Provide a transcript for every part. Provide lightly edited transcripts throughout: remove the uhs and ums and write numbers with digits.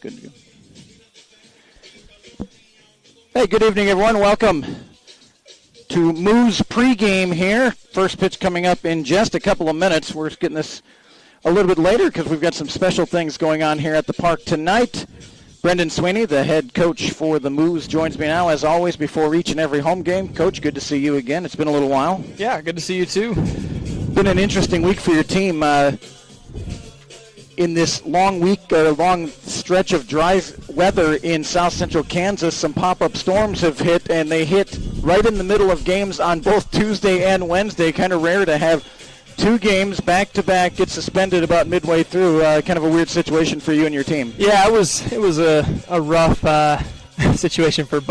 Good to go. Hey, good evening, everyone. Welcome to Moos pregame here. First pitch coming up in just a couple of minutes. We're getting this a little bit later because we've got some special things going on here at the park tonight. Brendan Sweeney, the head coach for the Moos, joins me now, as always, before each and every home game. Coach, good to see you again. It's been a little while. Yeah, good to see you, too. Been an interesting week for your team. In this long week, or long stretch of dry weather in south central Kansas, some pop-up storms have hit, and they hit right in the middle of games on both Tuesday and Wednesday. Kind of rare to have two games back-to-back get suspended about midway through. Kind of a weird situation for you and your team. Yeah, it was a rough situation for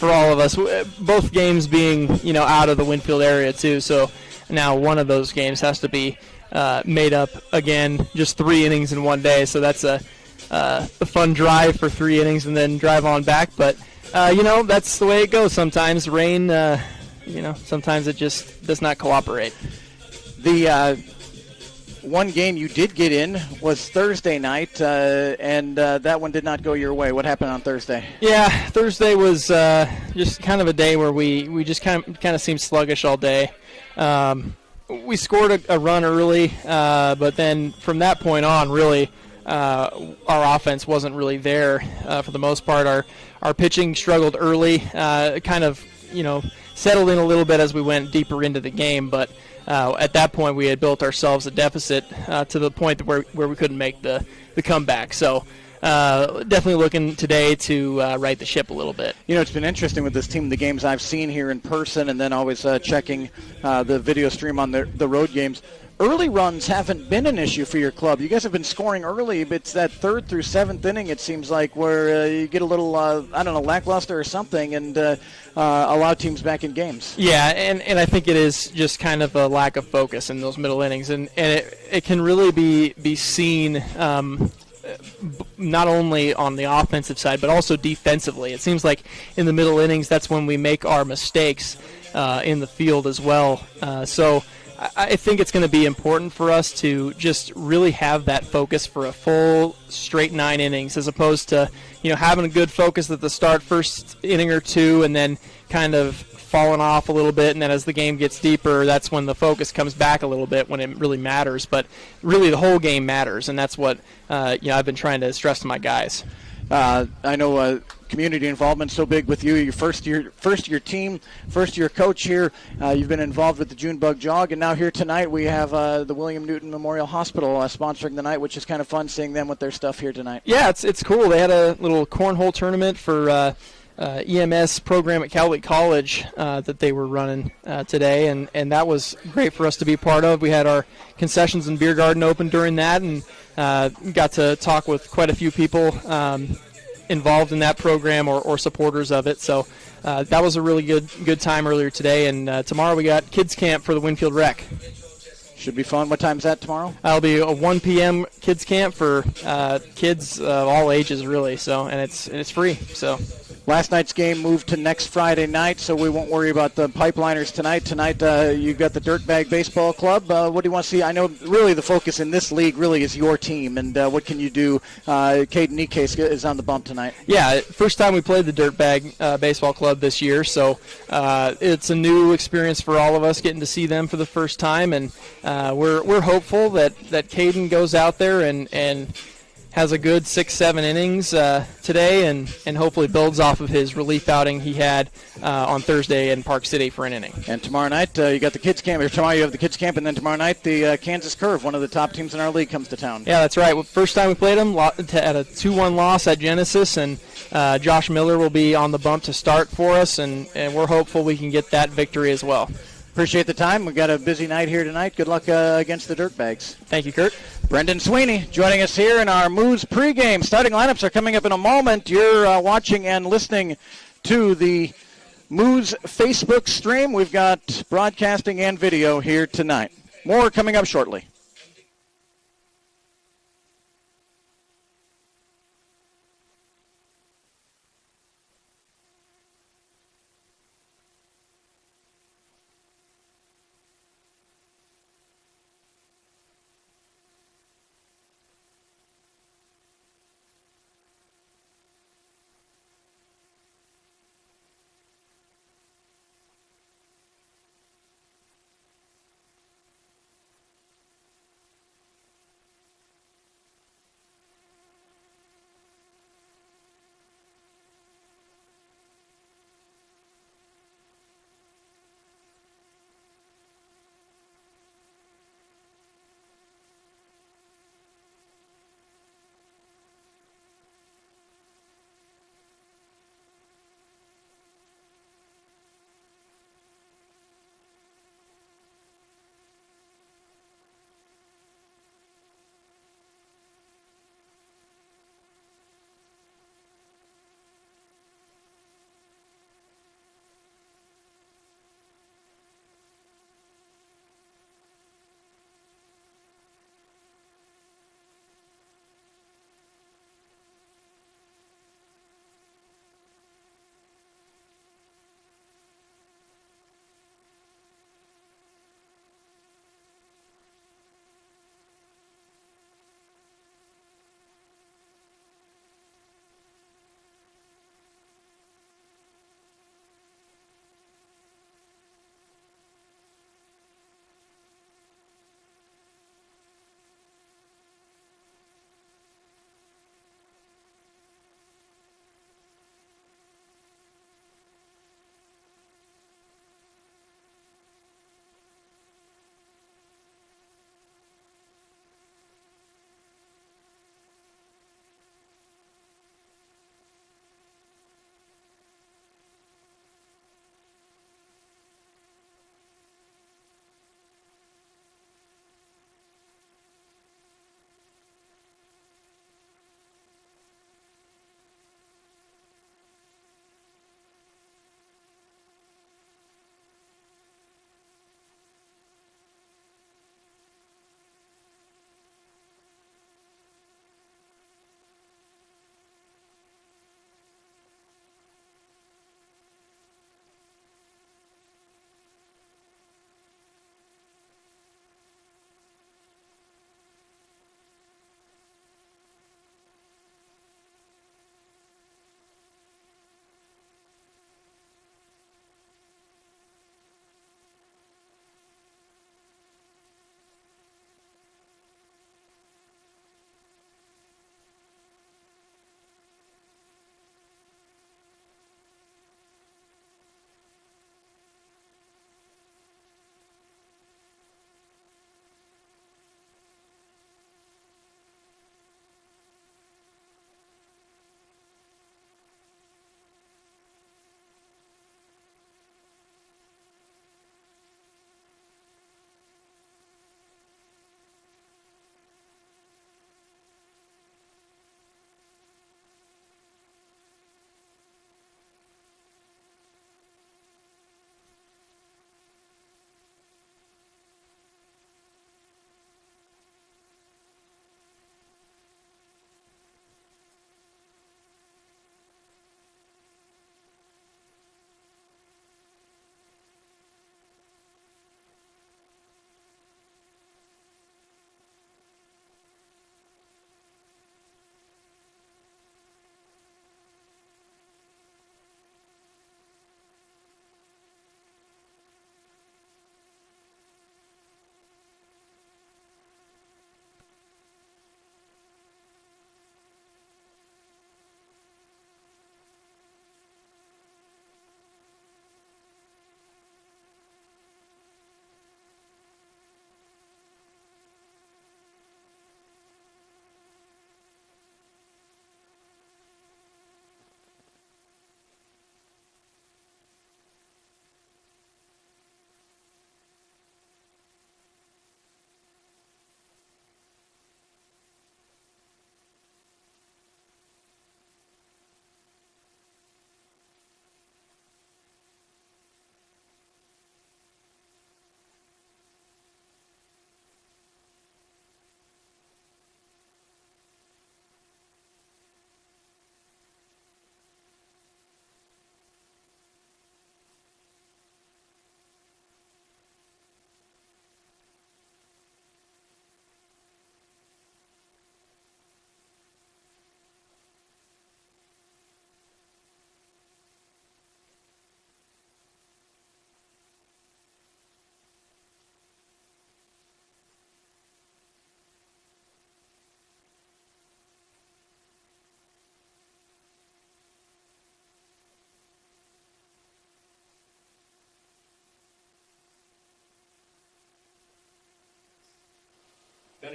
all of us. Both games being out of the Winfield area too. So now one of those games has to be made up again, just 3 innings in one day. So that's a fun drive for 3 innings and then drive on back. But, that's the way it goes sometimes. Rain, sometimes it just does not cooperate. The one game you did get in was Thursday night, and that one did not go your way. What happened on Thursday? Yeah, Thursday was just kind of a day where we just kind of seemed sluggish all day. We scored a run early, but then from that point on, really, our offense wasn't really there for the most part. Our pitching struggled early, kind of, settled in a little bit as we went deeper into the game. But at that point, we had built ourselves a deficit to the point where we couldn't make the comeback. So definitely looking today to right the ship a little bit. It's been interesting with this team, the games I've seen here in person and then always checking the video stream on the road games. Early runs haven't been an issue for your club. You guys have been scoring early, but it's that 3rd through 7th inning, it seems like, where you get a little, lackluster or something and allow teams back in games. Yeah, and I think it is just kind of a lack of focus in those middle innings, and it can really be seen not only on the offensive side, but also defensively. It seems like in the middle innings, that's when we make our mistakes in the field as well. So I think it's going to be important for us to just really have that focus for a full straight 9 innings, as opposed to having a good focus at the start, first inning or 2, and then kind of falling off a little bit, and then as the game gets deeper, that's when the focus comes back a little bit, when it really matters. But really the whole game matters, and that's what I've been trying to stress to my guys. I know community involvement so big with you. Your first year team, first year coach here. You've been involved with the June Bug Jog, and now here tonight we have the William Newton Memorial Hospital sponsoring the night, which is kind of fun seeing them with their stuff here tonight. Yeah, it's cool. They had a little cornhole tournament for EMS program at Cowley College that they were running today, and that was great for us to be part of. We had our concessions and beer garden open during that, and got to talk with quite a few people involved in that program or supporters of it. So that was a really good time earlier today, and tomorrow we got kids camp for the Winfield Rec. Should be fun. What time's that tomorrow? It'll be a 1 p.m. kids camp for kids of all ages, really. So, and it's free. So. Last night's game moved to next Friday night, so we won't worry about the Pipeliners tonight. Tonight, you've got the Dirtbag Baseball Club. What do you want to see? I know really the focus in this league really is your team, and what can you do? Caden Nikes is on the bump tonight. Yeah, first time we played the Dirtbag Baseball Club this year, so it's a new experience for all of us getting to see them for the first time, and we're hopeful that Caden goes out there and has a good 6-7 innings today, and hopefully builds off of his relief outing he had on Thursday in Park City for an inning. And tomorrow night you got the kids camp. Or tomorrow you have the kids camp, and then tomorrow night the Kansas Curve, one of the top teams in our league, comes to town. Yeah, that's right. First time we played them, at a 2-1 loss at Genesis, and Josh Miller will be on the bump to start for us, and we're hopeful we can get that victory as well. Appreciate the time. We've got a busy night here tonight. Good luck against the Dirtbags. Thank you, Kurt. Brendan Sweeney joining us here in our Moos pregame. Starting lineups are coming up in a moment. You're watching and listening to the Moos Facebook stream. We've got broadcasting and video here tonight. More coming up shortly.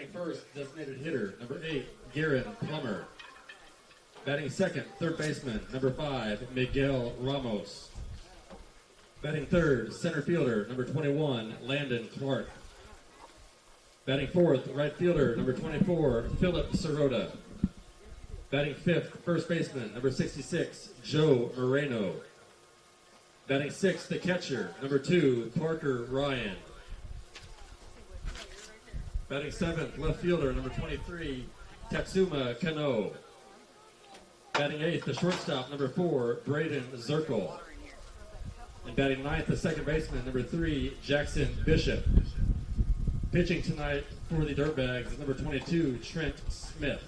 Batting first, designated hitter, number 8, Garen Plummer. Batting second, third baseman, number 5, Miguel Ramos. Batting third, center fielder, number 21, Landon Clark. Batting fourth, right fielder, number 24, Philip Sirota. Batting fifth, first baseman, number 66, Joe Moreno. Batting sixth, the catcher, number 2, Parker Ryan. Batting seventh, left fielder, number 23, Tatsuma Kano. Batting eighth, the shortstop, number 4, Braden Zirkle. And batting ninth, the second baseman, number 3, Jackson Bishop. Pitching tonight for the Dirtbags is number 22, Trent Smith.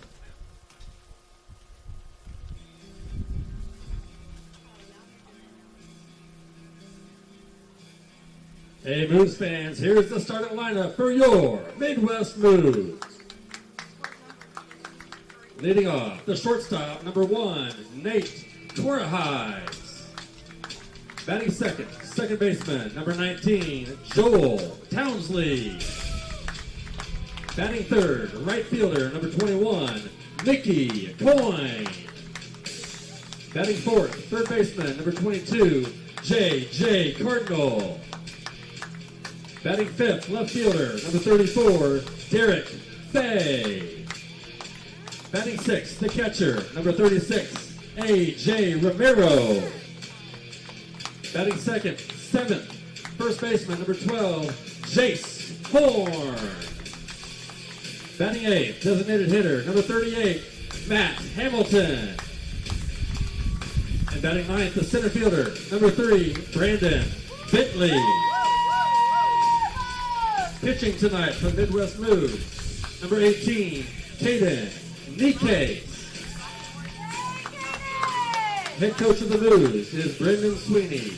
Hey, Moos fans, here's the starting lineup for your Midwest Moos. Leading off, the shortstop, number 1, Nate Torahise. Batting second, second baseman, number 19, Joel Townsley. Batting third, right fielder, number 21, Mickey Coyne. Batting fourth, third baseman, number 22, J.J. Cardinal. Batting fifth, left fielder, number 34, Derek Fay. Batting sixth, the catcher, number 36, A.J. Romero. Batting second, seventh, first baseman, number 12, Jace Horn. Batting eighth, designated hitter, number 38, Matt Hamilton. And batting ninth, the center fielder, number 3, Brandon Bentley. Pitching tonight from Midwest Moos, number 18, Caden Nike. Head coach of the Moos is Brendan Sweeney.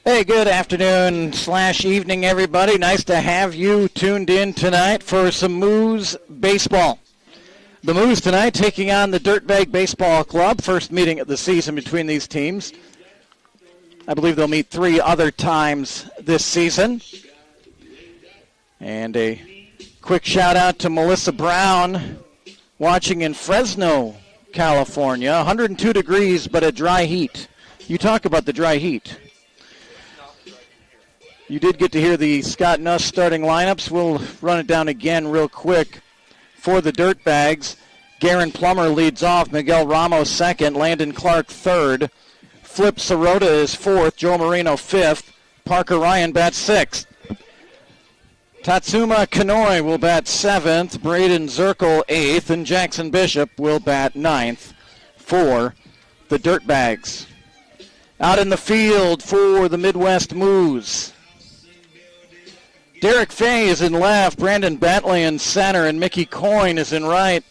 Hey, good afternoon / evening, everybody. Nice to have you tuned in tonight for some Moos baseball. The Moos tonight taking on the Dirtbag Baseball Club. First meeting of the season between these teams. I believe they'll meet 3 other times this season. And a quick shout out to Melissa Brown watching in Fresno, California. 102 degrees, but a dry heat. You talk about the dry heat. You did get to hear the Scott Nuss starting lineups. We'll run it down again real quick. For the Dirtbags, Garen Plummer leads off, Miguel Ramos second, Landon Clark third, Flip Sirota is fourth, Joe Moreno fifth, Parker Ryan bats sixth. Tatsuma Kanoi will bat seventh, Braden Zirkle eighth, and Jackson Bishop will bat ninth for the Dirtbags. Out in the field for the Midwest Moos, Derek Fay is in left. Brandon Bentley in center. And Mickey Coyne is in right.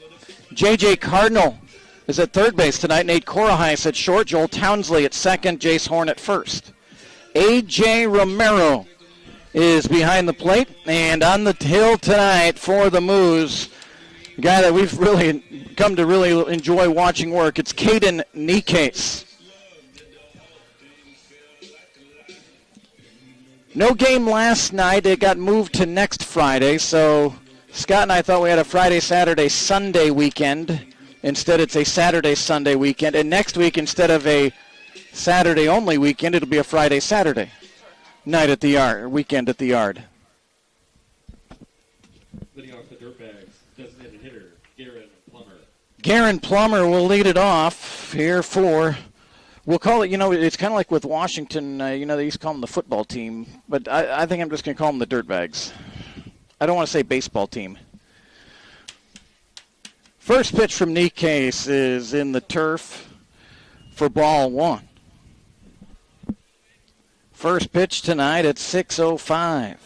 J.J. Cardinal is at third base tonight. Nate Korahais at short. Joel Townsley at second. Jace Horn at first. A.J. Romero is behind the plate. And on the hill tonight for the Moos, a guy that we've really come to really enjoy watching work, it's Caden Nikes. No game last night. It got moved to next Friday, so Scott and I thought we had a Friday, Saturday, Sunday weekend. Instead, it's a Saturday, Sunday weekend. And next week, instead of a Saturday-only weekend, it'll be a Friday, Saturday night at the yard, weekend at the yard. Leading off the Dirtbags, designated hitter, Garen Plummer. Garen Plummer will lead it off here for, we'll call it, it's kind of like with Washington, they used to call them the football team, but I think I'm just going to call them the Dirtbags. I don't want to say baseball team. First pitch from Nikes is in the turf for ball one. First pitch tonight at 6:05.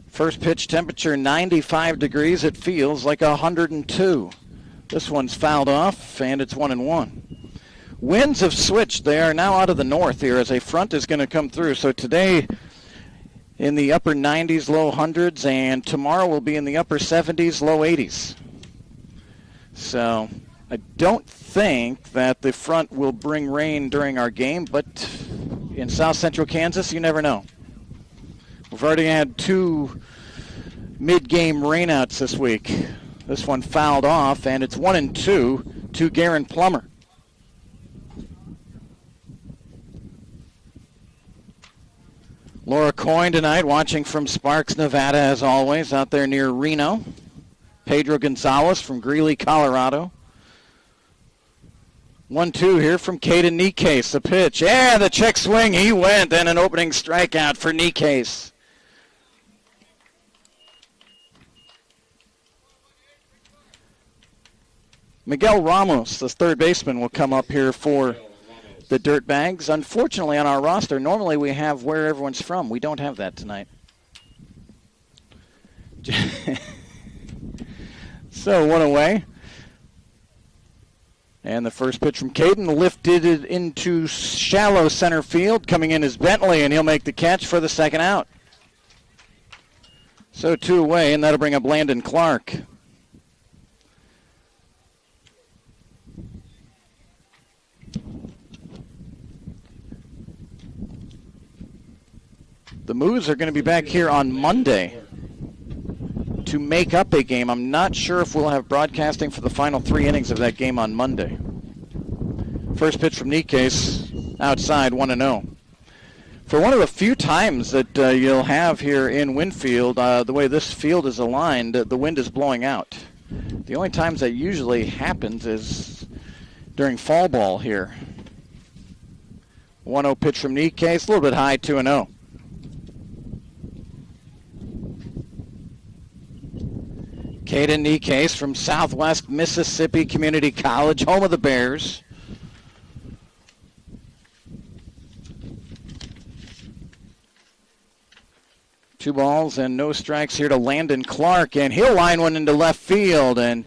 First pitch temperature 95 degrees. It feels like 102. This one's fouled off, and it's 1-1. Winds have switched. They are now out of the north here as a front is going to come through. So today in the upper 90s, low hundreds, and tomorrow will be in the upper 70s, low 80s. So I don't think that the front will bring rain during our game, but in south central Kansas, you never know. We've already had 2 mid-game rainouts this week. This one fouled off, and it's 1-2 to Garen Plummer. Laura Coyne tonight, watching from Sparks, Nevada, as always, out there near Reno. Pedro Gonzalez from Greeley, Colorado. 1-2 here from Caden Nikes. The pitch, and the check swing, he went, and an opening strikeout for Nikes. Miguel Ramos, the third baseman, will come up here for the Dirtbags. Unfortunately, on our roster, normally we have where everyone's from. We don't have that tonight. So, one away. And the first pitch from Caden lifted it into shallow center field. Coming in is Bentley, and he'll make the catch for the second out. So 2 away, and that'll bring up Landon Clark. The Moos are going to be back here on Monday to make up a game. I'm not sure if we'll have broadcasting for the final 3 innings of that game on Monday. First pitch from Nikes, outside, 1-0. For one of the few times that you'll have here in Winfield, the way this field is aligned, the wind is blowing out. The only times that usually happens is during fall ball here. 1-0 pitch from Nikes, a little bit high, 2-0. Caden Nikes from Southwest Mississippi Community College, home of the Bears. Two balls and no strikes here to Landon Clark, and he'll line one into left field, and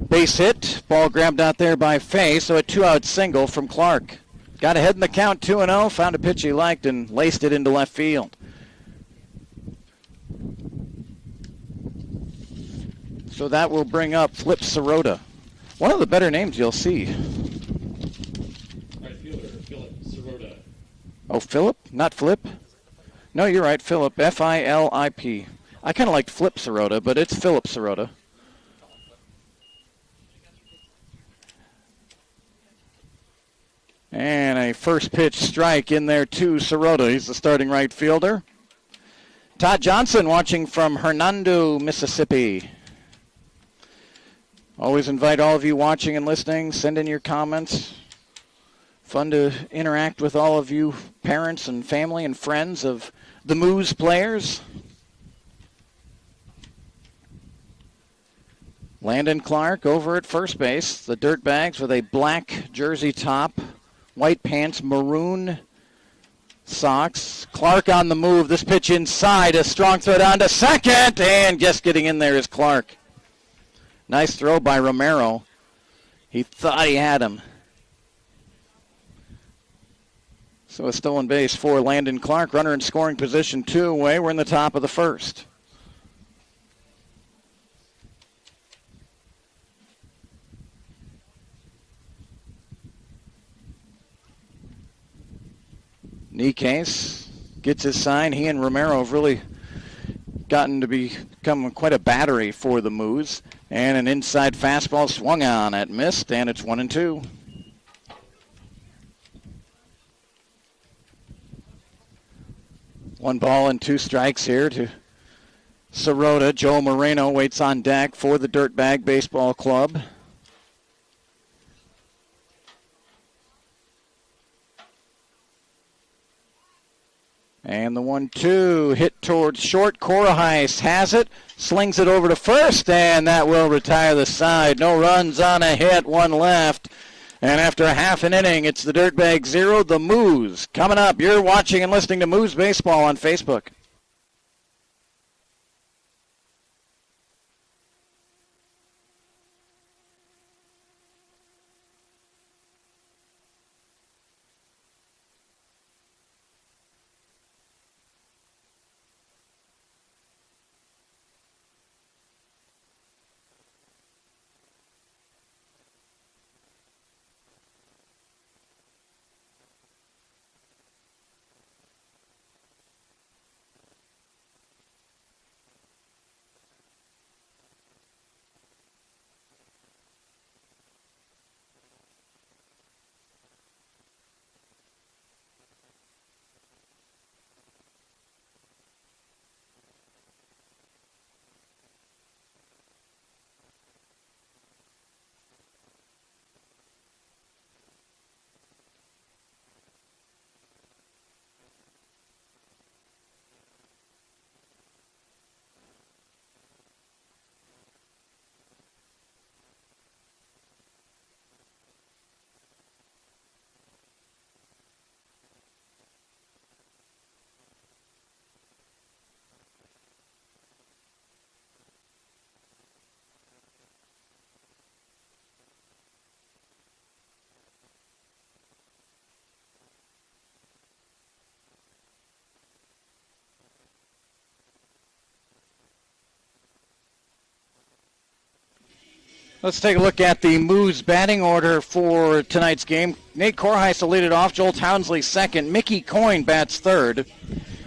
base hit. Ball grabbed out there by Fay, so a 2-out single from Clark. Got ahead in the count, 2-0, found a pitch he liked and laced it into left field. So that will bring up Flip Sirota. One of the better names you'll see. Right fielder, Philip Sirota. Oh, Philip? Not Flip? No, you're right, Philip. F-I-L-I-P. I kind of liked Flip Sirota, but it's Philip Sirota. And a first pitch strike in there to Sirota. He's the starting right fielder. Todd Johnson watching from Hernando, Mississippi. Always invite all of you watching and listening. Send in your comments. Fun to interact with all of you parents and family and friends of the Moos players. Landon Clark over at first base. The Dirtbags with a black jersey top, white pants, maroon Sox. Clark on the move. This pitch inside. A strong throw down to second. And just getting in there is Clark. Nice throw by Romero. He thought he had him. So a stolen base for Landon Clark. Runner in scoring position, 2 away. We're in the top of the first. Nikes gets his sign. He and Romero have really gotten to become quite a battery for the Moos. And an inside fastball swung on at missed, and it's 1-2. One ball and 2 strikes here to Sirota. Joe Moreno waits on deck for the Dirtbag Baseball Club. And the 1-2 hit towards short. Korahais has it, slings it over to first, and that will retire the side. No runs on a hit, 1 left. And after a half an inning, it's the Dirtbag 0, the Moos. Coming up, you're watching and listening to Moos Baseball on Facebook. Let's take a look at the Moos batting order for tonight's game. Nate Korheis will lead it off. Joel Townsley second. Mickey Coyne bats third.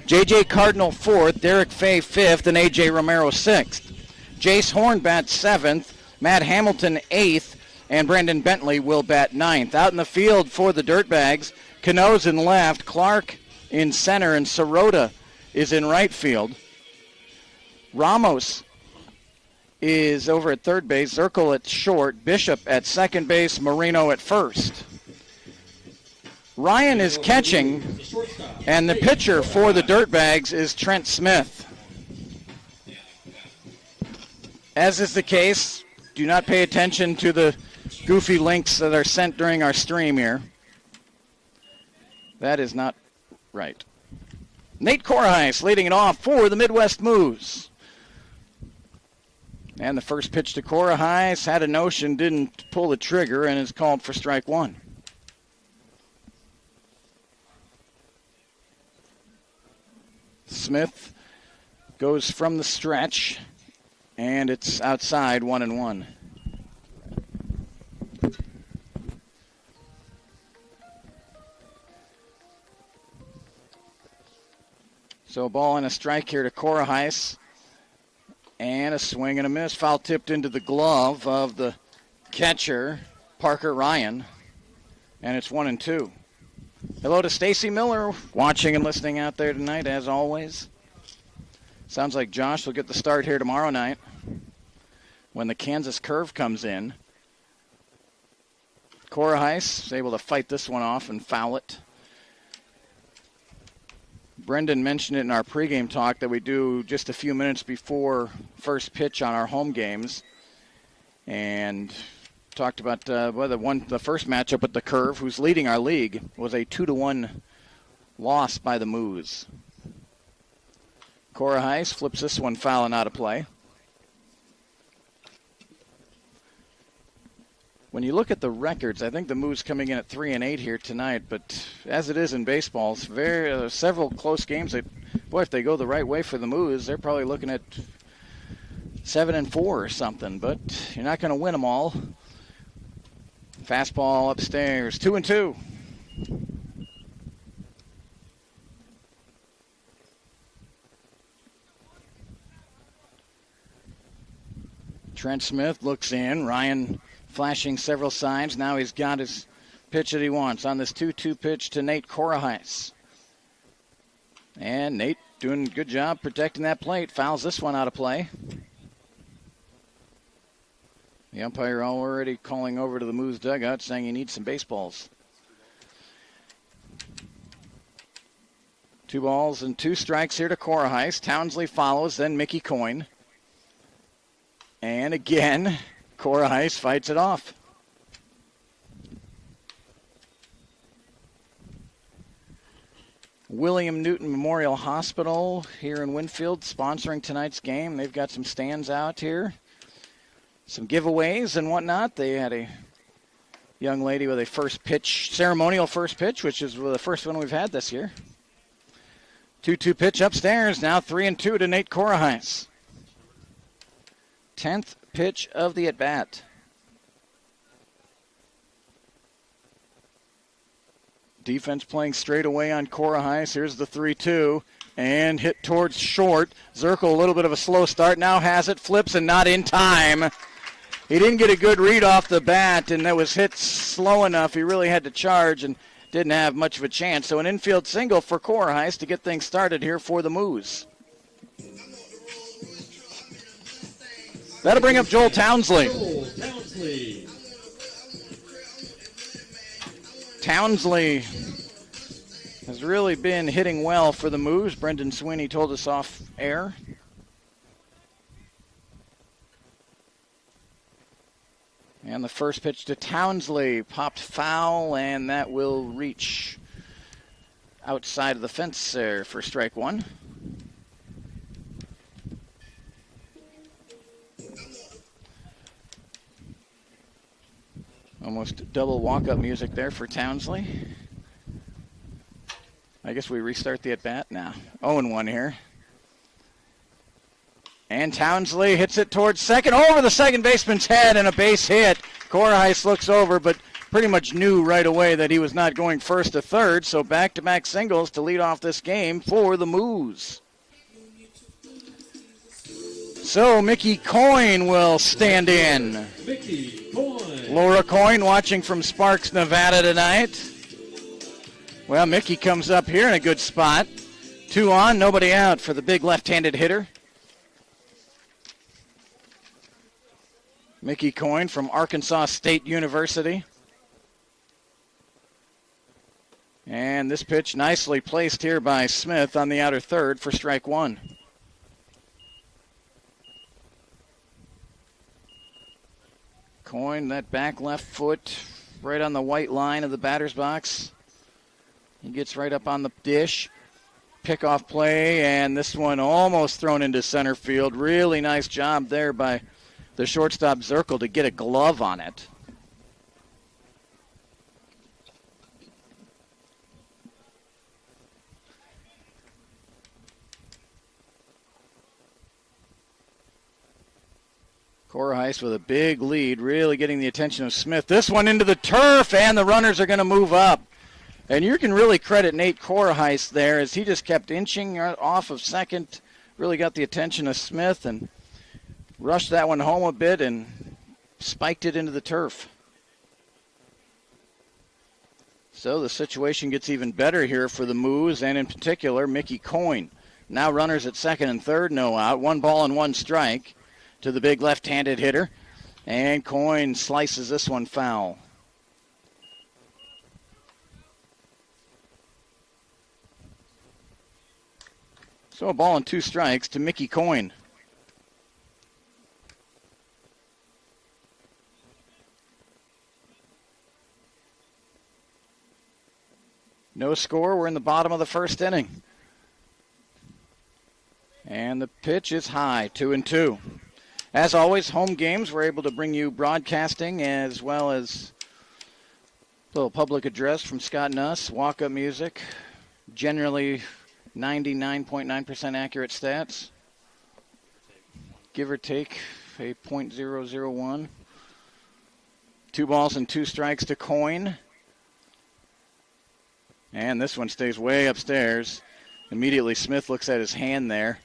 J.J. Cardinal fourth. Derek Fay fifth. And A.J. Romero sixth. Jace Horn bats seventh. Matt Hamilton eighth. And Brandon Bentley will bat ninth. Out in the field for the Dirtbags, Cano's in left. Clark in center. And Sirota is in right field. Ramos is over at third base, Zirkle at short, Bishop at second base, Marino at first. Ryan is catching, and the pitcher for the Dirtbags is Trent Smith. As is the case, do not pay attention to the goofy links that are sent during our stream here. That is not right. Nate Korheis leading it off for the Midwest Moos. And the first pitch to Korheis had a notion, didn't pull the trigger, and is called for strike one. Smith goes from the stretch, and it's outside, 1-1. So a ball and a strike here to Korheis. And a swing and a miss. Foul tipped into the glove of the catcher, Parker Ryan. And it's 1-2. Hello to Stacy Miller, watching and listening out there tonight, as always. Sounds like Josh will get the start here tomorrow night when the Kansas Curve comes in. Korheis is able to fight this one off and foul it. Brendan mentioned it in our pregame talk that we do just a few minutes before first pitch on our home games, and talked about the first matchup with the Curve, who's leading our league, was a 2-1 lost by the Moos. Cora Heiss flips this one foul and out of play. When you look at the records, I think the Moos coming in at 3-8 here tonight, but as it is in baseball, it's several close games that, boy, if they go the right way for the Moos, they're probably looking at 7-4 or something, but you're not going to win them all. Fastball upstairs, 2-2. Trent Smith looks in. Ryan flashing several signs. Now he's got his pitch that he wants on this 2-2 pitch to Nate Coraheiss. And Nate doing a good job protecting that plate. Fouls this one out of play. The umpire already calling over to the Moos dugout saying he needs some baseballs. 2 balls and 2 strikes here to Coraheiss. Townsley follows, then Mickey Coyne. And again, Coraheiss fights it off. William Newton Memorial Hospital here in Winfield sponsoring tonight's game. They've got some stands out here, some giveaways and whatnot. They had a young lady with a first pitch, ceremonial first pitch, which is the first one we've had this year. 2-2 pitch upstairs, now 3-2 to Nate Coraheiss. 10th pitch of the at-bat. Defense playing straight away on Coraheiss. Here's the 3-2 and hit towards short. Zirkle, a little bit of a slow start, now has it, flips and not in time. He didn't get a good read off the bat, and that was hit slow enough. He really had to charge and didn't have much of a chance. So an infield single for Coraheiss to get things started here for the Moos. That'll bring up Joel Townsley. Townsley has really been hitting well for the Moos. Brendan Sweeney told us off air. And the first pitch to Townsley popped foul, and that will reach outside of the fence there for strike 1. Almost double walk-up music there for Townsley. I guess we restart the at-bat now. 0-1 here. And Townsley hits it towards second, over the second baseman's head, and a base hit. Coraheiss looks over, but pretty much knew right away that he was not going first to third, so back-to-back singles to lead off this game for the Moos. So Mickey Coyne will stand in. Mickey Coyne. Laura Coyne watching from Sparks, Nevada tonight. Well, Mickey comes up here in a good spot. 2 on, nobody out for the big left-handed hitter. Mickey Coyne from Arkansas State University. And this pitch nicely placed here by Smith on the outer third for strike 1. Coyne, that back left foot right on the white line of the batter's box. He gets right up on the dish. Pickoff play, and this one almost thrown into center field. Really nice job there by the shortstop Zirkle to get a glove on it. Coraheiss with a big lead, really getting the attention of Smith. This one into the turf, and the runners are going to move up. And you can really credit Nate Coraheiss there as he just kept inching off of second, really got the attention of Smith and rushed that one home a bit and spiked it into the turf. So the situation gets even better here for the Moos, and in particular Mickey Coyne. Now runners at second and third, no out. 1 ball and 1 strike to the big left-handed hitter. And Coyne slices this one foul. So a ball and 2 strikes to Mickey Coyne. No score. We're in the bottom of the first inning. And the pitch is high, 2-2. As always, home games, we're able to bring you broadcasting as well as a little public address from Scott Nuss, walk-up music, generally 99.9% accurate stats, give or take a .001. 2 balls and 2 strikes to Coyne. And this one stays way upstairs. Immediately Smith looks at his hand there.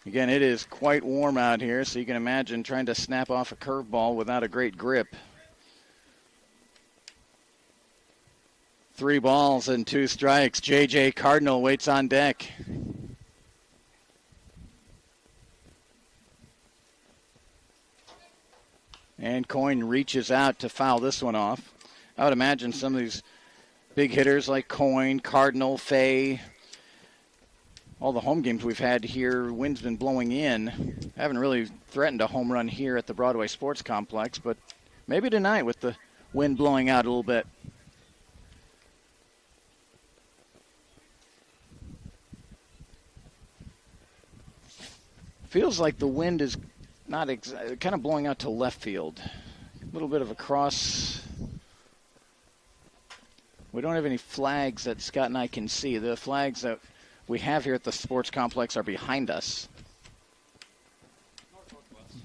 Again, it is quite warm out here, so you can imagine trying to snap off a curveball without a great grip. 3 balls and 2 strikes. J.J. Cardinal waits on deck. And Coyne reaches out to foul this one off. I would imagine some of these big hitters like Coyne, Cardinal, Fay, all the home games we've had here, wind's been blowing in. I haven't really threatened a home run here at the Broadway Sports Complex, but maybe tonight with the wind blowing out a little bit. Feels like the wind is not kind of blowing out to left field. A little bit of a cross. We don't have any flags that Scott and I can see. The flags that we have here at the sports complex are behind us.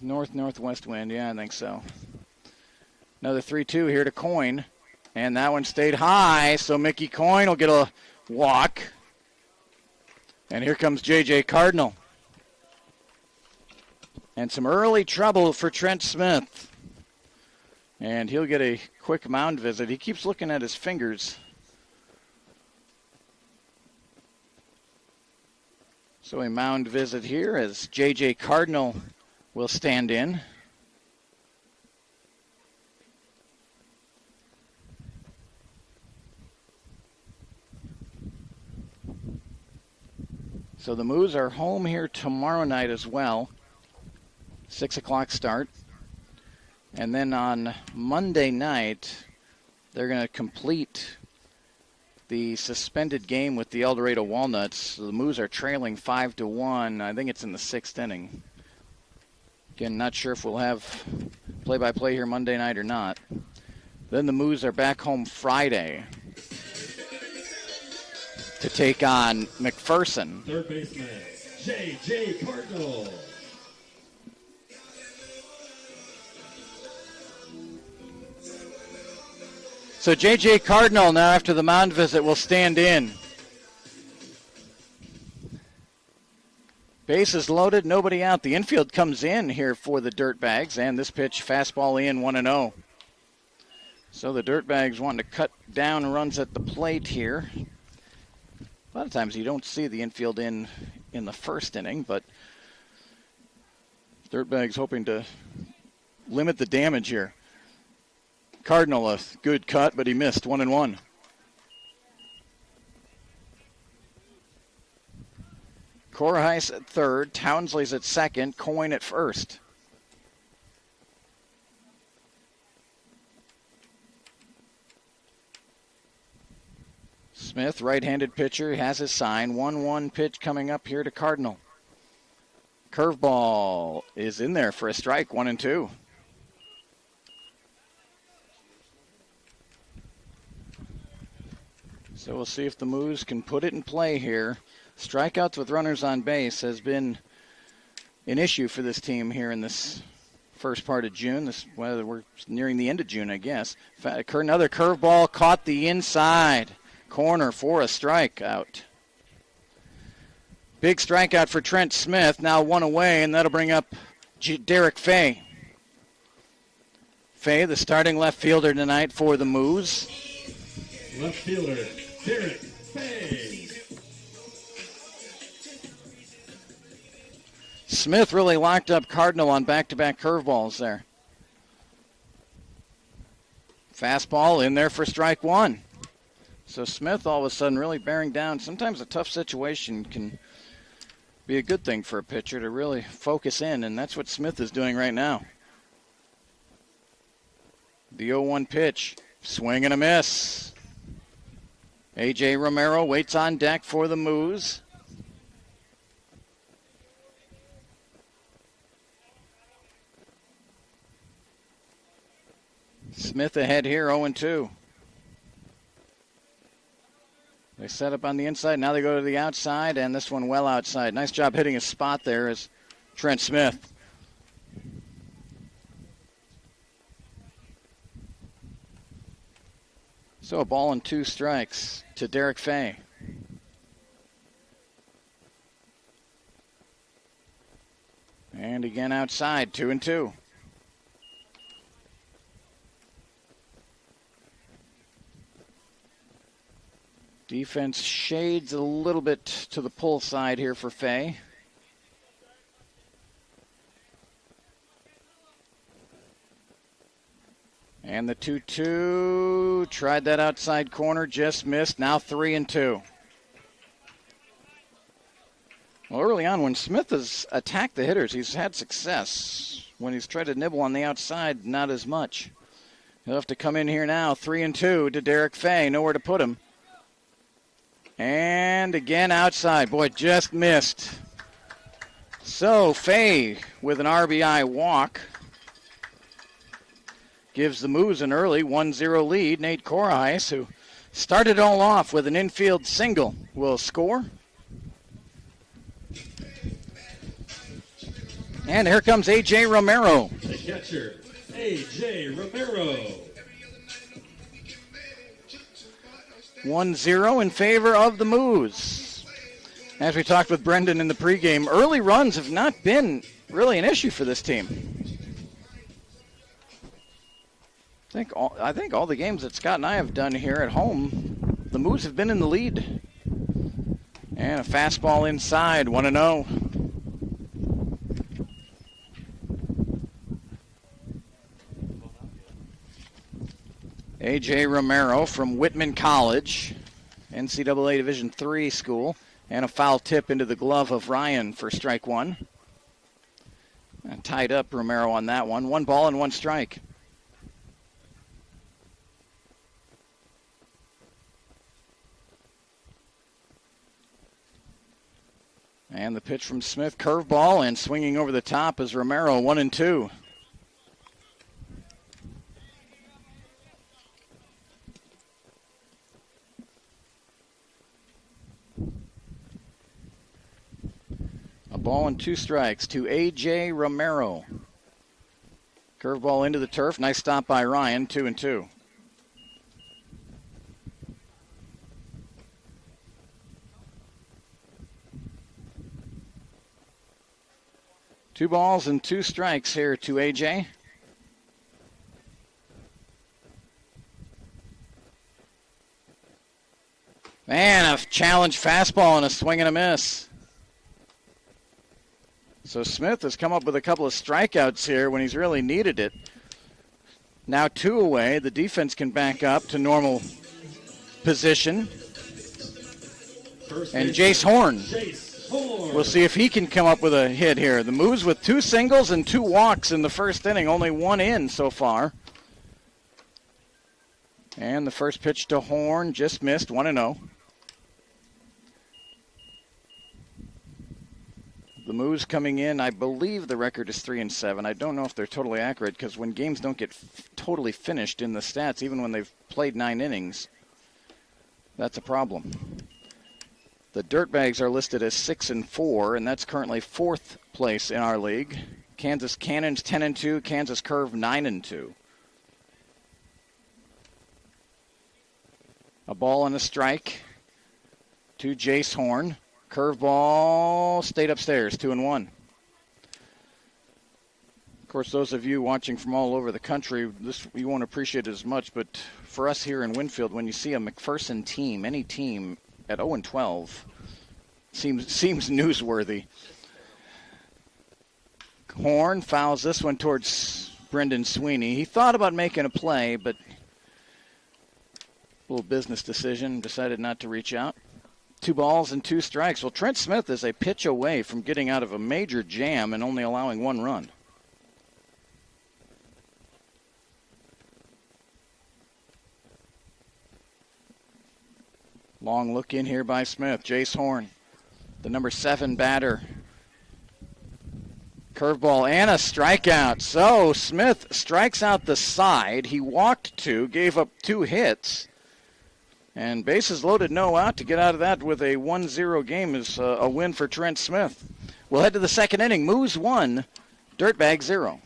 Northwest wind, yeah, I think so. Another 3-2 here to Coyne. And that one stayed high, so Mickey Coyne will get a walk. And here comes J.J. Cardinal. And some early trouble for Trent Smith. And he'll get a quick mound visit. He keeps looking at his fingers. So a mound visit here as J.J. Cardinal will stand in. So the Moos are home here tomorrow night as well. 6 o'clock start. And then on Monday night, they're going to complete the suspended game with the El Dorado Walnuts. So the Moos are trailing 5-1. I think it's in the 6th inning. Again, not sure if we'll have play-by-play here Monday night or not. Then the Moos are back home Friday to take on McPherson. Third baseman, J.J. Cardinal. So J.J. Cardinal now after the mound visit will stand in. Bases loaded, nobody out. The infield comes in here for the Dirtbags, and this pitch fastball in 1-0. So the Dirtbags wanting to cut down runs at the plate here. A lot of times you don't see the infield in the first inning, but Dirtbags hoping to limit the damage here. Cardinal, a good cut, but he missed. 1-1. Korheis at third. Townsley's at second. Coyne at first. Smith, right-handed pitcher, has his sign. 1-1 pitch coming up here to Cardinal. Curveball is in there for a strike. 1-2. So we'll see if the Moos can put it in play here. Strikeouts with runners on base has been an issue for this team here in this first part of June. We're nearing the end of June, I guess. Another curveball caught the inside corner for a strikeout. Big strikeout for Trent Smith. Now one away, and that'll bring up Derek Fay. Fay, the starting left fielder tonight for the Moos. Left fielder, Derek Fay. Smith really locked up Cardinal on back-to-back curveballs there. Fastball in there for strike one. So Smith all of a sudden really bearing down. Sometimes a tough situation can be a good thing for a pitcher to really focus in, and that's what Smith is doing right now. The 0-1 pitch, swing and a miss. A.J. Romero waits on deck for the Moos. Smith ahead here, 0-2. They set up on the inside. Now they go to the outside, and this one well outside. Nice job hitting his spot there is Trent Smith. So a ball and 2 strikes to Derek Fay. And again outside, 2-2. Defense shades a little bit to the pull side here for Fay. And the 2-2, tried that outside corner, just missed. Now 3-2. Well, early on when Smith has attacked the hitters, he's had success. When he's tried to nibble on the outside, not as much. He'll have to come in here now, 3-2 to Derek Fay, nowhere to put him. And again outside. Boy, just missed. So Fay with an RBI walk gives the Moos an early 1-0 lead. Nate Korheis, who started it all off with an infield single, will score. And here comes A.J. Romero. The catcher, A.J. Romero. 1-0 in favor of the Moos. As we talked with Brendan in the pregame, early runs have not been really an issue for this team. I think all the games that Scott and I have done here at home, the Moos have been in the lead. And a fastball inside, 1-0. A.J. Romero from Whitman College, NCAA Division III school, and a foul tip into the glove of Ryan for strike 1. And tied up Romero on that one. 1 ball and 1 strike. And the pitch from Smith, curveball, and swinging over the top is Romero, 1-2. A ball and 2 strikes to A.J. Romero. Curveball into the turf. Nice stop by Ryan, 2-2. Two balls and 2 strikes here to A.J. Man, a challenge fastball and a swing and a miss. So Smith has come up with a couple of strikeouts here when he's really needed it. Now 2 away. The defense can back up to normal position. And Jace Horn. We'll see if he can come up with a hit here. The Moos with 2 singles and 2 walks in the first inning. Only 1 in so far. And the first pitch to Horn just missed, 1-0. The Moos coming in, I believe the record is 3-7. I don't know if they're totally accurate because when games don't get totally finished in the stats, even when they've played 9 innings, that's a problem. The Dirtbags are listed as 6-4, and that's currently 4th place in our league. Kansas Cannons 10-2, Kansas Curve 9-2. A ball and a strike to Jace Horn. Curveball stayed upstairs, 2-1. Of course, those of you watching from all over the country, this you won't appreciate it as much, but for us here in Winfield, when you see a McPherson team, any team at 0-12, seems newsworthy. Horn fouls this one towards Brendan Sweeney. He thought about making a play, but a little business decision, decided not to reach out. 2 balls and 2 strikes. Well, Trent Smith is a pitch away from getting out of a major jam and only allowing 1 run. Long look in here by Smith. Jace Horn, the number 7 batter. Curveball and a strikeout. So Smith strikes out the side. He walked 2, gave up 2 hits. And bases loaded, no out. To get out of that with a 1-0 game is a win for Trent Smith. We'll head to the second inning. Moose 1, Dirtbags 0.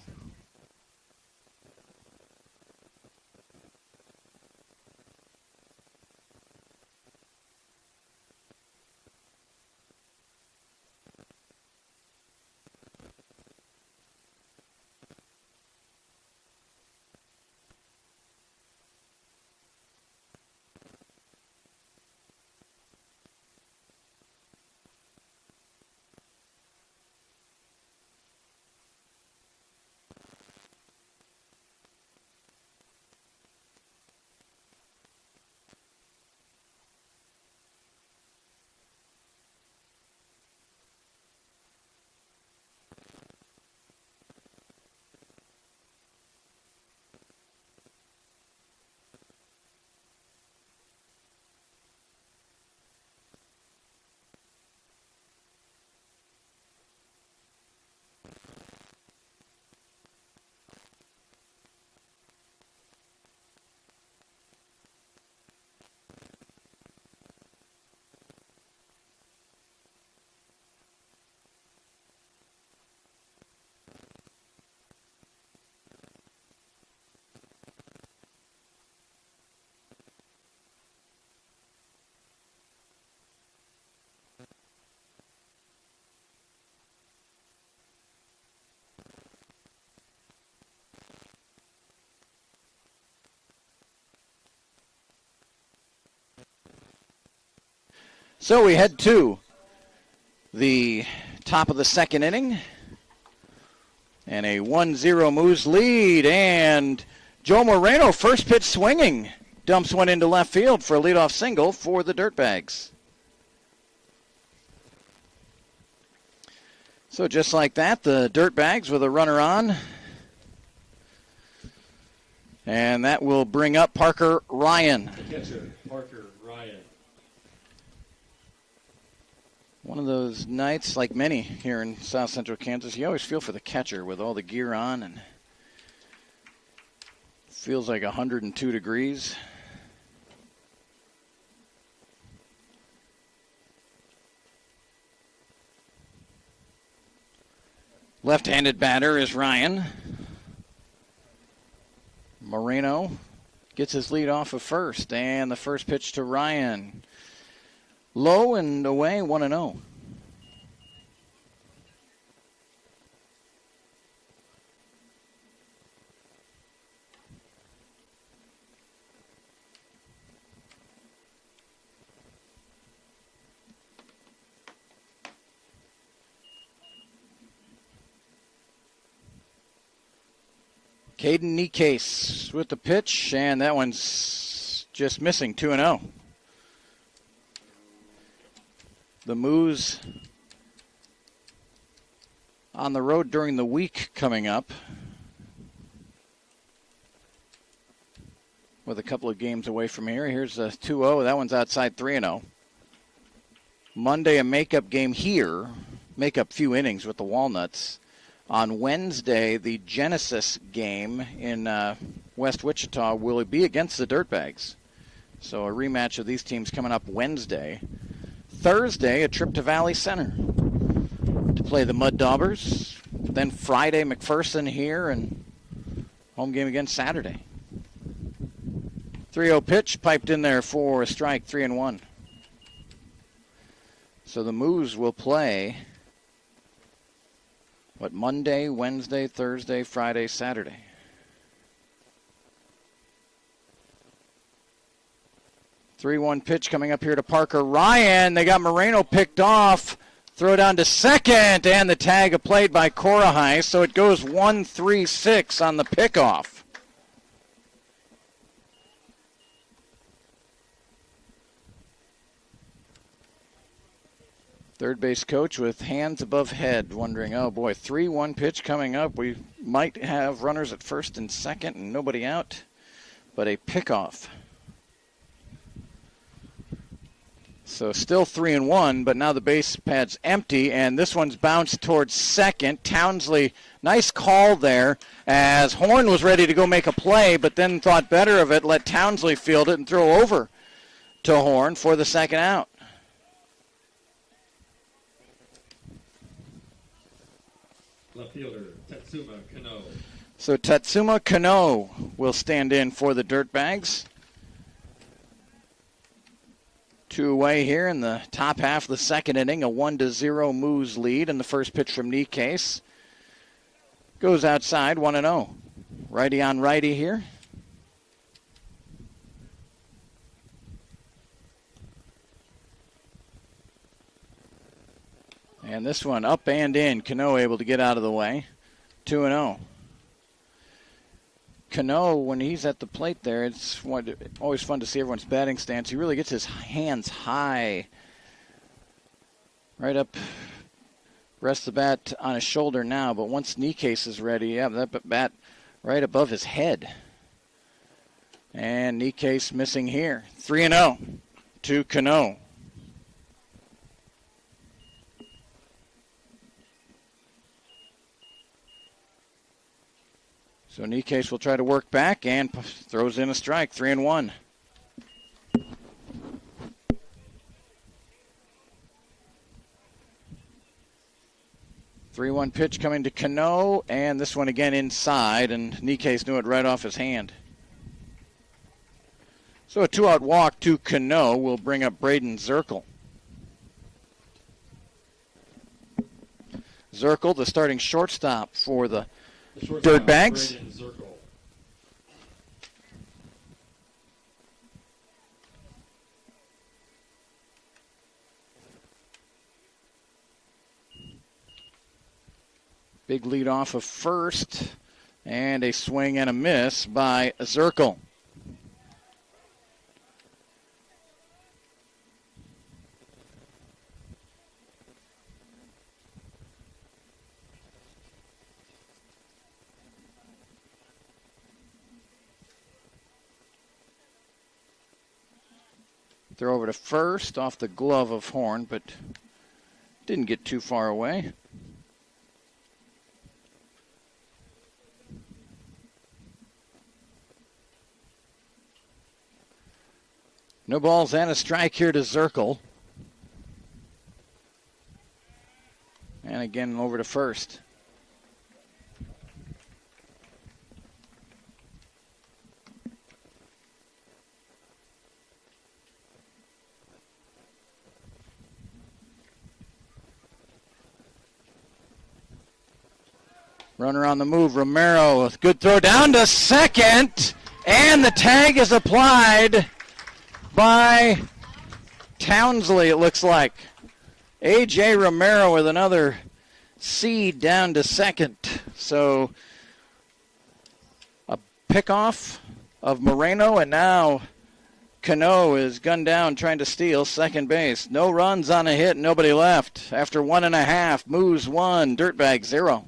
So we head to the top of the second inning. And a 1-0 Moose lead. And Joe Moreno, first pitch swinging, dumps one into left field for a leadoff single for the Dirtbags. So just like that, the Dirtbags with a runner on. And that will bring up Parker Ryan. The catcher, Parker Ryan. One of those nights, like many here in South Central Kansas, you always feel for the catcher with all the gear on, and feels like 102 degrees. Left-handed batter is Ryan. Moreno gets his lead off of first, and the first pitch to Ryan. Low and away, 1-0. Caden Niecase with the pitch, and that one's just missing, 2-0. The Moos on the road during the week coming up with a couple of games away from here. Here's a 2-0. That one's outside, 3-0. Monday, a makeup game here. Makeup few innings with the Walnuts. On Wednesday, the Genesis game in West Wichita will be against the Dirtbags. So a rematch of these teams coming up Wednesday. Thursday, a trip to Valley Center to play the Mud Daubers. Then Friday, McPherson here, and home game again Saturday. 3-0 pitch, piped in there for a strike, 3-1. So the Moos will play, Monday, Wednesday, Thursday, Friday, Saturday. Three-one pitch coming up here to Parker Ryan. They got Moreno picked off. Throw down to second, and the tag played by Corahai. So it goes 1-3-6 on the pickoff. Third base coach with hands above head, wondering, oh boy, 3-1 pitch coming up. We might have runners at first and second and nobody out, but a pickoff So still 3-1, but now the base pad's empty, and this one's bounced towards second. Townsley, nice call there, as Horn was ready to go make a play, but then thought better of it, let Townsley field it and throw over to Horn for the second out. Left fielder, Tatsuma Kano. So Tatsuma Kano will stand in for the Dirtbags. 2 away here in the top half of the second inning. A 1-0 Moos lead, and the first pitch from Nikes goes outside, 1-0. Righty on righty here. And this one up and in. Cano able to get out of the way. 2-0. Cano, when he's at the plate there, it's always fun to see everyone's batting stance. He really gets his hands high. Right up, rests the bat on his shoulder now, but once Nikes is ready, yeah, that bat right above his head. And Nikes missing here. 3-0 to Cano. So Nikes will try to work back and throws in a strike, 3-1. Three-one pitch coming to Cano, and this one again inside, and Nikes knew it right off his hand. So a 2-out walk to Cano will bring up Braden Zirkle. Zirkle, the starting shortstop for the Dirtbags. Big lead off of first, and a swing and a miss by Zirkle. Throw over to first off the glove of Horn, but didn't get too far away. No balls and a strike here to Zirkle. And again over to first. Runner on the move, Romero, good throw down to second, and the tag is applied by Townsley, it looks like. A.J. Romero with another seed down to second. So a pickoff of Moreno, and now Cano is gunned down trying to steal second base. No runs on a hit, nobody left. After 1.5, Moos 1, Dirtbag 0.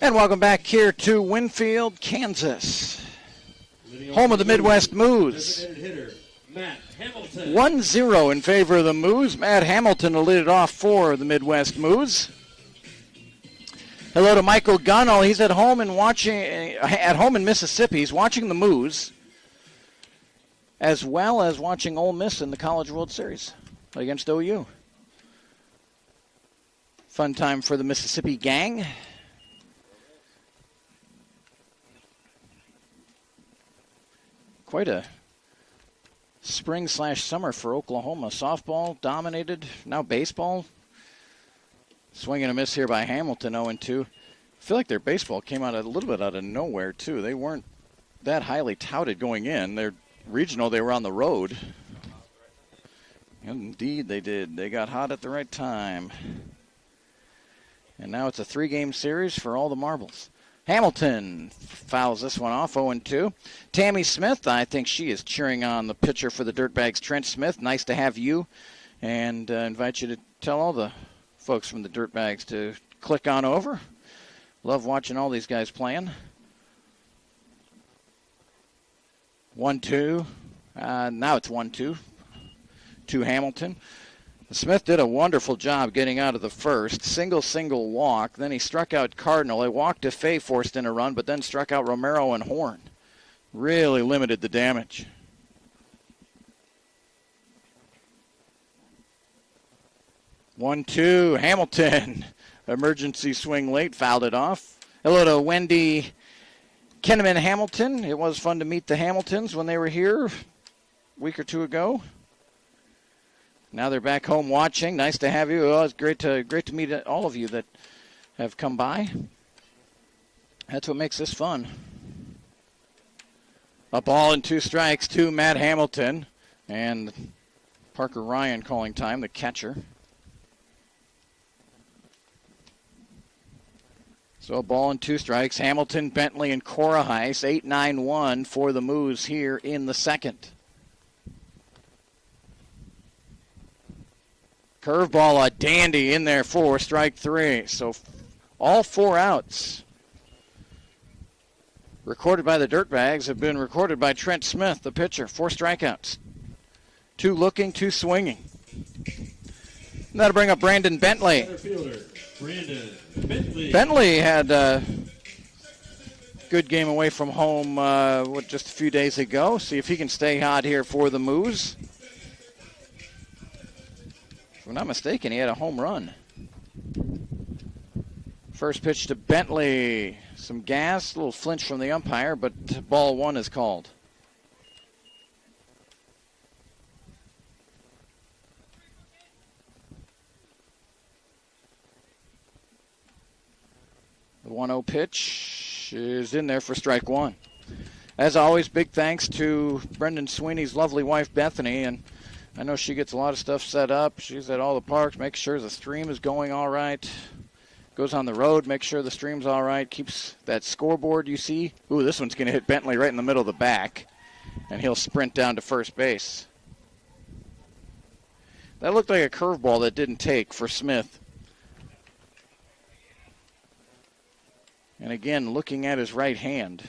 And welcome back here to Winfield, Kansas, home of the Midwest Moos. Designated hitter, Matt Hamilton. 1-0 in favor of the Moos. Matt Hamilton will lead it off for the Midwest Moos. Hello to Michael Gunnell. He's at home in Mississippi. He's watching the Moos, as well as watching Ole Miss in the College World Series against OU. Fun time for the Mississippi gang. Quite a spring/summer for Oklahoma. Softball dominated. Now baseball. Swing and a miss here by Hamilton, 0-2. I feel like their baseball came out a little bit out of nowhere, too. They weren't that highly touted going in. They're regional. They were on the road. Indeed, they did. They got hot at the right time. And now it's a 3-game series for all the marbles. Hamilton fouls this one off, 0-2. Tammy Smith, I think she is cheering on the pitcher for the Dirtbags, Trent Smith. Nice to have you, and invite you to tell all the folks from the Dirtbags to click on over. Love watching all these guys playing. 1-2. Now it's 1-2 to Hamilton. Smith did a wonderful job getting out of the first. Single walk. Then he struck out Cardinal. He walked to Fay, forced in a run, but then struck out Romero and Horn. Really limited the damage. One, two, Hamilton. Emergency swing late, fouled it off. Hello to Wendy Kenneman Hamilton. It was fun to meet the Hamiltons when they were here a week or two ago. Now they're back home watching. Nice to have you. Oh, it's great to meet all of you that have come by. That's what makes this fun. A ball and 2 strikes to Matt Hamilton. And Parker Ryan calling time, the catcher. So a ball and 2 strikes. Hamilton, Bentley, and Cora Heiss. 8-9-1 for the Moos here in the second. Curveball, a dandy in there for strike 3. So all 4 outs recorded by the Dirtbags have been recorded by Trent Smith, the pitcher. 4 strikeouts. 2 looking, 2 swinging. And that'll bring up Brandon Bentley. Center fielder, Brandon Bentley. Bentley had a good game away from home just a few days ago. See if he can stay hot here for the Moos. If I'm not mistaken, he had a home run. First pitch to Bentley. Some gas, a little flinch from the umpire, but ball 1 is called. The 1-0 pitch is in there for strike 1. As always, big thanks to Brendan Sweeney's lovely wife, Bethany, and I know she gets a lot of stuff set up. She's at all the parks, makes sure the stream is going all right. Goes on the road, makes sure the stream's all right. Keeps that scoreboard you see. Ooh, this one's going to hit Bentley right in the middle of the back. And he'll sprint down to first base. That looked like a curveball that didn't take for Smith. And again, looking at his right hand.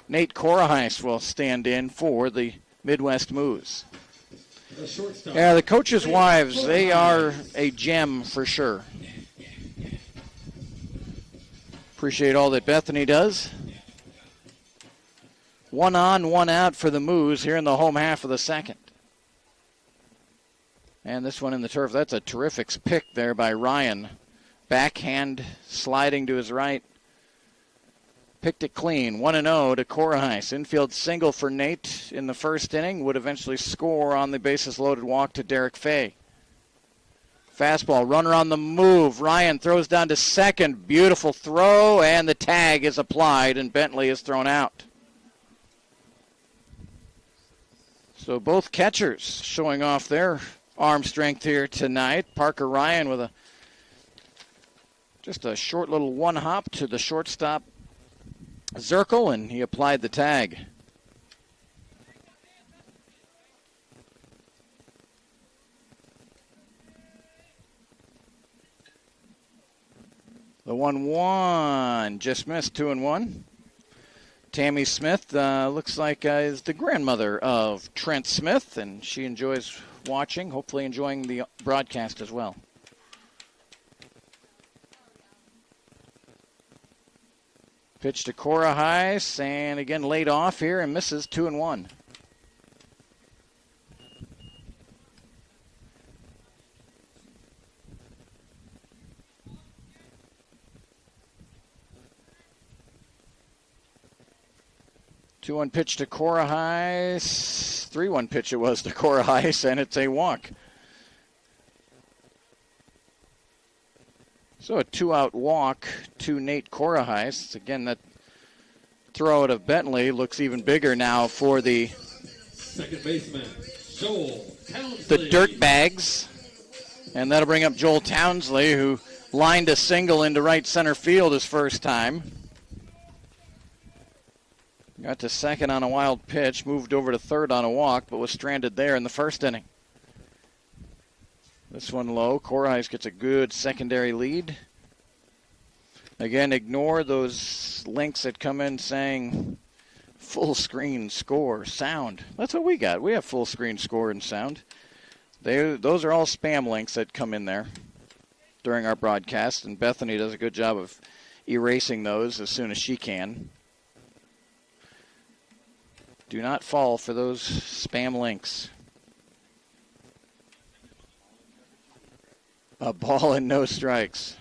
Nate Koraheiss will stand in for the Midwest Moos. Yeah, the coaches' wives, they are a gem for sure. Appreciate all that Bethany does. 1 on, 1 out for the Moos here in the home half of the second. And this one in the turf, that's a terrific pick there by Ryan. Backhand sliding to his right. Picked it clean. 1-0 to Koraheiss. Infield single for Nate in the first inning. Would eventually score on the bases loaded walk to Derek Fay. Fastball, runner on the move. Ryan throws down to second. Beautiful throw, and the tag is applied, and Bentley is thrown out. So both catchers showing off their arm strength here tonight. Parker Ryan with just a short little 1 hop to the shortstop Zirkle, and he applied the tag. The 1-1 just missed, 2-1. Tammy Smith looks like is the grandmother of Trent Smith, and she enjoys watching, hopefully enjoying the broadcast as well. Pitch to Cora Heiss, and again laid off here and misses, 2-1. Two-one pitch to Cora Heiss. 3-1 pitch it was to Cora Heiss, and it's a walk. So a 2-out walk to Nate Cora Heiss. Again, that throw out of Bentley looks even bigger now for the second baseman, Joel Townsley. The Dirtbags. And that'll bring up Joel Townsley, who lined a single into right center field his first time. Got to second on a wild pitch, moved over to third on a walk, but was stranded there in the first inning. This one low. Cora Heiss gets a good secondary lead. Again, ignore those links that come in saying full screen score sound. That's what we got. We have full screen score and sound. Those are all spam links that come in there during our broadcast, and Bethany does a good job of erasing those as soon as she can. Do not fall for those spam links. A ball and no strikes.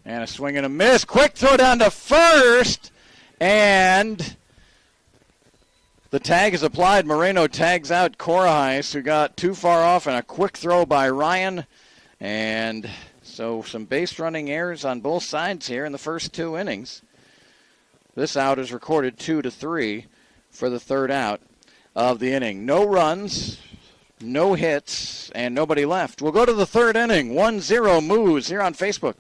And a swing and a miss. Quick throw down to first. And the tag is applied. Moreno tags out Cora Heiss, who got too far off, and a quick throw by Ryan. And so some base running errors on both sides here in the first two innings. This out is recorded 2-3 for the third out of the inning. No runs, no hits, and nobody left. We'll go to the third inning. 1-0 Moos here on Facebook.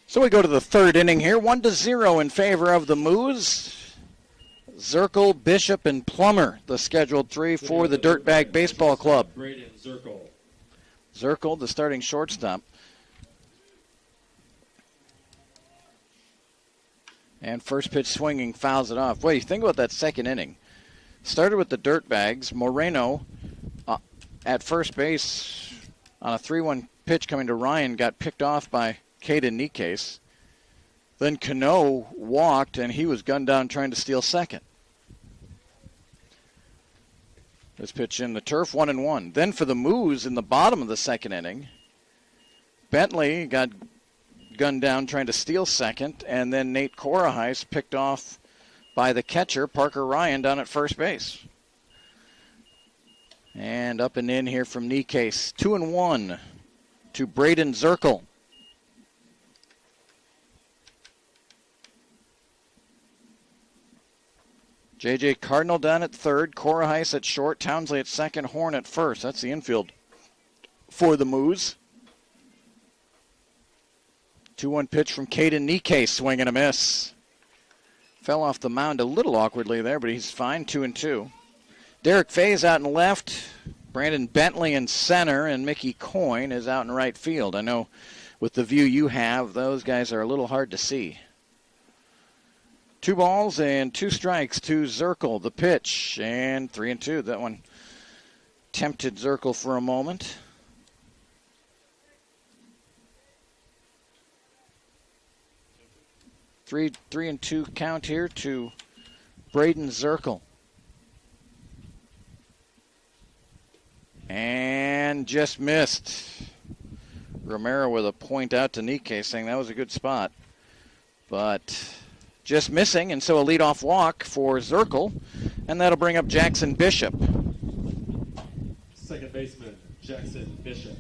So we go to the third inning here. 1-0 in favor of the Moos. Zirkle, Bishop, and Plummer, the scheduled three for the Dirtbag Baseball Club. Braden Zirkle. Zirkle, the starting shortstop. And first pitch swinging, fouls it off. Wait, think about that second inning. Started with the Dirtbags. Moreno at first base on a 3-1 pitch coming to Ryan got picked off by Caden Nikes. Then Cano walked, and he was gunned down trying to steal second. This pitch in the turf, 1-1. Then for the Moos in the bottom of the second inning, Bentley got gunned down trying to steal second, and then Nate Cora Heiss picked off by the catcher, Parker Ryan, down at first base. And up and in here from Nikes. 2-1 to Braden Zirkle. J.J. Cardinal down at third, Cora Heiss at short, Townsley at second, Horn at first. That's the infield for the Moos. 2-1 pitch from Caden Nikes, swing and a miss. Fell off the mound a little awkwardly there, but he's fine, 2-2. Derek Faye's out in left, Brandon Bentley in center, and Mickey Coyne is out in right field. I know with the view you have, those guys are a little hard to see. 2 balls and 2 strikes to Zirkle. The pitch, and 3-2. That one tempted Zirkle for a moment. 3-2 count here to Braden Zirkle. And just missed. Romero with a point out to Nikkei saying that was a good spot. But just missing, and so a leadoff walk for Zirkle, and that'll bring up Jackson Bishop. Second baseman, Jackson Bishop.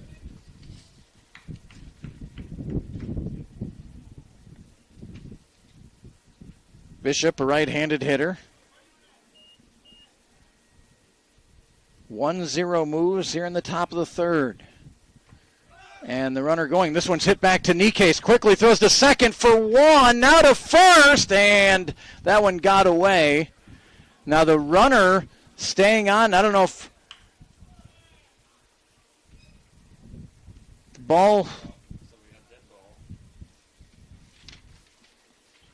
Bishop, a right-handed hitter. 1-0 moves here in the top of the third. And the runner going. This one's hit back to Nikkei. Quickly throws to second for 1. Now to first. And that one got away. Now the runner staying on. I don't know if the ball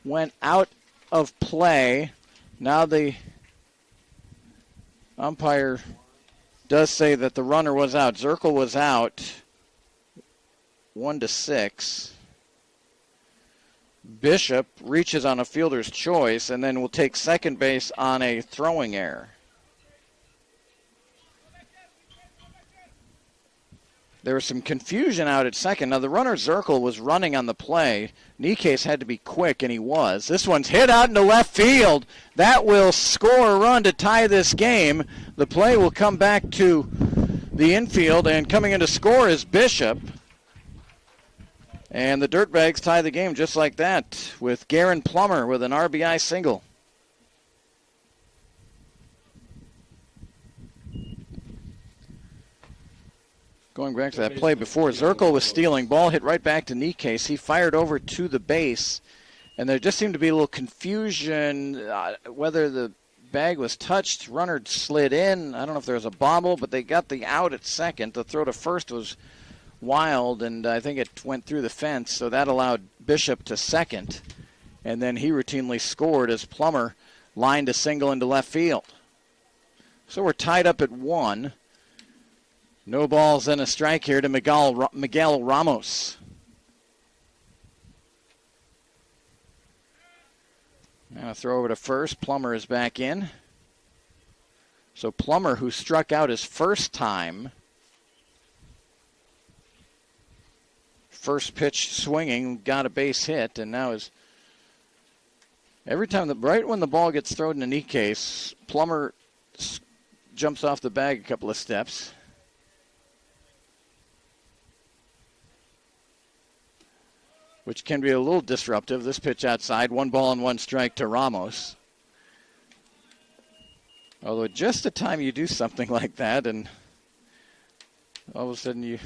went out of play. Now the umpire does say that the runner was out. Zirkle was out. 1-6. Bishop reaches on a fielder's choice and then will take second base on a throwing error. There was some confusion out at second. Now the runner Zirkle was running on the play. Nikkei had to be quick, and he was. This one's hit out into left field. That will score a run to tie this game. The play will come back to the infield, and coming in to score is Bishop. And the Dirtbags tie the game just like that with Garen Plummer with an RBI single. Going back to that play before, Zirkle was stealing. Ball hit right back to Nikkei. He fired over to the base, and there just seemed to be a little confusion whether the bag was touched. Runner slid in. I don't know if there was a bobble, but they got the out at second. The throw to first was wild, and I think it went through the fence, so that allowed Bishop to second. And then he routinely scored as Plummer lined a single into left field. So we're tied up at 1. No balls and a strike here to Miguel Ramos. Now a throw over to first. Plummer is back in. So Plummer, who struck out his first time, first pitch swinging, got a base hit, and now is every time right when the ball gets thrown in a Nikkei, Plummer jumps off the bag a couple of steps. Which can be a little disruptive. This pitch outside, 1 ball and 1 strike to Ramos. Although just the time you do something like that and all of a sudden you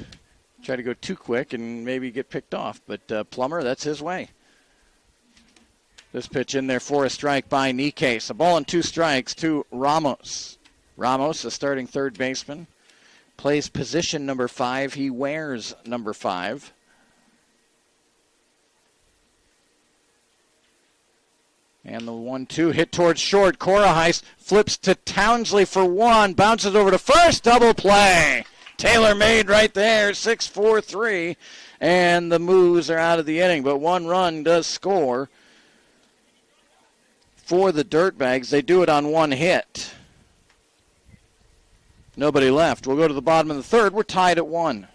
try to go too quick and maybe get picked off. But Plummer, that's his way. This pitch in there for a strike by Nikkei. A ball and 2 strikes to Ramos. Ramos, a starting third baseman, plays position number 5. He wears number 5. And the 1-2 hit towards short. Cora Heist flips to Townsley for 1. Bounces over to first. Double play. Taylor made right there. 6-4-3. And the Moos are out of the inning. But 1 run does score for the Dirtbags. They do it on 1 hit. Nobody left. We'll go to the bottom of the third. We're tied at 1.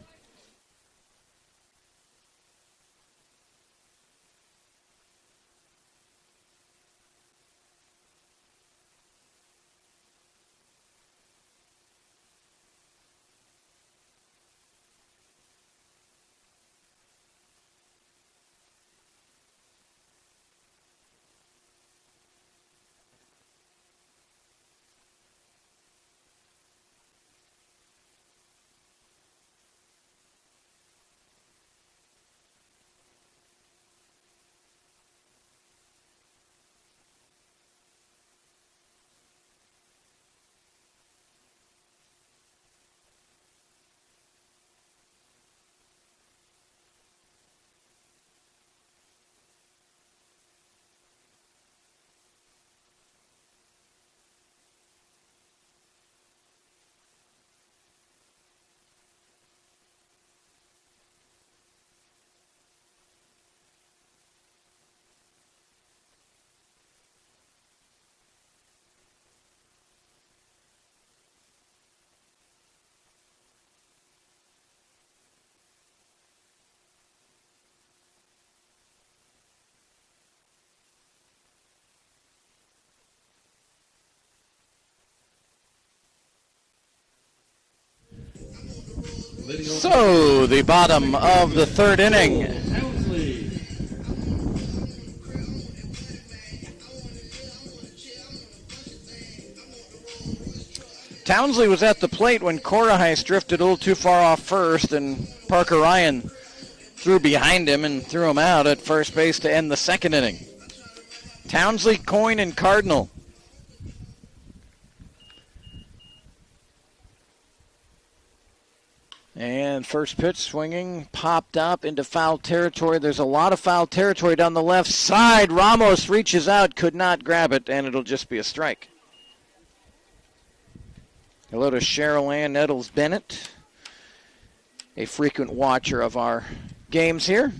Leading off So the bottom of the third inning. Townsley. Townsley was at the plate when Corahise drifted a little too far off first, and Parker Ryan threw behind him and threw him out at first base to end the second inning. Townsley, Coyne, and Cardinal. And first pitch swinging, popped up into foul territory. There's a lot of foul territory down the left side. Ramos reaches out, could not grab it, and it'll just be a strike. Hello to Cheryl Ann Nettles-Bennett, a frequent watcher of our games here.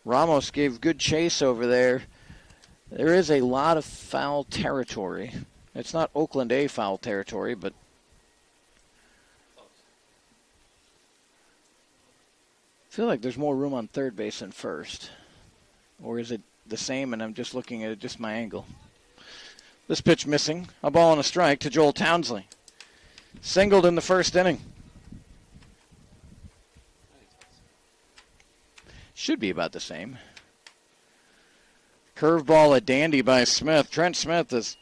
Ramos gave good chase over there. There is a lot of foul territory. It's not Oakland A foul territory, but I feel like there's more room on third base than first. Or is it the same and I'm just looking at it just my angle? This pitch missing. A ball and a strike to Joel Townsley. Singled in the first inning. Should be about the same. Curveball, a dandy by Smith. Trent Smith is,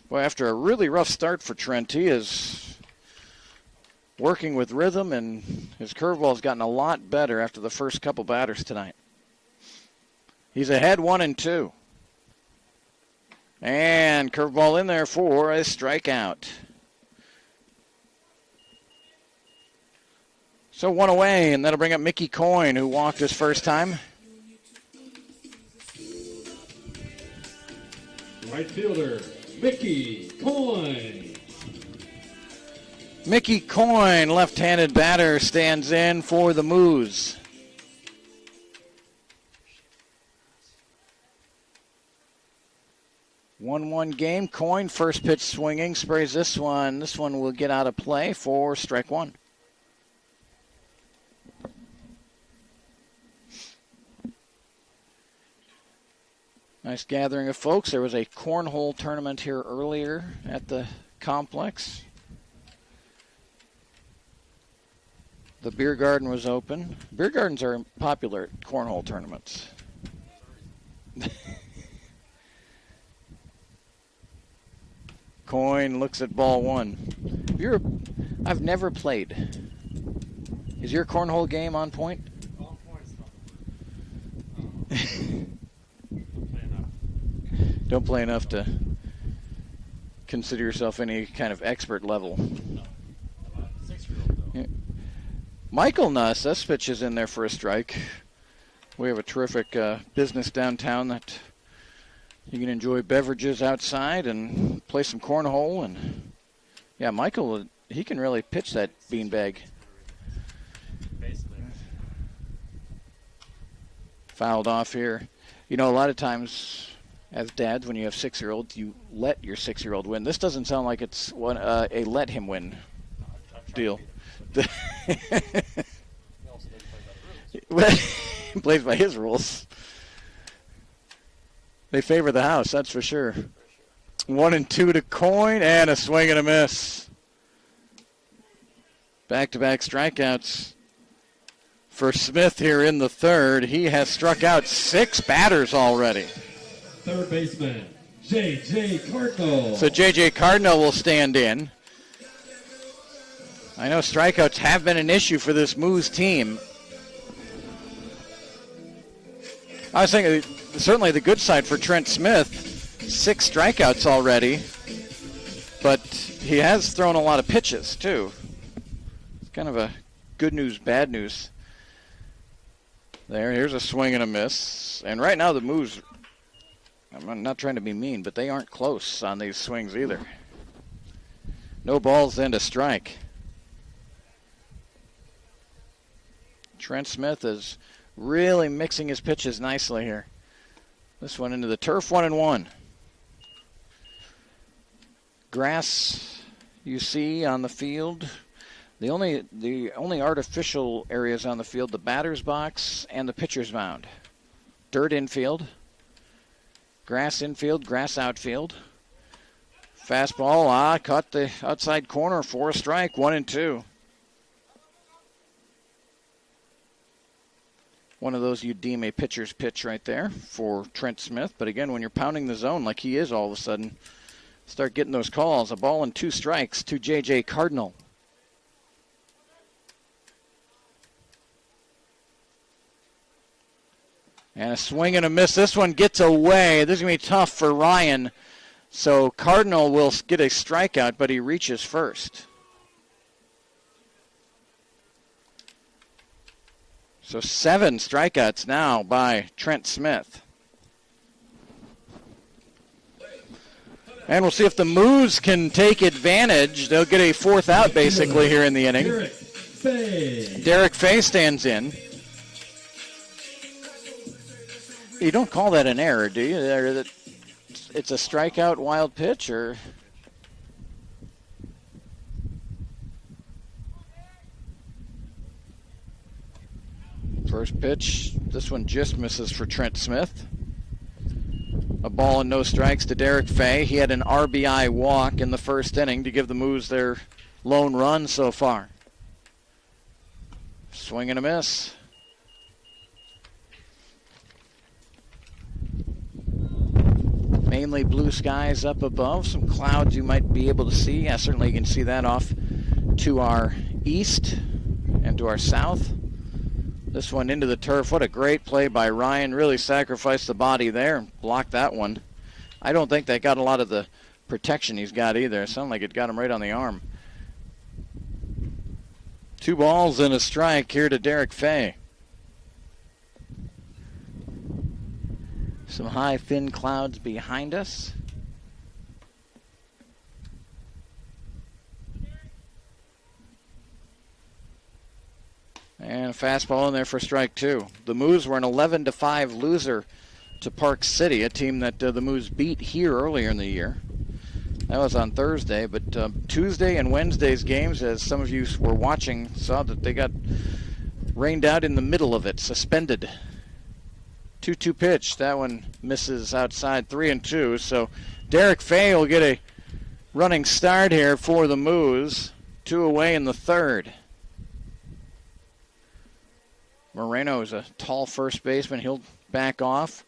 boy, after a really rough start for Trent, he is working with rhythm, and his curveball's gotten a lot better after the first couple batters tonight. He's ahead 1-2. And curveball in there for a strikeout. So one away, and that'll bring up Mickey Coyne, who walked his first time. Right fielder, Mickey Coyne. Mickey Coyne, left-handed batter, stands in for the Moos. One game. Coyne, first pitch swinging, sprays this one. This one will get out of play for strike one. Nice gathering of folks. There was a cornhole tournament here earlier at the complex. The beer garden was open. Beer gardens are popular at cornhole tournaments. Coyne looks at ball one. I've never played. Is your cornhole game on point? On point stuff. Don't play enough to consider yourself any kind of expert level. No. About 6-year-old though. Yeah. Michael Nuss, this pitch is in there for a strike. We have a terrific business downtown that you can enjoy beverages outside and play some cornhole. And yeah, Michael, he can really pitch that beanbag. Basically. Fouled off here. You know, a lot of times as dads, when you have 6-year-olds, you let your 6-year-old win. This doesn't sound like it's a let him win deal. He plays by his rules. They favor the house, that's for sure. 1-2 to Coyne, and a swing and a miss. Back-to-back strikeouts for Smith here in the third. He has struck out 6 batters already. Third baseman, J.J. Cardinal. So J.J. Cardinal will stand in. I know strikeouts have been an issue for this Moos team. I was thinking certainly the good side for Trent Smith, 6 strikeouts already, but he has thrown a lot of pitches too. It's kind of a good news, bad news. Here's a swing and a miss. And right now the Moos, I'm not trying to be mean, but they aren't close on these swings either. No balls then to strike. Trent Smith is really mixing his pitches nicely here. This one into the turf, 1-1. Grass you see on the field. The only artificial areas on the field, the batter's box and the pitcher's mound. Dirt infield, grass infield, grass outfield. Fastball, caught the outside corner for a strike, 1-2. One of those you'd deem a pitcher's pitch right there for Trent Smith. But again, when you're pounding the zone like he is all of a sudden, start getting those calls. A ball and 2 strikes to J.J. Cardinal. And a swing and a miss. This one gets away. This is going to be tough for Ryan. So Cardinal will get a strikeout, but he reaches first. So 7 strikeouts now by Trent Smith. And we'll see if the Moos can take advantage. They'll get a 4th out basically here in the inning. Derek Fay stands in. You don't call that an error, do you? It's a strikeout wild pitch, or? First pitch, this one just misses for Trent Smith. A ball and no strikes to Derek Fay. He had an RBI walk in the first inning to give the Moos their lone run so far. Swing and a miss. Mainly blue skies up above. Some clouds you might be able to see. Yeah, certainly you can see that off to our east and to our south. This one into the turf. What a great play by Ryan. Really sacrificed the body there and blocked that one. I don't think they got a lot of the protection he's got either. It sounded like it got him right on the arm. 2 balls and a strike here to Derek Fay. Some high thin clouds behind us. And a fastball in there for strike 2. The Moos were an 11-5 loser to Park City, a team that the Moos beat here earlier in the year. That was on Thursday, but Tuesday and Wednesday's games, as some of you were watching, saw that they got rained out in the middle of it, suspended. 2-2 pitch. That one misses outside, 3-2. So Derek Fay will get a running start here for the Moos. 2 away in the 3rd. Moreno is a tall first baseman. He'll back off.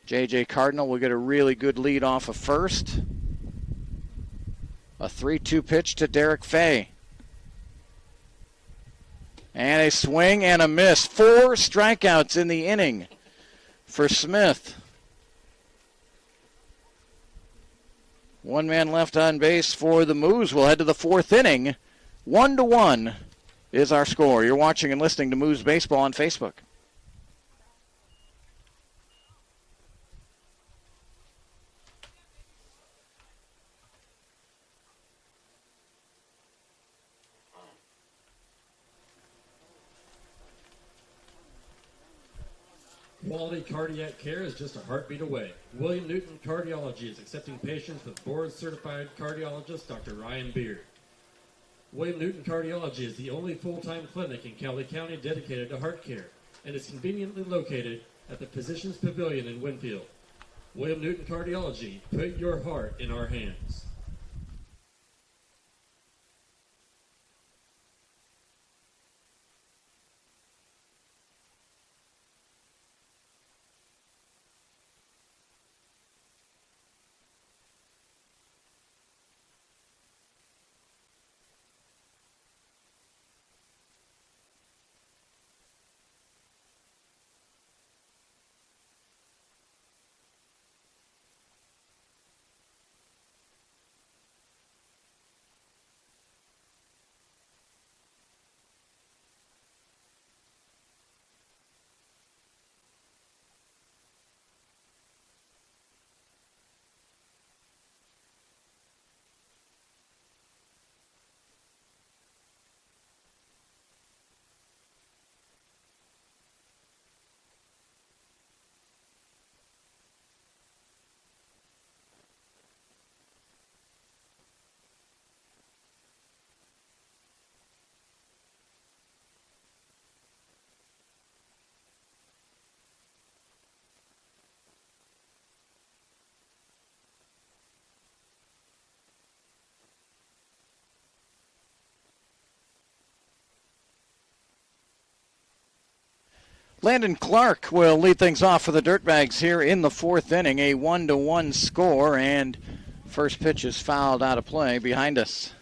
J.J. Cardinal will get a really good lead off of first. A 3-2 pitch to Derek Fay. And a swing and a miss. 4 strikeouts in the inning for Smith. 1 man left on base for the Moos. We'll head to the 4th inning. 1-1 is our score. You're watching and listening to Moos Baseball on Facebook. Quality cardiac care is just a heartbeat away. William Newton Cardiology is accepting patients with board-certified cardiologist Dr. Ryan Beard. William Newton Cardiology is the only full-time clinic in Cowley County dedicated to heart care and is conveniently located at the Physicians Pavilion in Winfield. William Newton Cardiology, put your heart in our hands. Landon Clark will lead things off for the Dirtbags here in the fourth inning. A 1-1 score, and first pitch is fouled out of play behind us.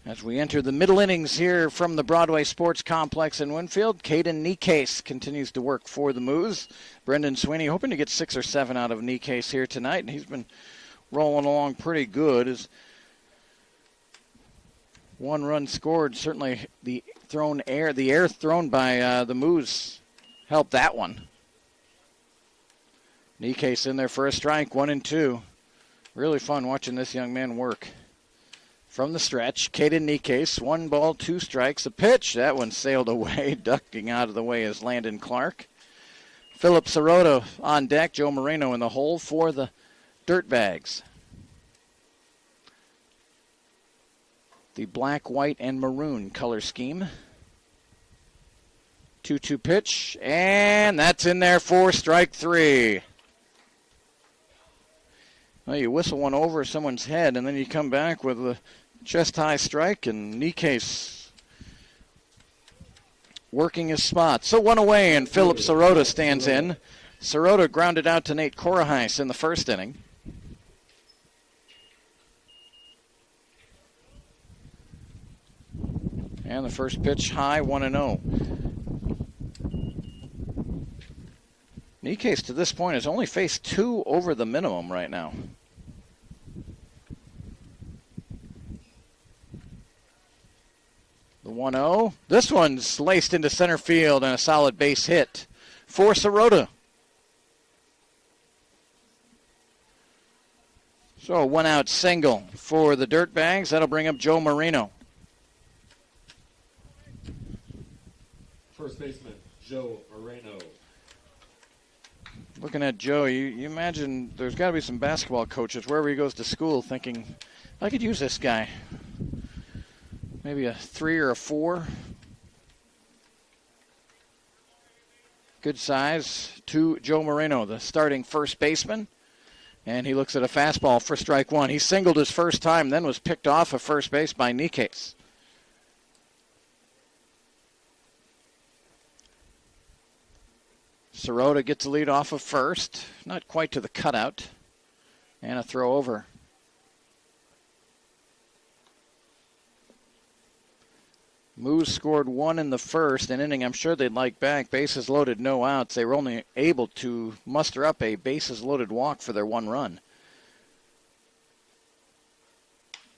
As we enter the middle innings here from the Broadway Sports Complex in Winfield, Caden Niecase continues to work for the Moos. Brendan Sweeney hoping to get 6 or 7 out of Niecase here tonight, and he's been rolling along pretty good. As one run scored, certainly the air thrown by the Moos helped that one. Niecase in there for a strike, 1-2. Really fun watching this young man work. From the stretch, Caden Niecase, 1 ball, 2 strikes, a pitch. That one sailed away. Ducking out of the way is Landon Clark. Philip Sirota on deck. Joe Moreno in the hole for the Dirtbags. The black, white, and maroon color scheme. 2-2 pitch, and that's in there for strike 3. Well, you whistle one over someone's head, and then you come back with a chest-high strike, and Niecase working his spot. So 1 away, and Philip Sirota stands in. Sirota grounded out to Nate Korahais in the first inning. And the first pitch high, 1-0. Niecase to this point has only faced 2 over the minimum right now. The 1-0. This one's laced into center field and a solid base hit for Sirota. So a 1-out single for the Dirtbags. That'll bring up Joe Moreno. First baseman, Joe Moreno. Looking at Joe, you imagine there's got to be some basketball coaches wherever he goes to school thinking, I could use this guy. Maybe a 3 or a 4. Good size to Joe Moreno, the starting first baseman. And he looks at a fastball for strike 1. He singled his first time, then was picked off of first base by Niecase. Sirota gets the lead off of first. Not quite to the cutout. And a throw over. Moos scored 1 in the first, an inning I'm sure they'd like back. Bases loaded, no outs. They were only able to muster up a bases-loaded walk for their 1 run.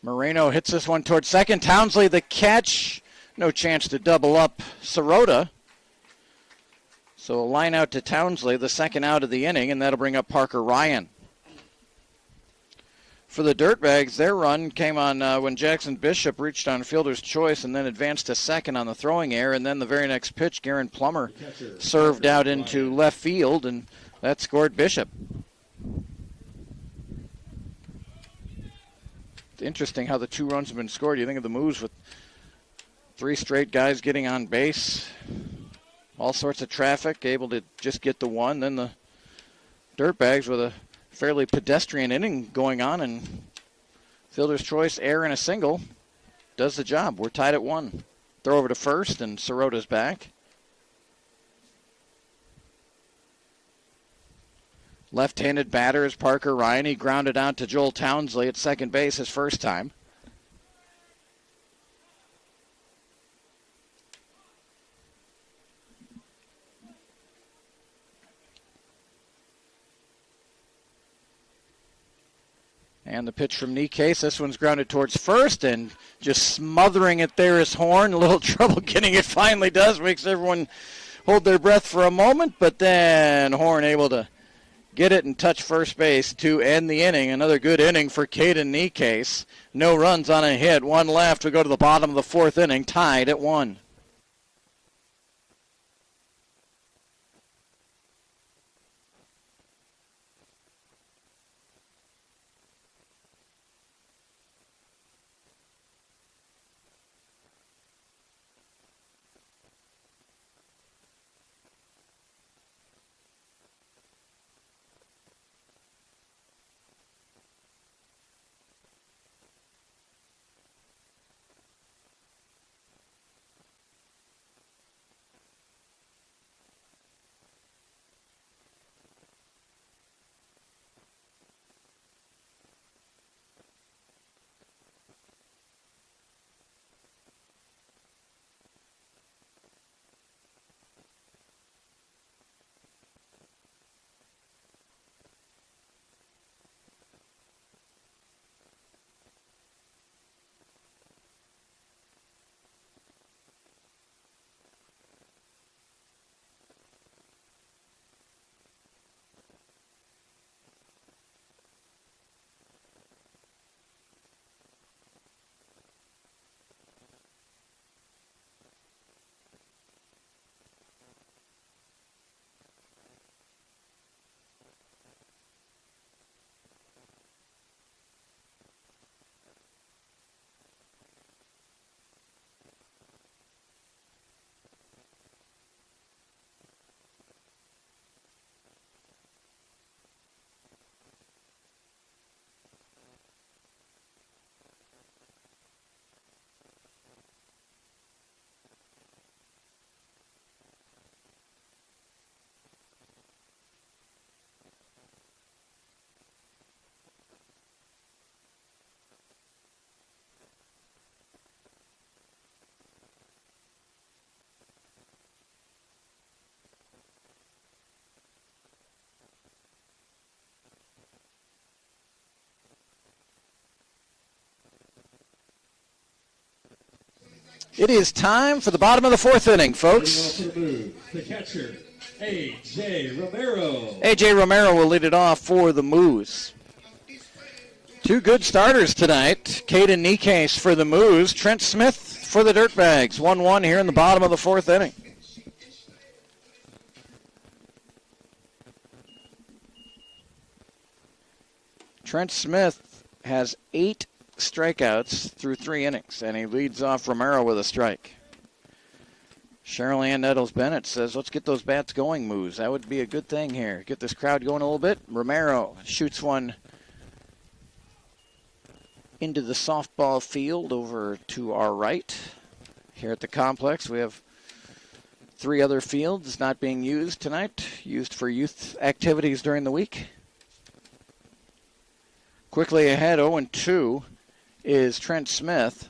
Moreno hits this one towards second. Townsley the catch. No chance to double up Sirota. So a line out to Townsley, the second out of the inning, and that'll bring up Parker Ryan. For the Dirtbags, their run came on when Jackson Bishop reached on fielder's choice and then advanced to second on the throwing error, and then the very next pitch, Garen Plummer served out into left field, and that scored Bishop. It's interesting how the 2 runs have been scored. You think of the Moos with 3 straight guys getting on base. All sorts of traffic, able to just get the 1. Then the Dirtbags with a fairly pedestrian inning going on, and fielder's choice, error, and a single does the job. We're tied at 1. Throw over to first, and Sirota's back. Left-handed batter is Parker Ryan. He grounded out to Joel Townsley at second base his first time. And the pitch from Niecase. This one's grounded towards first, and just smothering it there is Horn. A little trouble getting it, finally does. Makes everyone hold their breath for a moment, but then Horn able to get it and touch first base to end the inning. Another good inning for Caden Niecase. No runs on a hit. 1 left. We go to the bottom of the 4th inning, tied at 1. It is time for the bottom of the fourth inning, Leading off folks. for the Moos, the catcher, A.J. Romero. A.J. Romero will lead it off for the Moos. Two good starters tonight. Caden Nikes for the Moos. Trent Smith for the Dirtbags. 1-1 here in the bottom of the fourth inning. Trent Smith has 8 strikeouts through 3 innings, and he leads off Romero with a strike. Cheryl Ann Nettles-Bennett says, let's get those bats going, Moos. That would be a good thing here. Get this crowd going a little bit. Romero shoots one into the softball field over to our right. Here at the complex, we have 3 other fields not being used tonight, used for youth activities during the week. Quickly ahead, 0-2 is Trent Smith.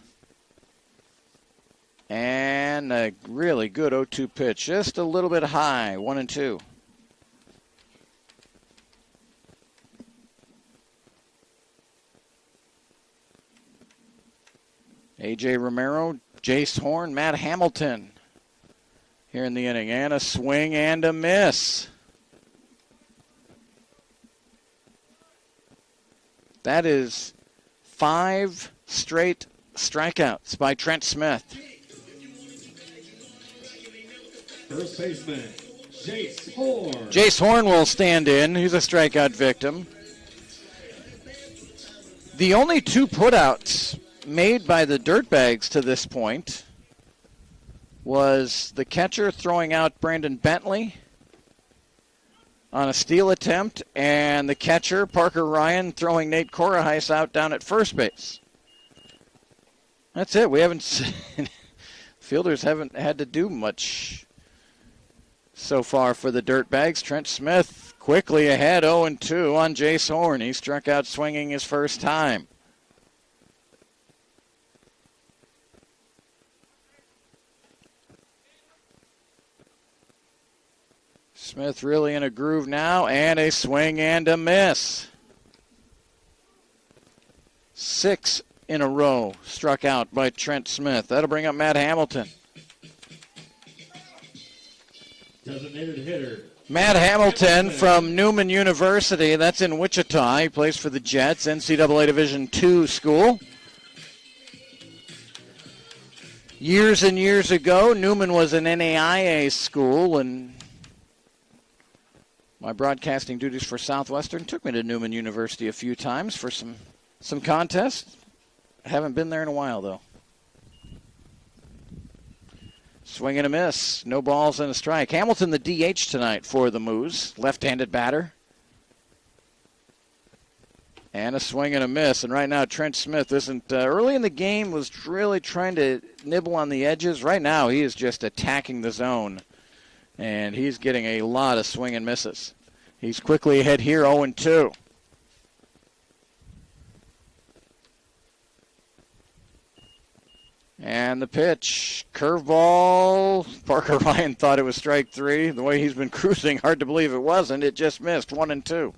And a really good 0-2 pitch, just a little bit high, 1-2. A.J. Romero, Jace Horn, Matt Hamilton here in the inning. And a swing and a miss. That is 5 straight strikeouts by Trent Smith. First baseman, Jace Horn. Jace Horn will stand in. He's a strikeout victim. The only 2 putouts made by the Dirtbags to this point was the catcher throwing out Brandon Bentley on a steal attempt, and the catcher, Parker Ryan, throwing Nate Koraheis out down at first base. That's it. We haven't seen, fielders haven't had to do much so far for the Dirtbags. Trent Smith quickly ahead, 0-2 on Jace Horn. He struck out swinging his first time. Smith really in a groove now, and a swing and a miss. 6 in a row struck out by Trent Smith. That'll bring up Matt Hamilton. Designated hitter. Matt Hamilton from Newman University. That's in Wichita. He plays for the Jets, NCAA Division II school. Years and years ago, Newman was an NAIA school, and my broadcasting duties for Southwestern took me to Newman University a few times for some contests. I haven't been there in a while, though. Swing and a miss. No balls and a strike. Hamilton, the DH tonight for the Moos. Left-handed batter. And a swing and a miss. And right now, Trent Smith isn't, early in the game, was really trying to nibble on the edges. Right now, he is just attacking the zone. And he's getting a lot of swing and misses. He's quickly ahead here, 0-2. And the pitch, curveball. Parker Ryan thought it was strike 3. The way he's been cruising, hard to believe it wasn't. It just missed, 1-2.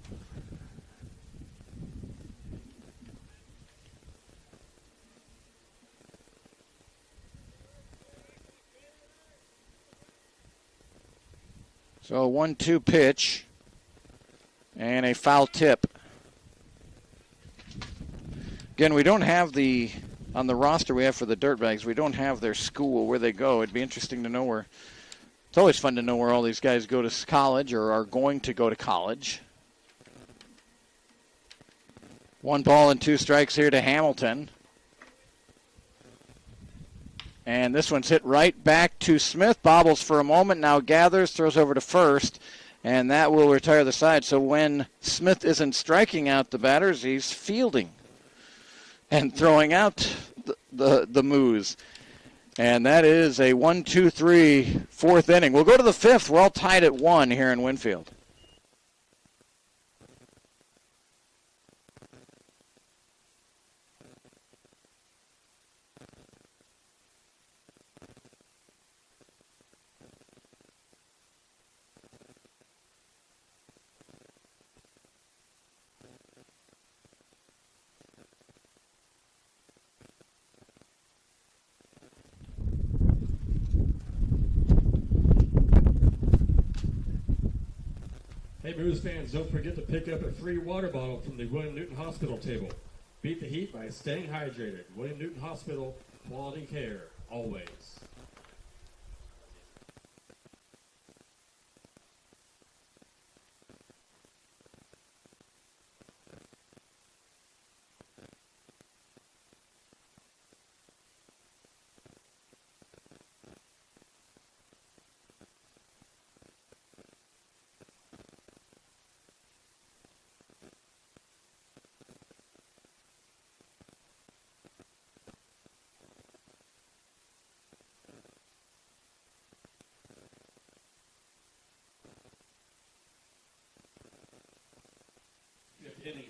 So a 1-2 pitch and a foul tip. Again, we don't have on the roster we have for the Dirtbags, we don't have their school, where they go. It'd be interesting to know where. It's always fun to know where all these guys go to college or are going to go to college. 1 ball and 2 strikes here to Hamilton. And this one's hit right back to Smith. Bobbles for a moment, now gathers, throws over to first, and that will retire the side. So when Smith isn't striking out the batters, he's fielding and throwing out the Moos. And that is a 1-2-3 fourth inning. We'll go to the fifth. We're all tied at 1 here in Winfield. Hey, Moos fans, don't forget to pick up a free water bottle from the William Newton Hospital table. Beat the heat by staying hydrated. William Newton Hospital, quality care, always.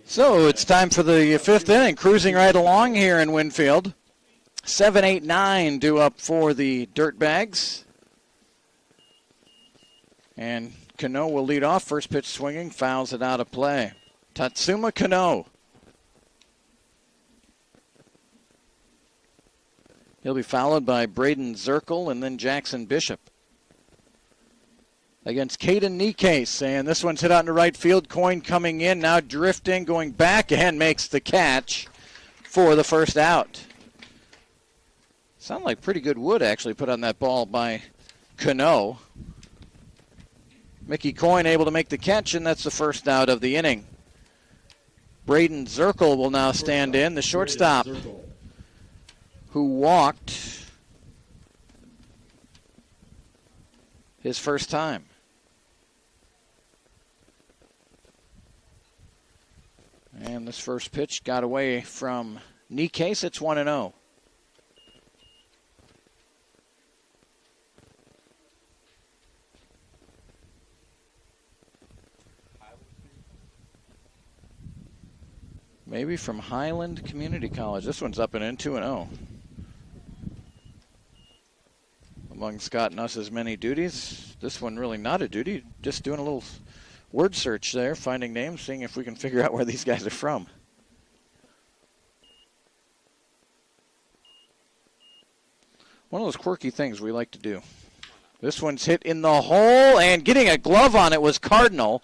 So it's time for the fifth inning, cruising right along here in Winfield. 7-8-9 due up for the Dirtbags. And Kano will lead off. First pitch swinging, fouls it out of play. Tatsuma Kano. He'll be followed by Braden Zirkle and then Jackson Bishop against Caden Nikase. And this one's hit out into right field. Coyne coming in, now drifting, going back, and makes the catch for the first out. Sounded like pretty good wood actually put on that ball by Kano. Mickey Coyne able to make the catch, and that's the first out of the inning. Braden Zirkle will now stand in, the shortstop, who walked his first time. And this first pitch got away from Nikase. It's 1-0. Maybe from Highland Community College. This one's up and in, 2-0. Among Scott Nuss's many duties, this one really not a duty, just doing a little word search there, finding names, seeing if we can figure out where these guys are from. One of those quirky things we like to do. This one's hit in the hole, and getting a glove on it was Cardinal,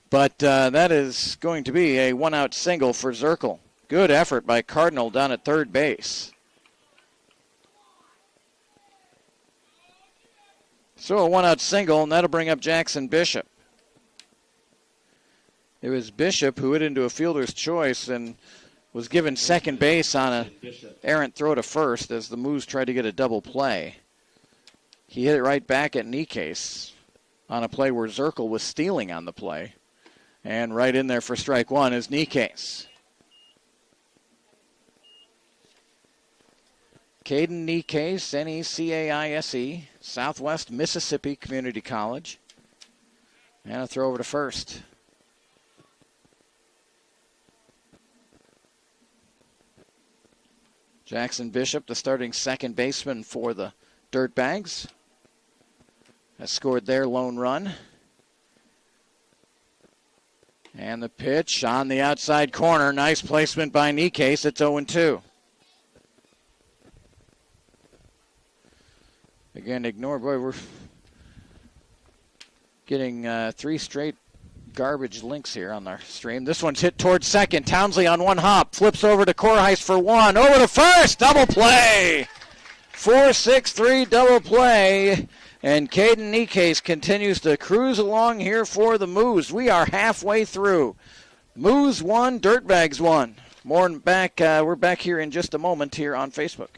but that is going to be a one-out single for Zirkle. Good effort by Cardinal down at third base. So a one-out single, and that'll bring up Jackson Bishop. It was Bishop who hit into a fielder's choice and was given second base on an errant throw to first as the Moos tried to get a double play. He hit it right back at Nikase on a play where Zirkle was stealing on the play. And right in there for strike one is Nikase. Caden Nikase, N-E-C-A-I-S-E, Southwest Mississippi Community College. And a throw over to first. Jackson Bishop, the starting second baseman for the Dirtbags, has scored their lone run. And the pitch on the outside corner. Nice placement by Nikase. It's 0-2. Again, ignore, boy, we're getting three straight garbage links here on our stream. This one's hit towards second. Townsley on one hop. Flips over to Korheis for one. Over to first. Double play. 4-6-3 double play. And Caden Nikase continues to cruise along here for the Moos. We are halfway through. Moos 1, Dirtbags 1. More back. We're back here in just a moment here on Facebook.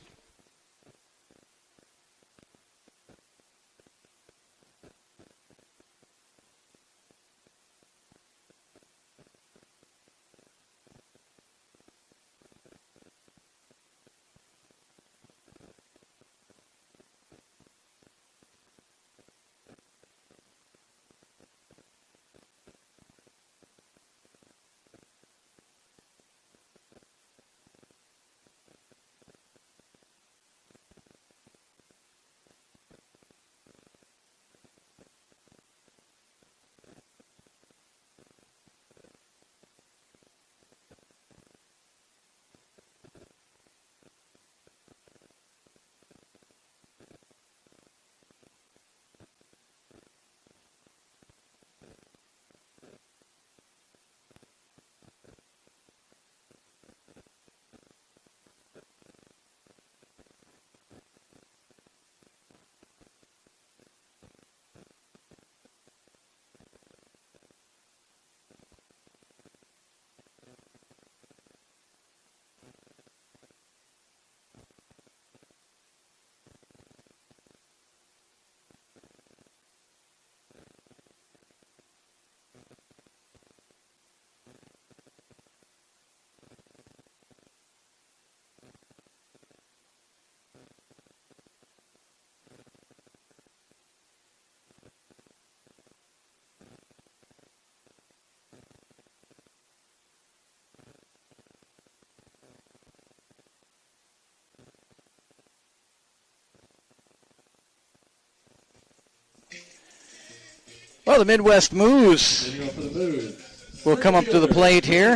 Well, the Midwest Moos Leading off for the Moos. will come up to the plate here.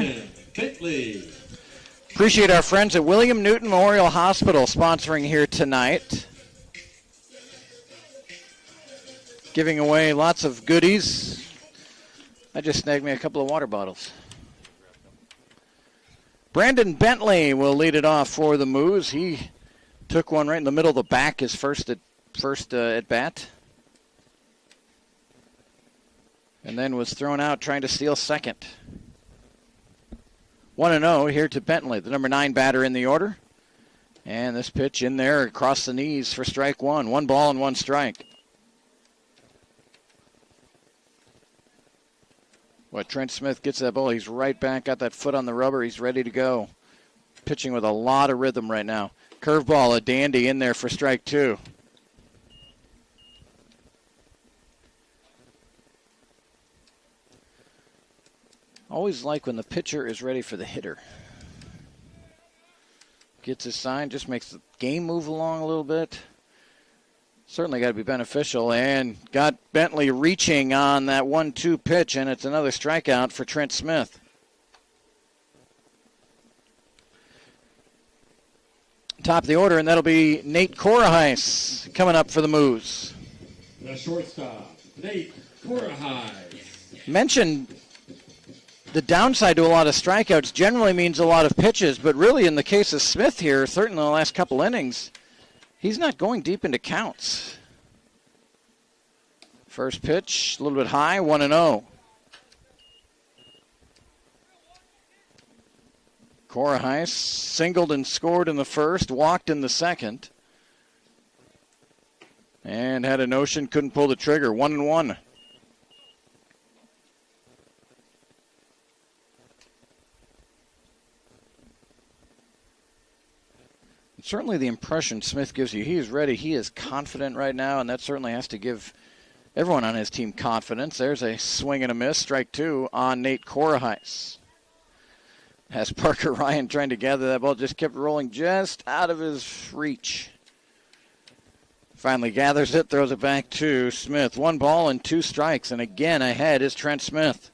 Bentley. Appreciate our friends at William Newton Memorial Hospital sponsoring here tonight. Giving away lots of goodies. I just snagged me a couple of water bottles. Brandon Bentley will lead it off for the Moos. He took one right in the middle of the back his first at bat. And then was thrown out trying to steal second. 1-0 here to Bentley, the number 9 batter in the order. And this pitch in there across the knees for strike one. 1 ball and 1 strike. Trent Smith gets that ball. He's right back, got that foot on the rubber. He's ready to go. Pitching with a lot of rhythm right now. Curveball, a dandy in there for strike 2. Always like when the pitcher is ready for the hitter. Gets his sign, just makes the game move along a little bit. Certainly got to be beneficial, and got Bentley reaching on that 1-2 pitch, and it's another strikeout for Trent Smith. Top of the order, and that'll be Nate Korahais coming up for the Moos. The shortstop, Nate Korahais. Mentioned the downside to a lot of strikeouts generally means a lot of pitches, but really in the case of Smith here, certainly in the last couple innings, he's not going deep into counts. First pitch, a little bit high, 1-0. Korahais singled and scored in the first, walked in the second, and had a notion, couldn't pull the trigger, 1-1. Certainly the impression Smith gives you, he is ready, he is confident right now, and that certainly has to give everyone on his team confidence. There's a swing and a miss, strike 2 on Nate Korahais. As Parker Ryan trying to gather that ball, just kept rolling just out of his reach. Finally gathers it, throws it back to Smith. 1 ball and 2 strikes, and again ahead is Trent Smith.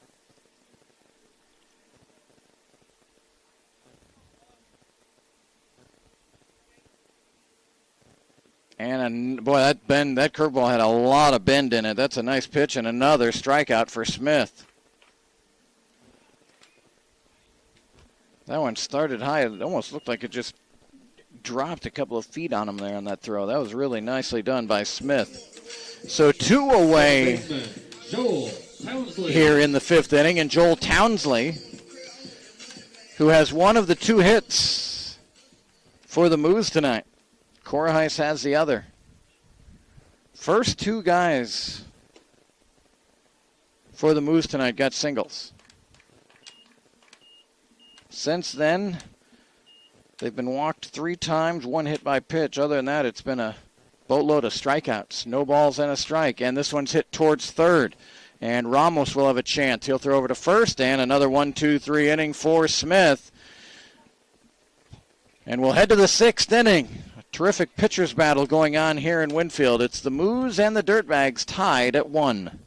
And boy, that curveball had a lot of bend in it. That's a nice pitch and another strikeout for Smith. That one started high. It almost looked like it just dropped a couple of feet on him there on that throw. That was really nicely done by Smith. So 2 away here in the 5th inning. And Joel Townsley, who has one of the 2 hits for the Moos tonight. Korahais has the other. First 2 guys for the Moos tonight got singles. Since then, they've been walked 3 times, 1 hit by pitch. Other than that, it's been a boatload of strikeouts. No balls and a strike. And this one's hit towards third. And Ramos will have a chance. He'll throw over to first, and another 1-2-3 inning for Smith. And we'll head to the 6th inning. Terrific pitchers battle going on here in Winfield. It's the Moos and the Dirtbags tied at 1.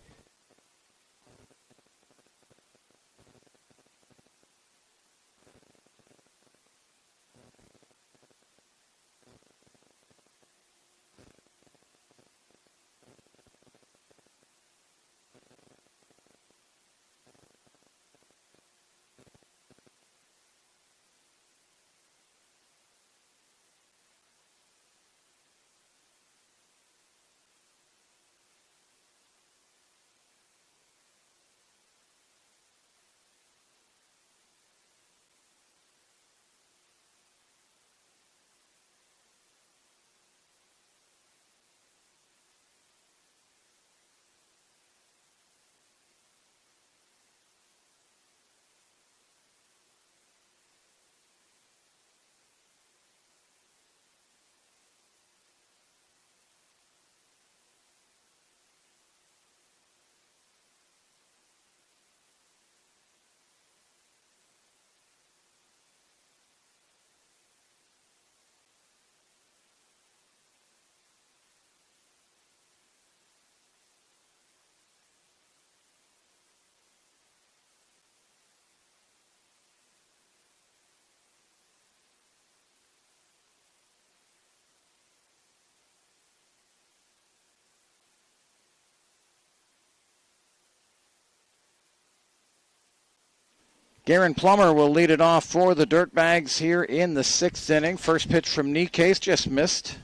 Garen Plummer will lead it off for the Dirtbags here in the 6th inning. First pitch from Nikes just missed.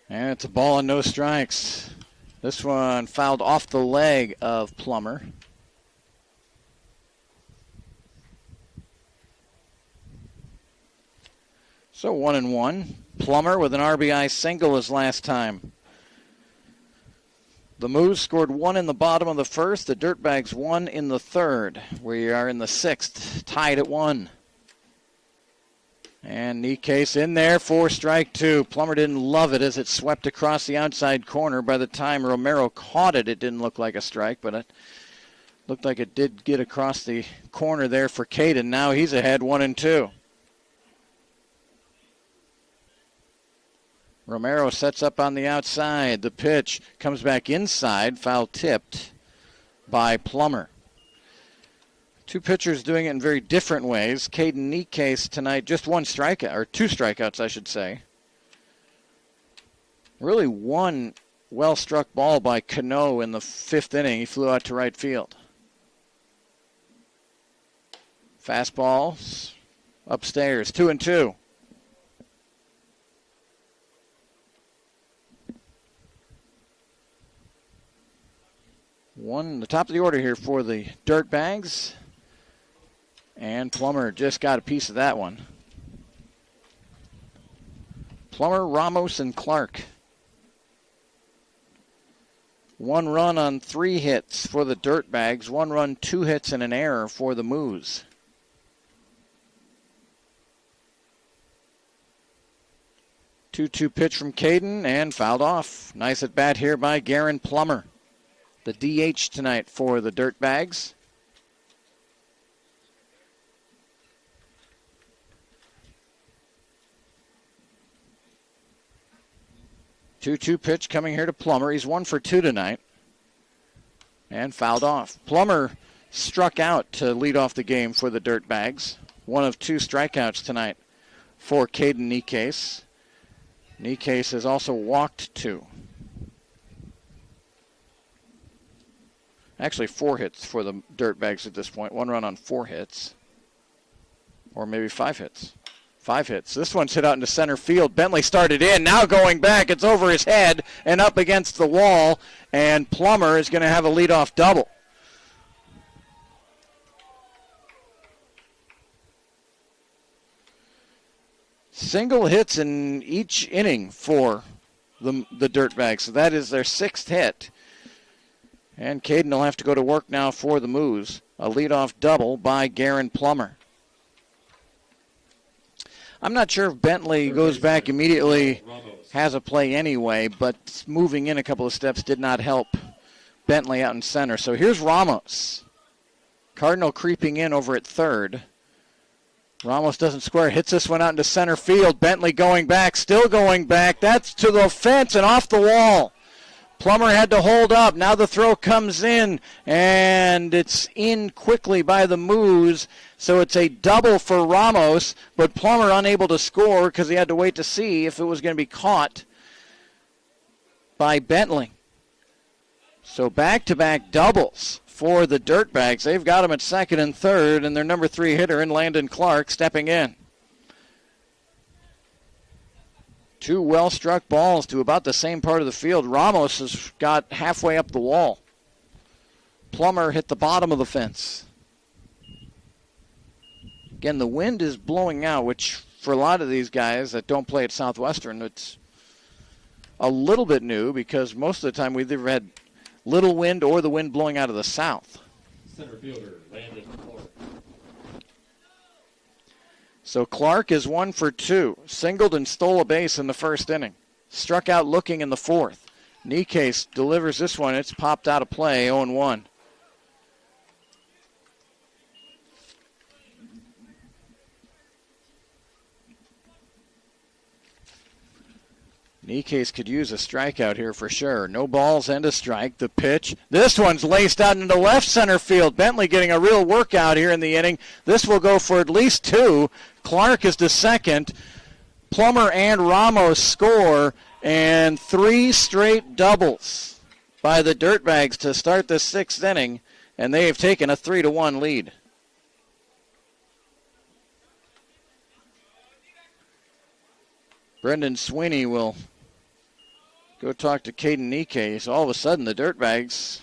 And it's a ball and no strikes. This one fouled off the leg of Plummer. So 1-1. Plummer with an RBI single his last time. The Moos scored 1 in the bottom of the first. The Dirtbags 1 in the third. We are in the 6th, tied at 1. And Nikes in there for strike 2. Plummer didn't love it as it swept across the outside corner. By the time Romero caught it, it didn't look like a strike, but it looked like it did get across the corner there for Caden. Now he's ahead 1-2. Romero sets up on the outside. The pitch comes back inside, foul tipped by Plummer. Two pitchers doing it in very different ways. Caden Nikes tonight, just one strikeout, or 2 strikeouts, I should say. Really one well-struck ball by Cano in the 5th inning. He flew out to right field. Fastballs upstairs, 2-2. The top of the order here for the Dirtbags. And Plummer just got a piece of that one. Plummer, Ramos, and Clark. 1 run on 3 hits for the Dirtbags. 1 run, 2 hits, and an error for the Moos. Two pitch from Caden and fouled off. Nice at bat here by Garen Plummer, the DH tonight for the Dirtbags. Two pitch coming here to Plummer. He's 1 for 2 tonight. And fouled off. Plummer struck out to lead off the game for the Dirtbags. 1 of 2 strikeouts tonight for Caden Nikes. Nikes has also walked 2. Actually 4 hits for the Dirtbags at this point. 1 run on 4 hits. Or maybe 5 hits. 5 hits. This one's hit out into center field. Bentley started in. Now going back. It's over his head and up against the wall. And Plummer is going to have a leadoff double. Single hits in each inning for the Dirtbags. So that is their 6th hit. And Caden will have to go to work now for the Moos. A leadoff double by Garen Plummer. I'm not sure if Bentley goes back immediately, has a play anyway, but moving in a couple of steps did not help Bentley out in center. So here's Ramos. Cardinal creeping in over at third. Ramos doesn't square, hits this one out into center field. Bentley going back, still going back. That's to the fence and off the wall. Plummer had to hold up. Now the throw comes in, and it's in quickly by the Moos. So it's a double for Ramos, but Plummer unable to score because he had to wait to see if it was going to be caught by Bentley. So back-to-back doubles for the Dirtbags. They've got him at second and third, and their number 3 hitter in Landon Clark stepping in. 2 well-struck balls to about the same part of the field. Ramos has got halfway up the wall. Plummer hit the bottom of the fence. Again, the wind is blowing out, which for a lot of these guys that don't play at Southwestern, it's a little bit new because most of the time we've either had little wind or the wind blowing out of the south. Center fielder, Landon Clark. So Clark is 1 for 2. Singled and stole a base in the first inning. Struck out looking in the 4th. Nikes delivers this one. It's popped out of play, 0-1. Nikes could use a strikeout here for sure. No balls and a strike. The pitch. This one's laced out into left center field. Bentley getting a real workout here in the inning. This will go for at least 2. Clark is to second. Plummer and Ramos score, And 3 straight doubles by the Dirtbags to start the 6th inning, and they have taken a 3-1 lead. Brendan Sweeney will go talk to Caden Nikkei. So all of a sudden the Dirtbags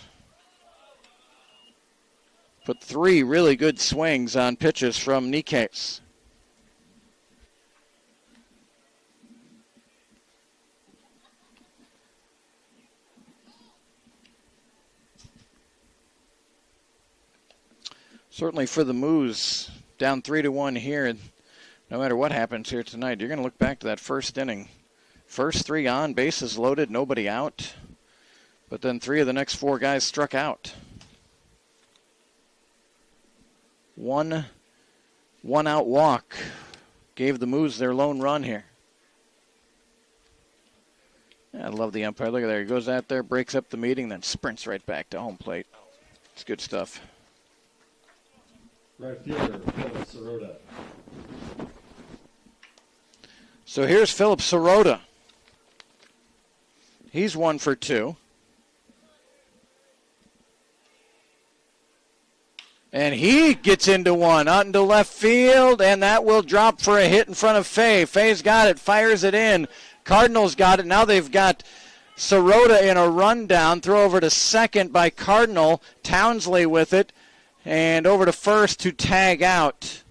put 3 really good swings on pitches from Nikkei. Certainly for the Moos, down 3-1 here, no matter what happens here tonight, you're going to look back to that first inning. First 3 on, bases loaded, nobody out. But then 3 of the next 4 guys struck out. One out walk gave the Moos their lone run here. I love the umpire. Look at there. He goes out there, breaks up the meeting, then sprints right back to home plate. It's good stuff. Right fielder, Philip Sirota. So here's Philip Sirota. He's 1 for 2. And he gets into one, out into left field, and that will drop for a hit in front of Fay. Fay's got it, fires it in. Cardinals got it. Now they've got Sirota in a rundown. Throw over to second by Cardinal. Townsley with it. And over to first to tag out.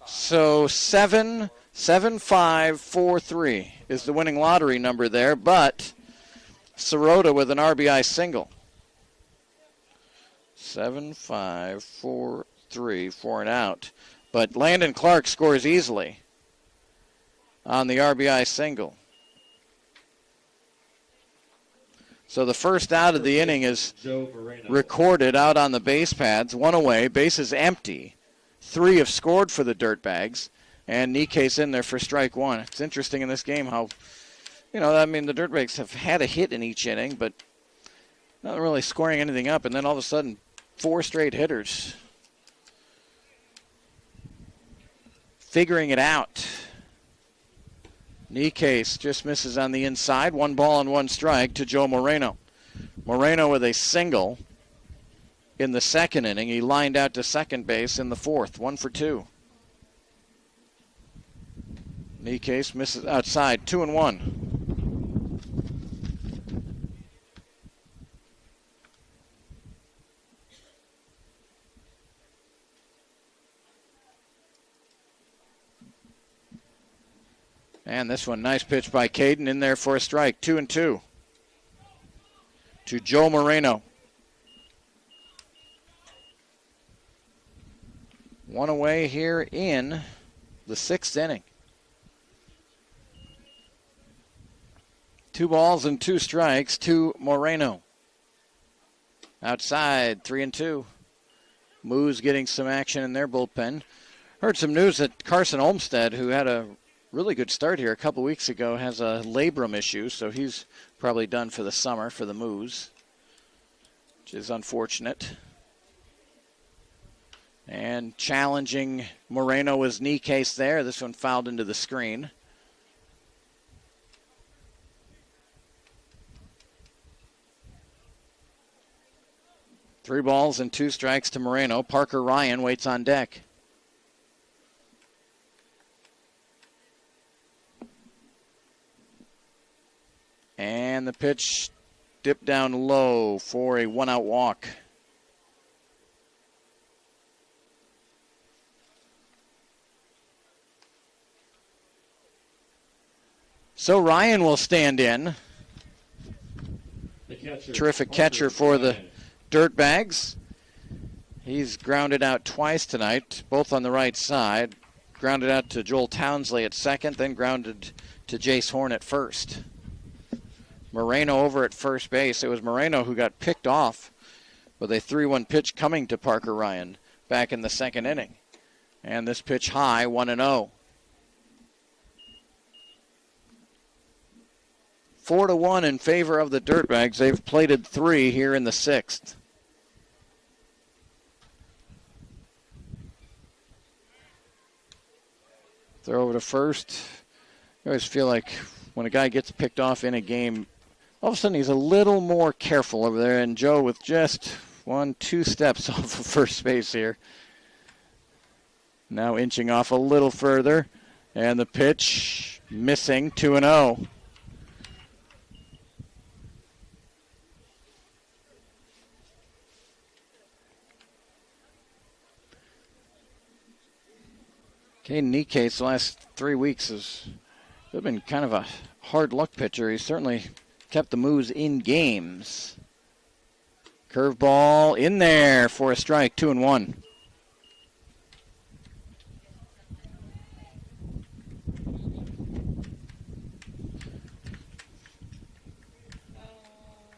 So 7-5-4-3 is the winning lottery number there, but Sirota with an RBI single. 7-5-4-3, 4 and out. But Landon Clark scores easily on the RBI single. So the first out of the inning is recorded out on the base pads. 1 away, bases empty. 3 have scored for the Dirtbags, and Nikkei's in there for strike 1. It's interesting in this game how, the Dirtbags have had a hit in each inning, but not really scoring anything up, and then all of a sudden, 4 straight hitters figuring it out. Nikkei just misses on the inside. 1 ball and 1 strike to Joe Moreno. Moreno with a single in the 2nd inning. He lined out to second base in the 4th. 1 for 2. Nikkei misses outside. 2-1. And this one, nice pitch by Caden in there for a strike. 2-2 to Joe Moreno. 1 away here in the 6th inning. 2 balls and 2 strikes to Moreno. Outside, 3-2. Moos getting some action in their bullpen. Heard some news that Carson Olmstead, who had a really good start here a couple weeks ago, has a labrum issue, so he's probably done for the summer for the Moos, which is unfortunate. And challenging Moreno was Nikkei there. This one fouled into the screen. Three balls and 2 strikes to Moreno. Parker Ryan waits on deck. And the pitch dipped down low for a 1-out walk. So Ryan will stand in. Terrific catcher for the Dirtbags. He's grounded out twice tonight, both on the right side. Grounded out to Joel Townsley at second, then grounded to Jace Horn at first. Moreno over at first base. It was Moreno who got picked off with a 3-1 pitch coming to Parker Ryan back in the 2nd inning. And this pitch high, 1-0. 4-1 in favor of the Dirtbags. They've plated 3 here in the 6th. Throw over to first. I always feel like when a guy gets picked off in a game, all of a sudden he's a little more careful over there. And Joe with just 1-2 steps off of first base here. Now inching off a little further. And the pitch missing, 2-0. Caden Nicates the last 3 weeks has been kind of a hard luck pitcher. He's certainly kept the Moos in games. Curveball in there for a strike, 2-1.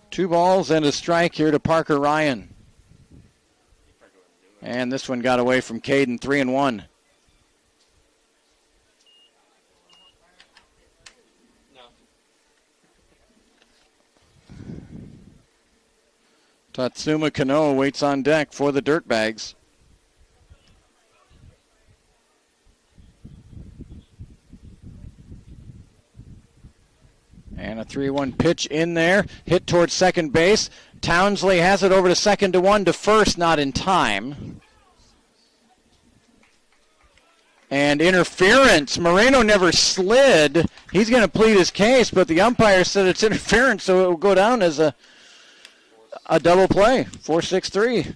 Two balls and a strike here to Parker Ryan. And this one got away from Caden, 3-1. Tatsuma Kano waits on deck for the Dirtbags. And a 3-1 pitch in there. Hit towards second base. Townsley has it over to second to one to first, not in time. And interference. Moreno never slid. He's going to plead his case, but the umpire said it's interference, so it will go down as a double play, 4-6-3.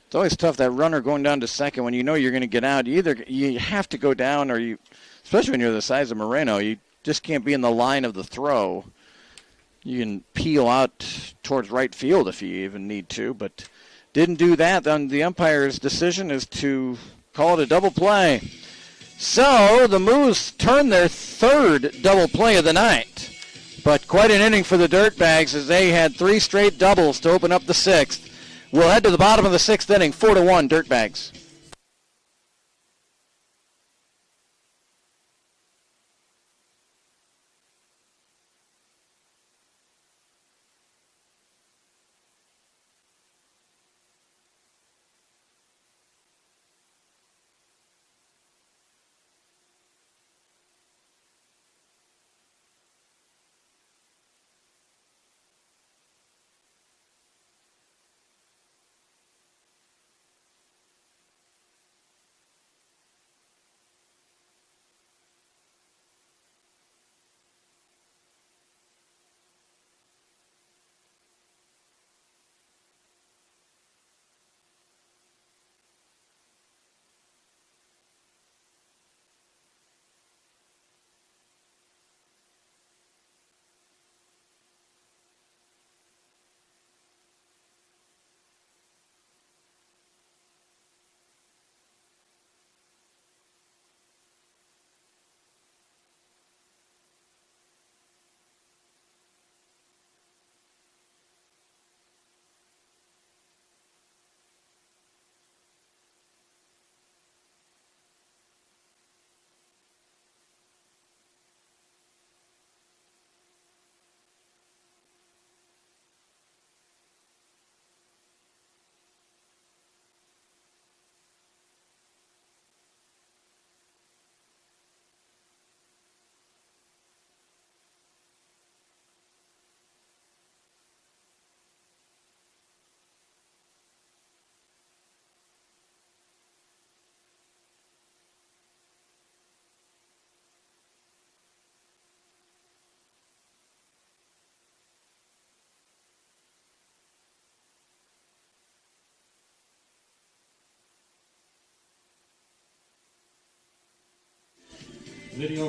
It's always tough, that runner going down to second when you know you're going to get out. You have to go down, or you, especially when you're the size of Moreno, you just can't be in the line of the throw. You can peel out towards right field if you even need to, but didn't do that. Then the umpire's decision is to call it a double play. So the Moos turn their third double play of the night. But quite an inning for the Dirtbags as they had 3 straight doubles to open up the 6th. We'll head to the bottom of the 6th inning, 4-1 Dirtbags.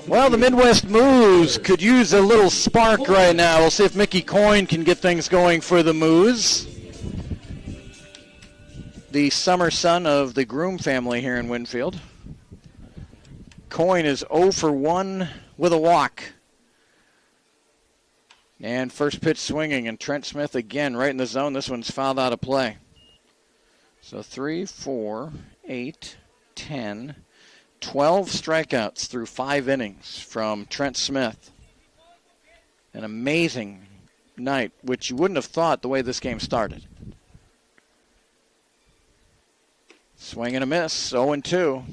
Well, the Midwest Moos could use a little spark right now. We'll see if Mickey Coyne can get things going for the Moos. The summer son of the Groom family here in Winfield. Coyne is 0 for 1 with a walk. And first pitch swinging, and Trent Smith again right in the zone. This one's fouled out of play. So 3, 4, 8, 10, 12 strikeouts through 5 innings from Trent Smith. An amazing night, which you wouldn't have thought the way this game started. Swing and a miss, 0-2.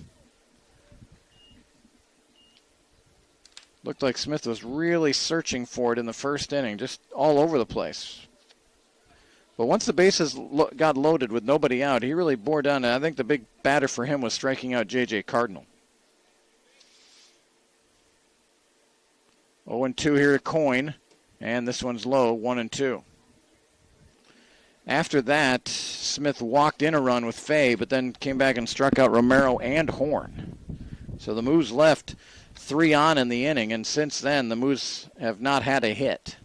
Looked like Smith was really searching for it in the first inning, just all over the place. But once the bases got loaded with nobody out, he really bore down. And I think the big batter for him was striking out J.J. Cardinal. 0-2 here at Coyne, and this one's low, 1-2. After that, Smith walked in a run with Fay, but then came back and struck out Romero and Horn. So the Moos left 3 on in the inning, and since then the Moos have not had a hit.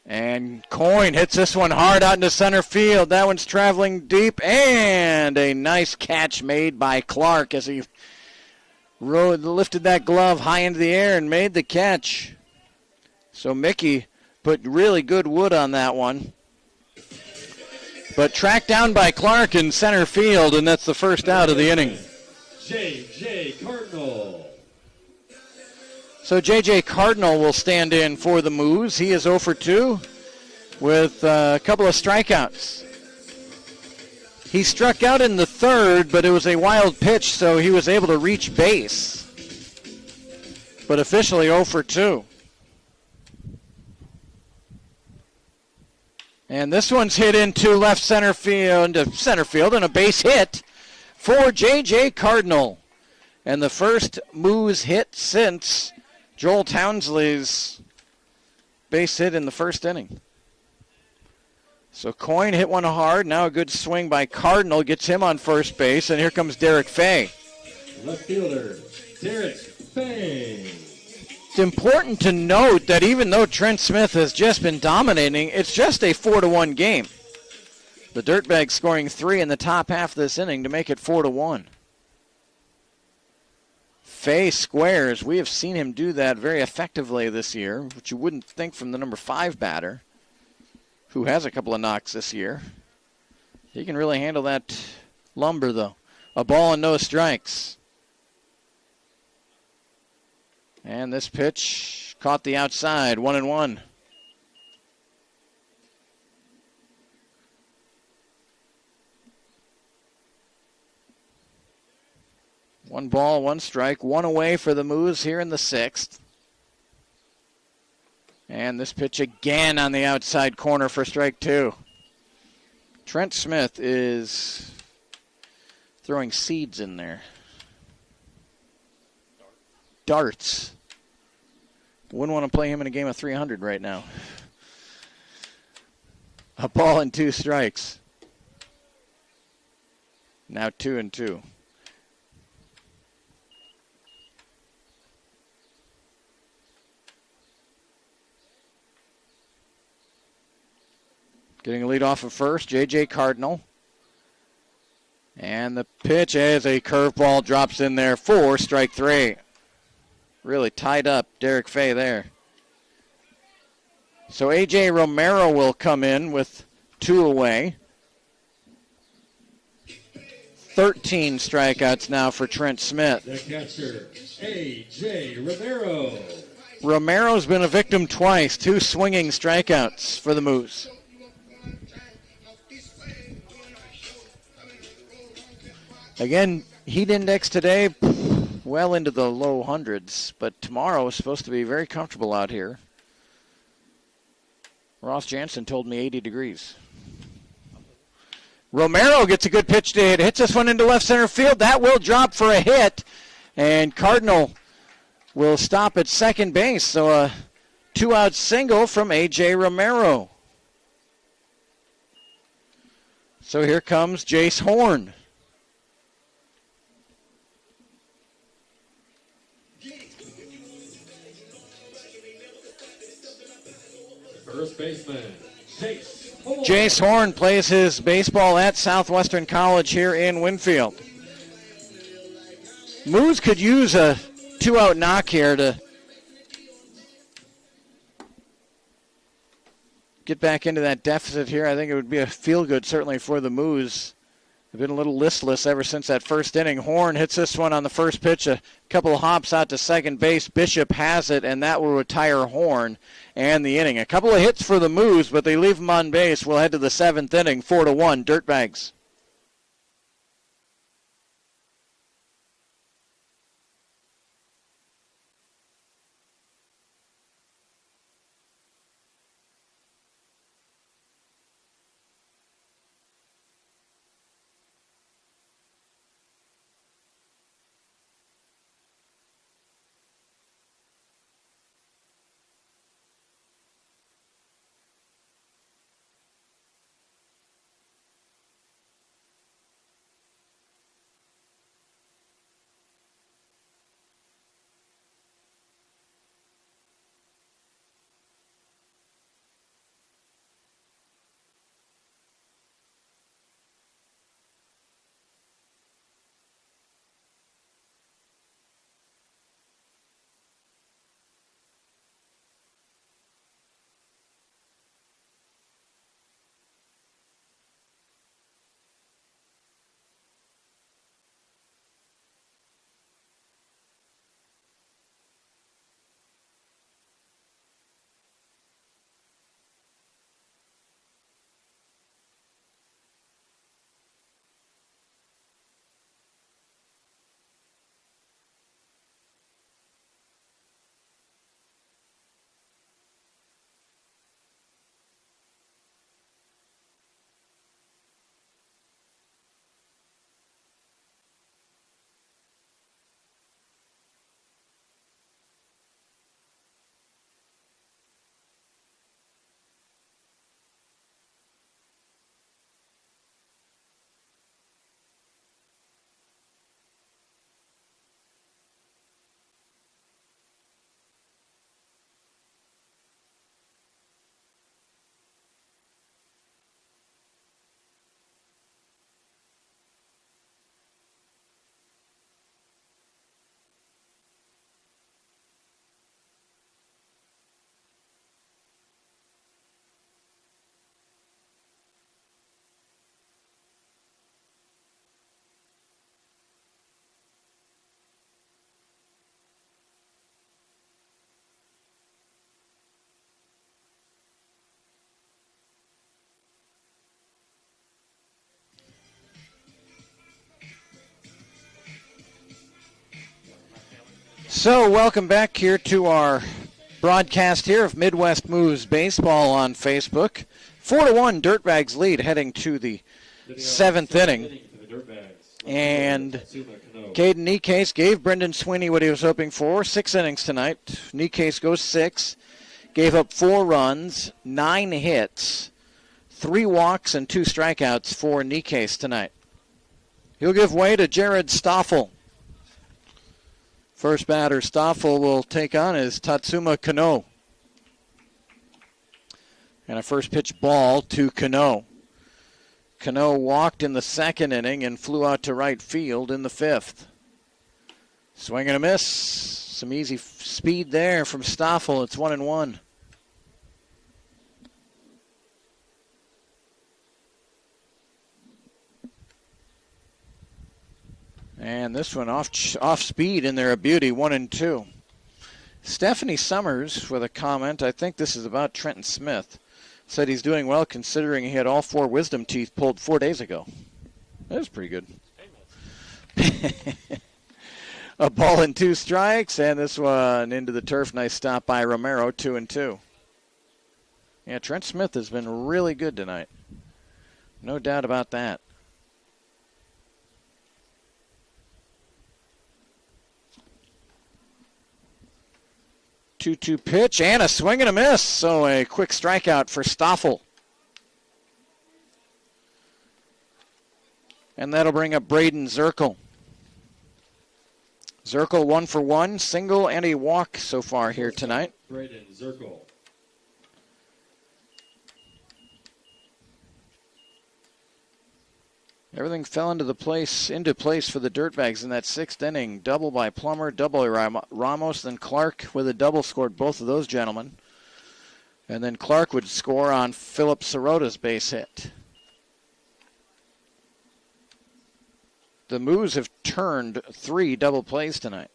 And Coyne hits this one hard out into center field. That one's traveling deep, and a nice catch made by Clark as he lifted that glove high into the air and made the catch. So Mickey put really good wood on that one. But tracked down by Clark in center field, and that's the first out of the inning. J.J. Cardinal. So J.J. Cardinal will stand in for the Moos. He is 0 for 2 with a couple of strikeouts. He struck out in the third, but it was a wild pitch, so he was able to reach base. But officially 0 for 2. And this one's hit into left center field, and a base hit for J.J. Cardinal. And the first Moos hit since Joel Townsley's base hit in the first inning. So Coyne hit one hard. Now a good swing by Cardinal gets him on first base, and here comes Derek Fay. Left fielder, Derek Fay. It's important to note that even though Trent Smith has just been dominating, it's just a 4-1 game. The Dirtbags scoring 3 in the top half of this inning to make it 4-1. Fay squares. We have seen him do that very effectively this year, which you wouldn't think from the number 5 batter, who has a couple of knocks this year. He can really handle that lumber, though. A ball and no strikes. And this pitch caught the outside, 1-1. One ball, one strike, one away for the Moos here in the 6th. And this pitch again on the outside corner for strike 2. Trent Smith is throwing seeds in there. Darts. Wouldn't want to play him in a game of 300 right now. A ball and 2 strikes. Now 2-2. Getting a lead off of first, J.J. Cardinal. And the pitch as a curveball drops in there for strike 3. Really tied up Derek Fay there. So A.J. Romero will come in with 2 away. 13 strikeouts now for Trent Smith. The catcher, A.J. Romero. Romero's been a victim twice, 2 swinging strikeouts for the Moos. Again, heat index today, well into the low hundreds, but tomorrow is supposed to be very comfortable out here. Ross Jansen told me 80 degrees. Romero gets a good pitch to hit. Hits this one into left center field. That will drop for a hit, and Cardinal will stop at second base. So a 2-out single from A.J. Romero. So here comes Jace Horn. First baseman, Jace Horn. Jace Horn plays his baseball at Southwestern College here in Winfield. Moos could use a 2-out knock here to get back into that deficit here. I think it would be a feel-good certainly for the Moos They've been a little listless ever since that first inning. Horn hits this one on the first pitch, a couple of hops out to second base. Bishop has it, and that will retire Horn and the inning. A couple of hits for the Moos, but they leave him on base. We'll head to the 7th inning, 4-1, Dirtbags. So welcome back here to our broadcast here of MWMoos Baseball on Facebook. 4-1, Dirtbags lead heading to the 7th inning. And Caden Niecase gave Brendan Sweeney what he was hoping for. 6 innings tonight. Niecase goes 6. Gave up 4 runs, 9 hits, 3 walks, and 2 strikeouts for Niecase tonight. He'll give way to Jared Stoffel. First batter Stoffel will take on is Tatsuma Kano. And a first pitch ball to Kano. Kano walked in the 2nd inning and flew out to right field in the 5th. Swing and a miss. Some easy speed there from Stoffel. It's 1-1. And this one off speed, and they're a beauty, 1-2. Stephanie Summers with a comment. I think this is about Trenton Smith. Said he's doing well considering he had all 4 wisdom teeth pulled 4 days ago. That was pretty good. A ball and 2 strikes, and this one into the turf. Nice stop by Romero, 2-2. Yeah, Trent Smith has been really good tonight. No doubt about that. 2-2 pitch and a swing and a miss. So a quick strikeout for Stoffel. And that'll bring up Braden Zirkle. Zirkle 1 for 1, single and a walk so far here tonight. Braden Zirkle. Everything fell into place for the Dirtbags in that 6th inning. Double by Plummer, double by Ramos, then Clark with a double scored both of those gentlemen. And then Clark would score on Philip Sirota's base hit. The Moos have turned 3 double plays tonight.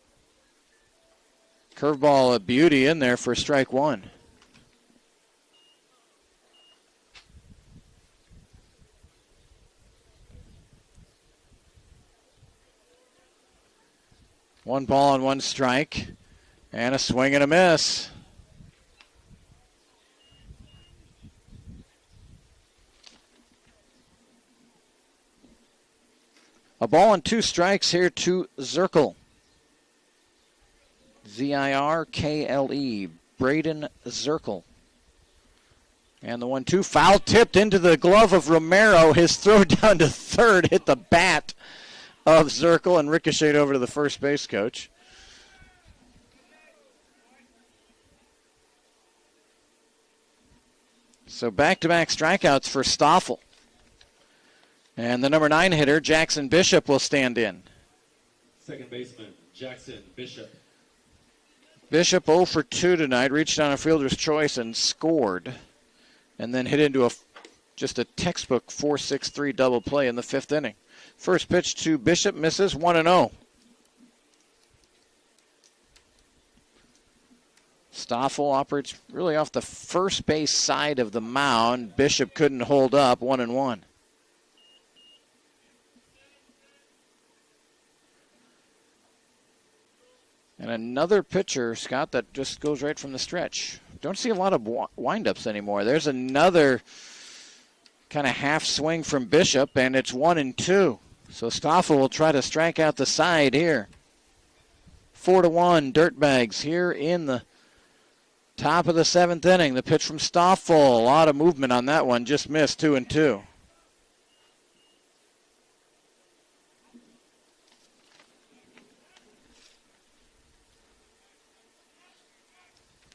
Curveball, a beauty in there for strike 1. One ball and 1 strike. And a swing and a miss. A ball and 2 strikes here to Zirkle. Zirkle. Braden Zirkle. And the 1-2 foul tipped into the glove of Romero. His throw down to third hit the bat of Zirkle and ricocheted over to the first base coach. So back-to-back strikeouts for Stoffel. And the number 9 hitter, Jackson Bishop, will stand in. Second baseman, Jackson Bishop. Bishop 0 for 2 tonight, reached on a fielder's choice and scored. And then hit into just a textbook 4-6-3 double play in the 5th inning. First pitch to Bishop misses 1-0. Stoffel operates really off the first base side of the mound. Bishop couldn't hold up, 1-1. And another pitcher, Scott, that just goes right from the stretch. Don't see a lot of windups anymore. There's another kind of half swing from Bishop, and it's 1-2. So Stoffel will try to strike out the side here. 4-1, Dirtbags here in the top of the 7th inning. The pitch from Stoffel. A lot of movement on that one. Just missed, 2-2.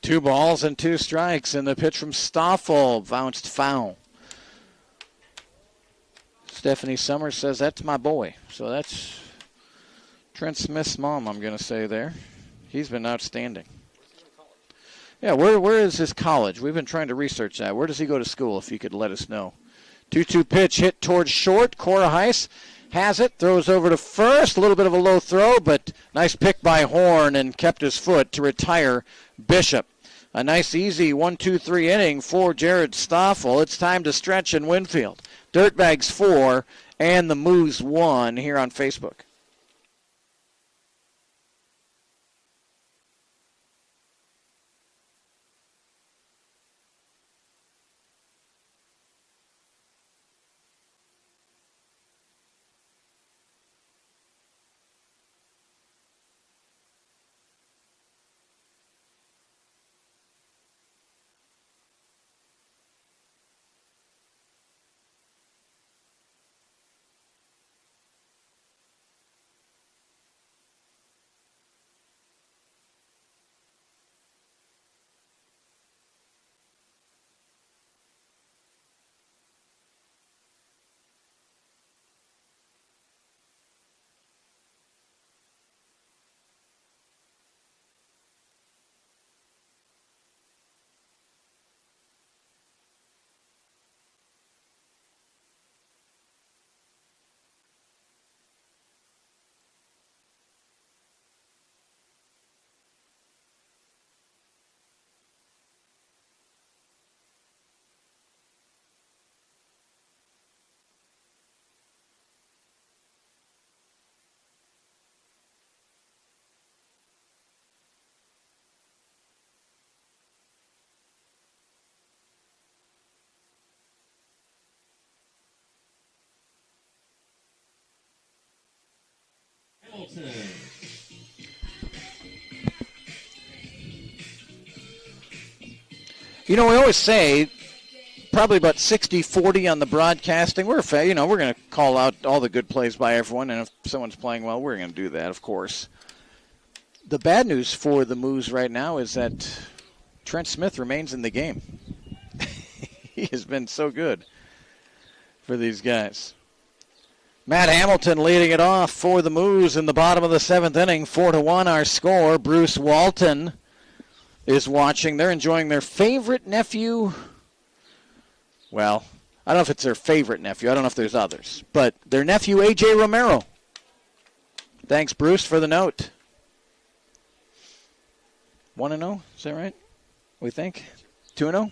Two balls and 2 strikes, and the pitch from Stoffel bounced foul. Stephanie Summers says, that's my boy. So that's Trent Smith's mom, I'm going to say there. He's been outstanding. Yeah, where is his college? We've been trying to research that. Where does he go to school, if you could let us know? 2-2 pitch hit towards short. Cora Heiss has it, throws over to first. A little bit of a low throw, but nice pick by Horn and kept his foot to retire Bishop. A nice, easy 1-2-3 inning for Jared Stoffel. It's time to stretch in Winfield. Dirtbags 4 and the Moos 1 here on Facebook. Hamilton. You know, we always say probably about 60-40 on the broadcasting. We're going to call out all the good plays by everyone, and if someone's playing well, we're going to do that, of course. The bad news for the Moos right now is that Trent Smith remains in the game. He has been so good for these guys. Matt Hamilton leading it off for the Moos in the bottom of the 7th inning. 4-1 our score. Bruce Walton is watching. They're enjoying their favorite nephew. Well, I don't know if it's their favorite nephew. I don't know if there's others. But their nephew, A.J. Romero, Thanks, Bruce, for the note. 1-0, is that right? We think? 2-0?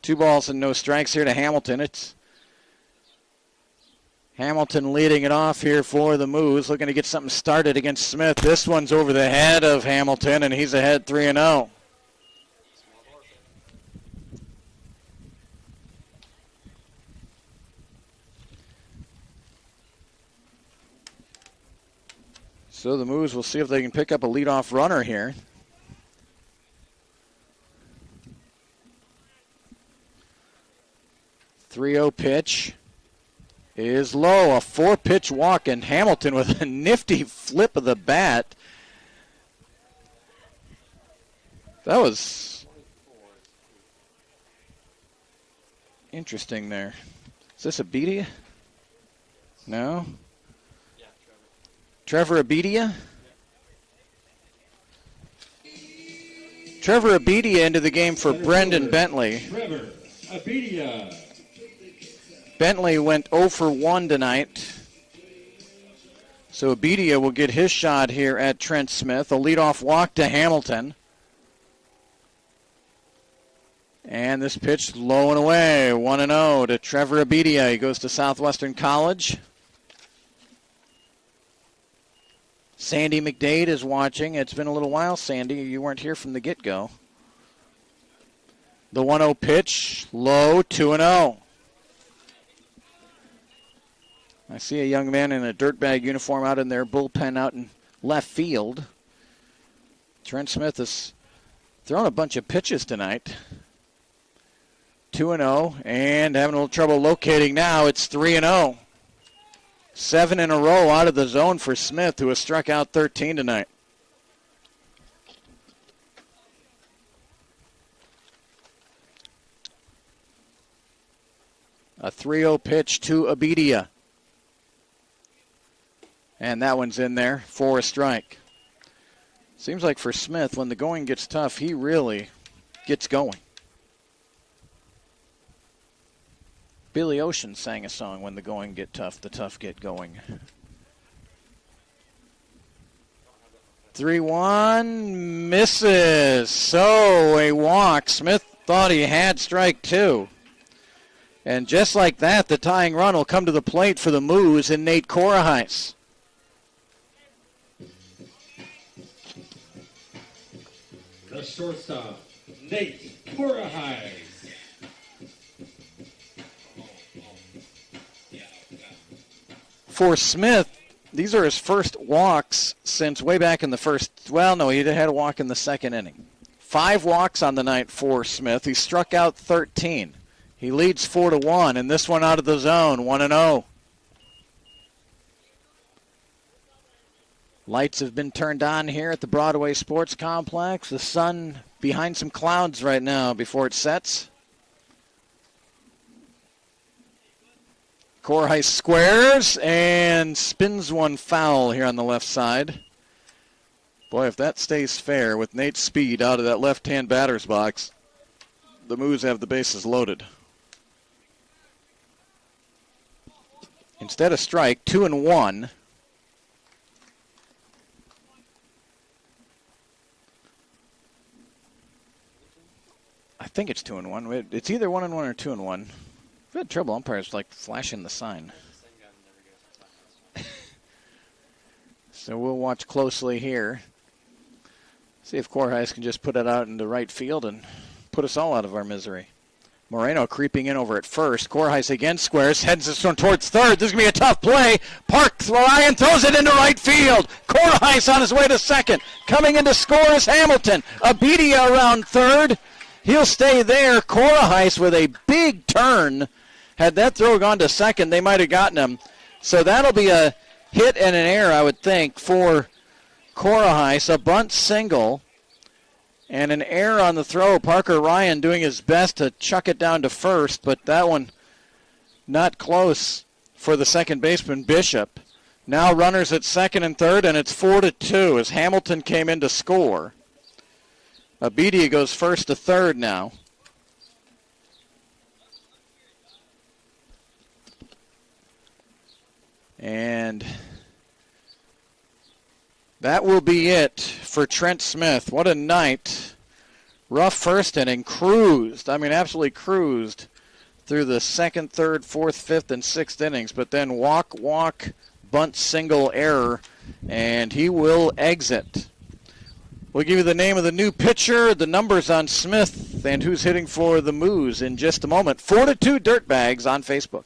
2 balls and no strikes here to Hamilton. It's Hamilton leading it off here for the Moos, looking to get something started against Smith. This one's over the head of Hamilton, and he's ahead 3-0. So the Moos will see if they can pick up a leadoff runner here. .30 pitch is low. A 4-pitch walk, and Hamilton with a nifty flip of the bat. That was interesting there. Is this Abedia? No? Trevor Abedia? Trevor Abedia into the game for Brendan Bentley. Trevor Abedia. Bentley went 0 for 1 tonight. So Abedia will get his shot here at Trent Smith. A leadoff walk to Hamilton. And this pitch low and away. 1-0 to Trevor Abedia. He goes to Southwestern College. Sandy McDade is watching. It's been a little while, Sandy. You weren't here from the get-go. The 1-0 pitch, low, 2-0. I see a young man in a Dirtbag uniform out in their bullpen out in left field. Trent Smith has thrown a bunch of pitches tonight. 2-0, and having a little trouble locating now. It's 3-0. 7 in a row out of the zone for Smith, who has struck out 13 tonight. A 3-0 pitch to Abedia. And that one's in there for a strike. Seems like for Smith, when the going gets tough, he really gets going. Billy Ocean sang a song, "When the going get tough, the tough get going." 3-1, misses. So a walk. Smith thought he had strike 2. And just like that, the tying run will come to the plate for the Moos and Nate Korahais. The shortstop, Nate Korahais. For Smith, these are his first walks since way back in the first. Well, no, he had a walk in the second inning. 5 walks on the night for Smith. He struck out 13. He leads 4-1, and this one out of the zone, 1-0. Lights have been turned on here at the Broadway Sports Complex. The sun behind some clouds right now before it sets. Korahais squares and spins one foul here on the left side. Boy, if that stays fair with Nate's speed out of that left-hand batter's box, the Moos have the bases loaded. Instead of strike, 2-1. I think it's 2-1. It's either 1-1 or 2-1. We've had trouble umpires like flashing the sign. So we'll watch closely here. See if Korahais can just put it out into right field and put us all out of our misery. Moreno creeping in over at first. Korahais again squares, heads this one towards third. This is going to be a tough play. Ryan throws it into right field. Korahais on his way to second. Coming in to score is Hamilton. Abedia around third. He'll stay there. Korahais with a big turn. Had that throw gone to second, they might have gotten him. So that'll be a hit and an error, I would think, for Korahais. A bunt single and an error on the throw. Parker Ryan doing his best to chuck it down to first, but that one not close for the second baseman, Bishop. Now runners at second and third, and it's 4-2 as Hamilton came in to score. Abedia goes first to third now. And That will be it for Trent Smith. What a night. Rough first inning. Cruised. I mean, absolutely cruised through the second, third, fourth, fifth, and sixth innings. But then walk, bunt, single, error, and he will exit. We'll give you the name of the new pitcher, the numbers on Smith, and who's hitting for the Moos in just a moment. 4-2 Dirtbags on Facebook.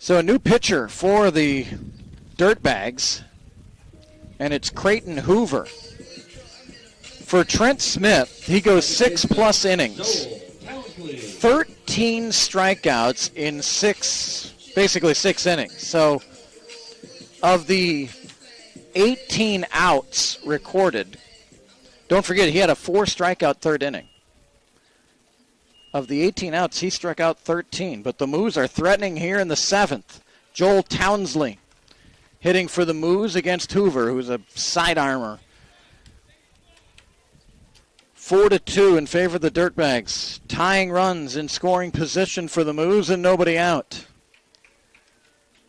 So a new pitcher for the Dirtbags, and it's Creighton Hoover. For Trent Smith, he goes 6+ innings, 13 strikeouts in basically six innings. So of the 18 outs recorded, don't forget he had a 4-strikeout third inning. Of the 18 outs, he struck out 13. But the Moos are threatening here in the 7th. Joel Townsley hitting for the Moos against Hoover, who's a sidearmer. 4-2 in favor of the Dirtbags. Tying runs in scoring position for the Moos and nobody out.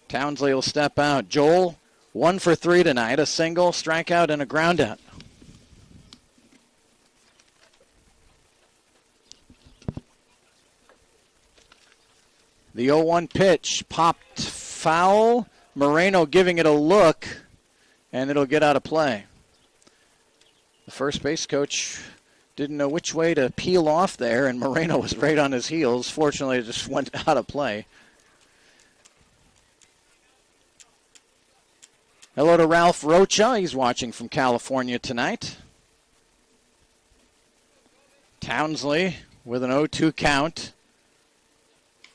Townsley will step out. Joel, 1 for 3 tonight. A single, strikeout, and a groundout. The 0-1 pitch popped foul. Moreno giving it a look, and it'll get out of play. The first base coach didn't know which way to peel off there, and Moreno was right on his heels. Fortunately, it just went out of play. Hello to Ralph Rocha. He's watching from California tonight. Townsley with an 0-2 count.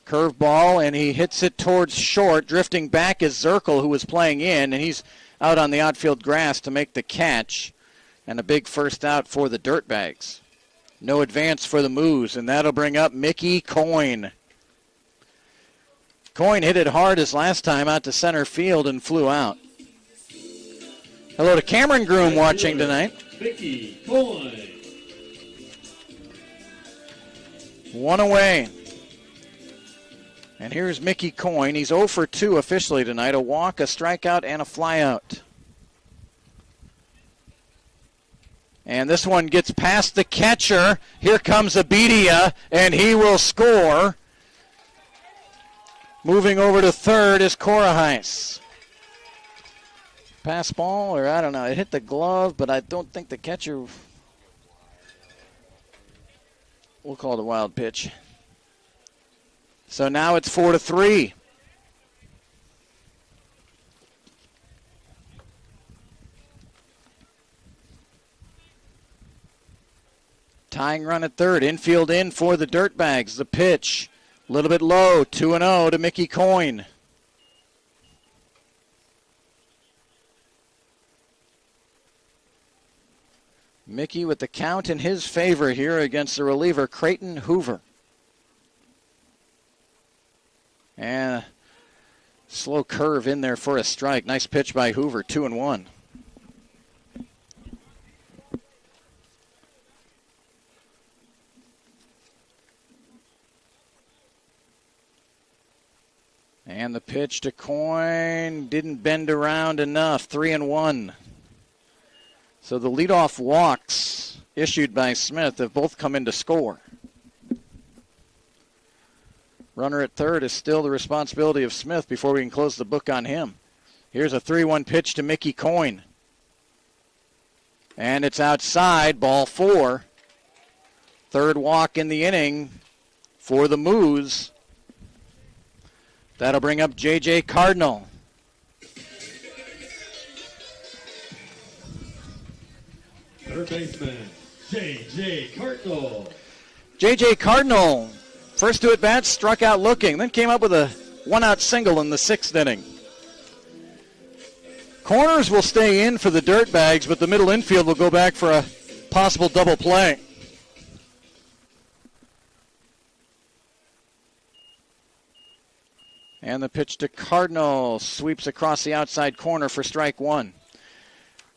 Curveball, and he hits it towards short. Drifting back is Zirkle, who was playing in, and he's out on the outfield grass to make the catch. And a big first out for the Dirtbags. No advance for the Moos, and that'll bring up Mickey Coyne. Coyne hit it hard his last time out to center field and flew out. Hello to Cameron Groom watching tonight. Mickey Coyne. One away. And here's Mickey Coyne. He's 0 for 2 officially tonight. A walk, a strikeout, and a flyout. And this one gets past the catcher. Here comes Abidia, and he will score. Moving over to third is Corahais. Pass ball, or I don't know. It hit the glove, but I don't think the catcher... We'll call it a wild pitch. So now it's 4-3. Tying run at third. Infield in for the Dirtbags. The pitch, a little bit low. 2-0 to Mickey Coyne. Mickey with the count in his favor here against the reliever, Creighton Hoover. And a slow curve in there for a strike. Nice pitch by Hoover, 2-1. And the pitch to Coyne didn't bend around enough, 3-1. So the leadoff walks issued by Smith have both come in to score. Runner at third is still the responsibility of Smith before we can close the book on him. Here's a 3-1 pitch to Mickey Coyne. And it's outside, ball 4. Third walk in the inning for the Moos. That'll bring up J.J. Cardinal. Third baseman, J.J. Cardinal. J.J. Cardinal, first 2 at-bats, struck out looking, then came up with a 1-out single in the 6th inning. Corners will stay in for the Dirtbags, but the middle infield will go back for a possible double play. And the pitch to Cardinal sweeps across the outside corner for strike 1.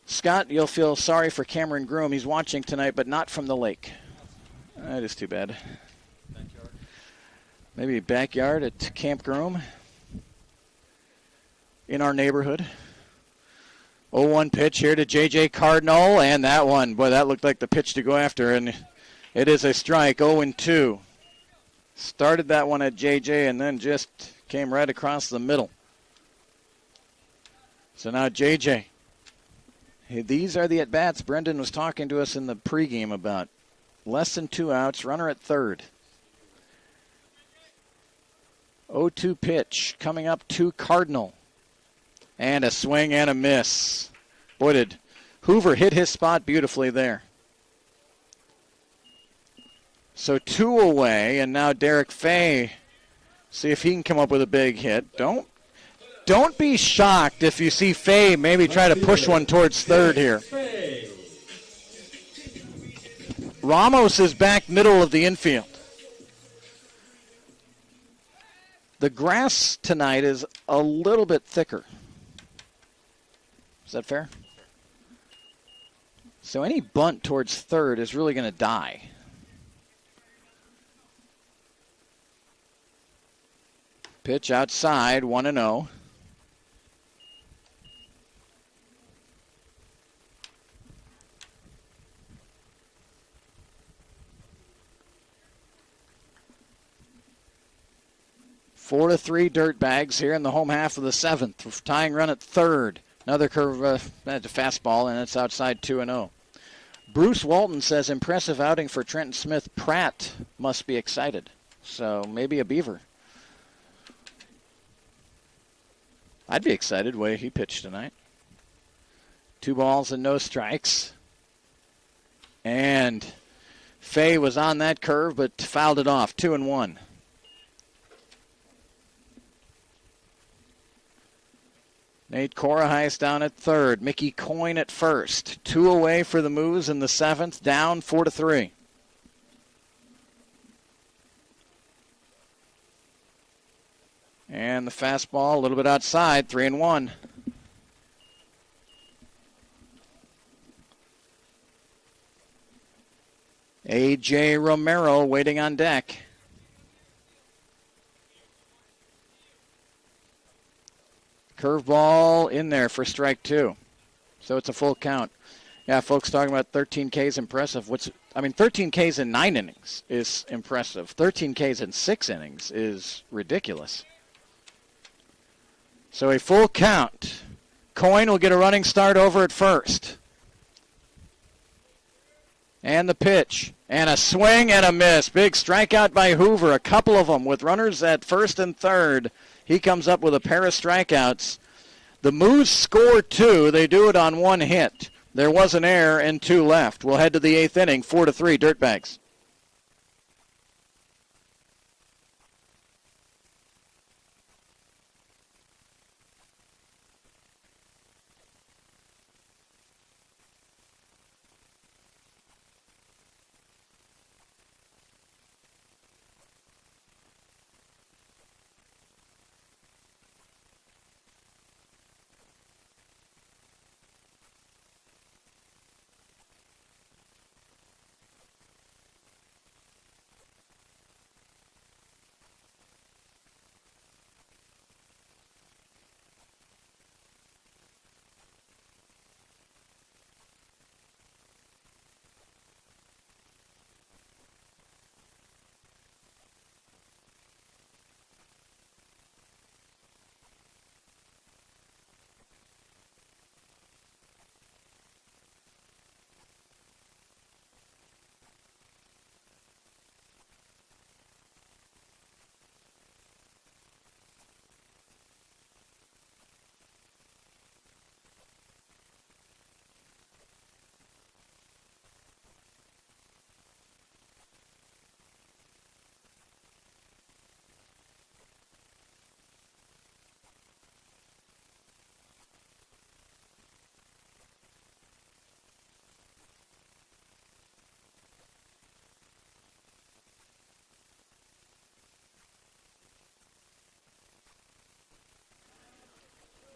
Scott, you'll feel sorry for Cameron Groom. He's watching tonight, but not from the lake. That is too bad. Backyard. Maybe backyard at Camp Groom in our neighborhood. 0-1 pitch here to J.J. Cardinal, and that one, boy, that looked like the pitch to go after, and it is a strike, 0-2. Started that one at J.J. and then just came right across the middle. So now J.J. These are the at-bats Brendan was talking to us in the pregame about. Less than 2 outs, runner at third. 0-2 pitch coming up to Cardinal. And a swing and a miss. Boy, did Hoover hit his spot beautifully there. So 2 away, and now Derek Fay. See if he can come up with a big hit. Don't be shocked if you see Fay maybe try to push one towards third here. Ramos is back middle of the infield. The grass tonight is a little bit thicker. Is that fair? So any bunt towards third is really going to die. Pitch outside, 1-0. Four to 3 Dirtbags here in the home half of the 7th. Tying run at third. Another curve, that's a fastball, and it's outside 2-0. Bruce Walton says impressive outing for Trenton Smith. Pratt must be excited. So maybe a Beaver. I'd be excited the way he pitched tonight. 2 balls and no strikes. And Fay was on that curve, but fouled it off. 2-1. Nate Corahise down at third. Mickey Coyne at first. 2 away for the Moos in the 7th. Down 4-3. And the fastball a little bit outside. 3-1. A.J. Romero waiting on deck. Curveball in there for strike 2. So it's a full count. Yeah, folks talking about 13 Ks impressive. 13 Ks in 9 innings is impressive. 13 Ks in 6 innings is ridiculous. So a full count. Coyne will get a running start over at first. And the pitch. And a swing and a miss. Big strikeout by Hoover. A couple of them with runners at first and third. He comes up with a pair of strikeouts. The Moos score 2. They do it on 1 hit. There was an error and 2 left. We'll head to the 8th inning, 4-3 Dirtbags.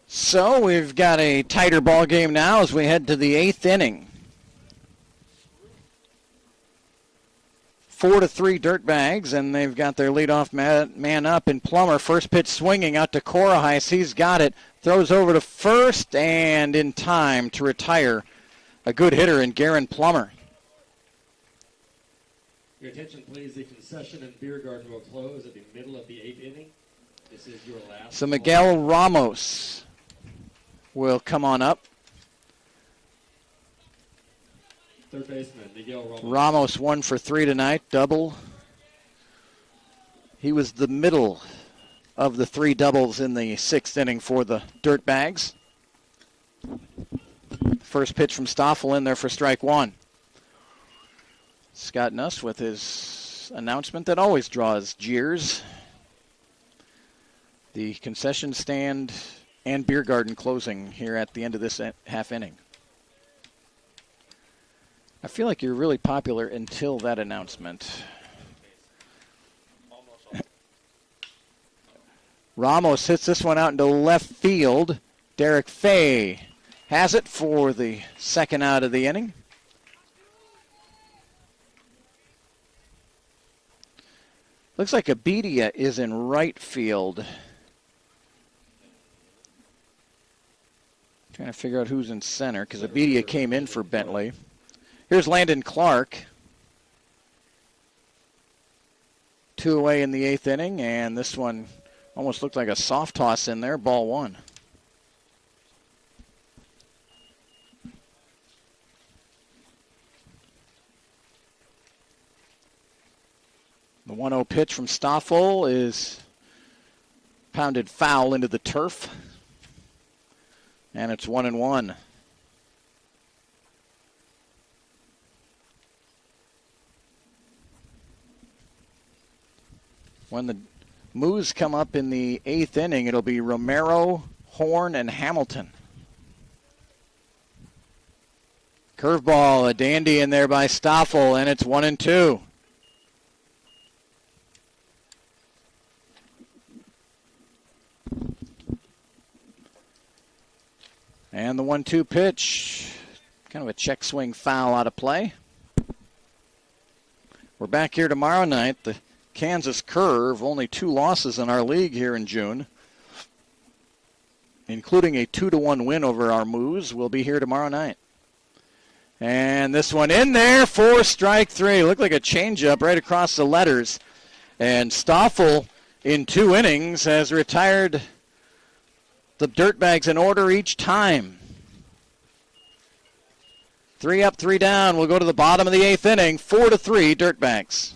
So we've got a tighter ball game now as we head to the 8th inning. 4-3 Dirtbags, and they've got their leadoff man up in Plummer. First pitch swinging out to Korahais. He's got it. Throws over to first, and in time to retire a good hitter in Garen Plummer. Your attention, please. The concession and beer garden will close at the middle of the 8th inning. This is your last. So Miguel Ramos will come on up. Third baseman, Miguel Ramos. Ramos 1 for 3 tonight, double. He was the middle of the 3 doubles in the 6th inning for the Dirtbags. First pitch from Stoffel in there for strike 1. Scott Nuss with his announcement that always draws jeers. The concession stand and beer garden closing here at the end of this half inning. I feel like you're really popular until that announcement. Ramos hits this one out into left field. Derek Fay has it for the second out of the inning. Looks like Abedia is in right field. Trying to figure out who's in center because Abedia came in for Bentley. Here's Landon Clark. 2 away in the 8th inning, and this one almost looked like a soft toss in there. Ball 1. The 1-0 pitch from Stoffel is pounded foul into the turf. And it's 1-1. When the Moos come up in the 8th inning, it'll be Romero, Horn, and Hamilton. Curveball, a dandy in there by Stoffel, and it's 1-2. And the 1-2 pitch, kind of a check swing foul out of play. We're back here tomorrow night. The Kansas Curve, only 2 losses in our league here in June, including a 2-1 win over our Moos, will be here tomorrow night. And this one in there for strike 3. Looked like a changeup right across the letters. And Stoffel, in 2 innings, has retired the Dirtbags in order each time. 3 up, 3 down. We'll go to the bottom of the 8th inning. 4-3 Dirtbags.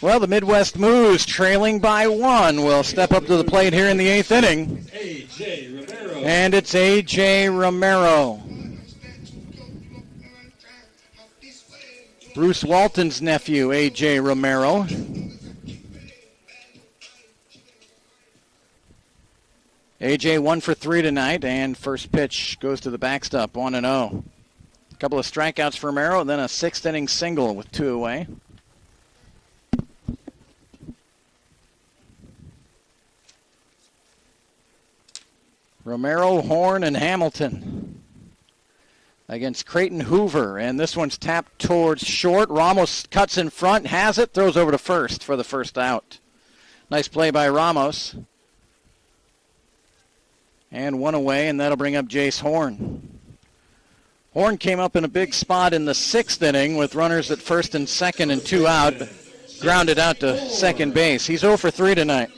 Well, the Midwest Moos, trailing by 1, will step up to the plate here in the 8th inning. A.J. Romero. And it's A.J. Romero. Bruce Walton's nephew, A.J. Romero. A.J. 1 for 3 tonight, and first pitch goes to the backstop, 1-0. A couple of strikeouts for Romero, then a sixth-inning single with 2 away. Romero, Horn, and Hamilton against Creighton Hoover, and this one's tapped towards short. Ramos cuts in front, has it, throws over to first for the first out. Nice play by Ramos. And 1 away, and that'll bring up Jace Horn. Horn came up in a big spot in the 6th inning with runners at first and second and 2 out, but grounded out to second base. He's 0 for 3 tonight.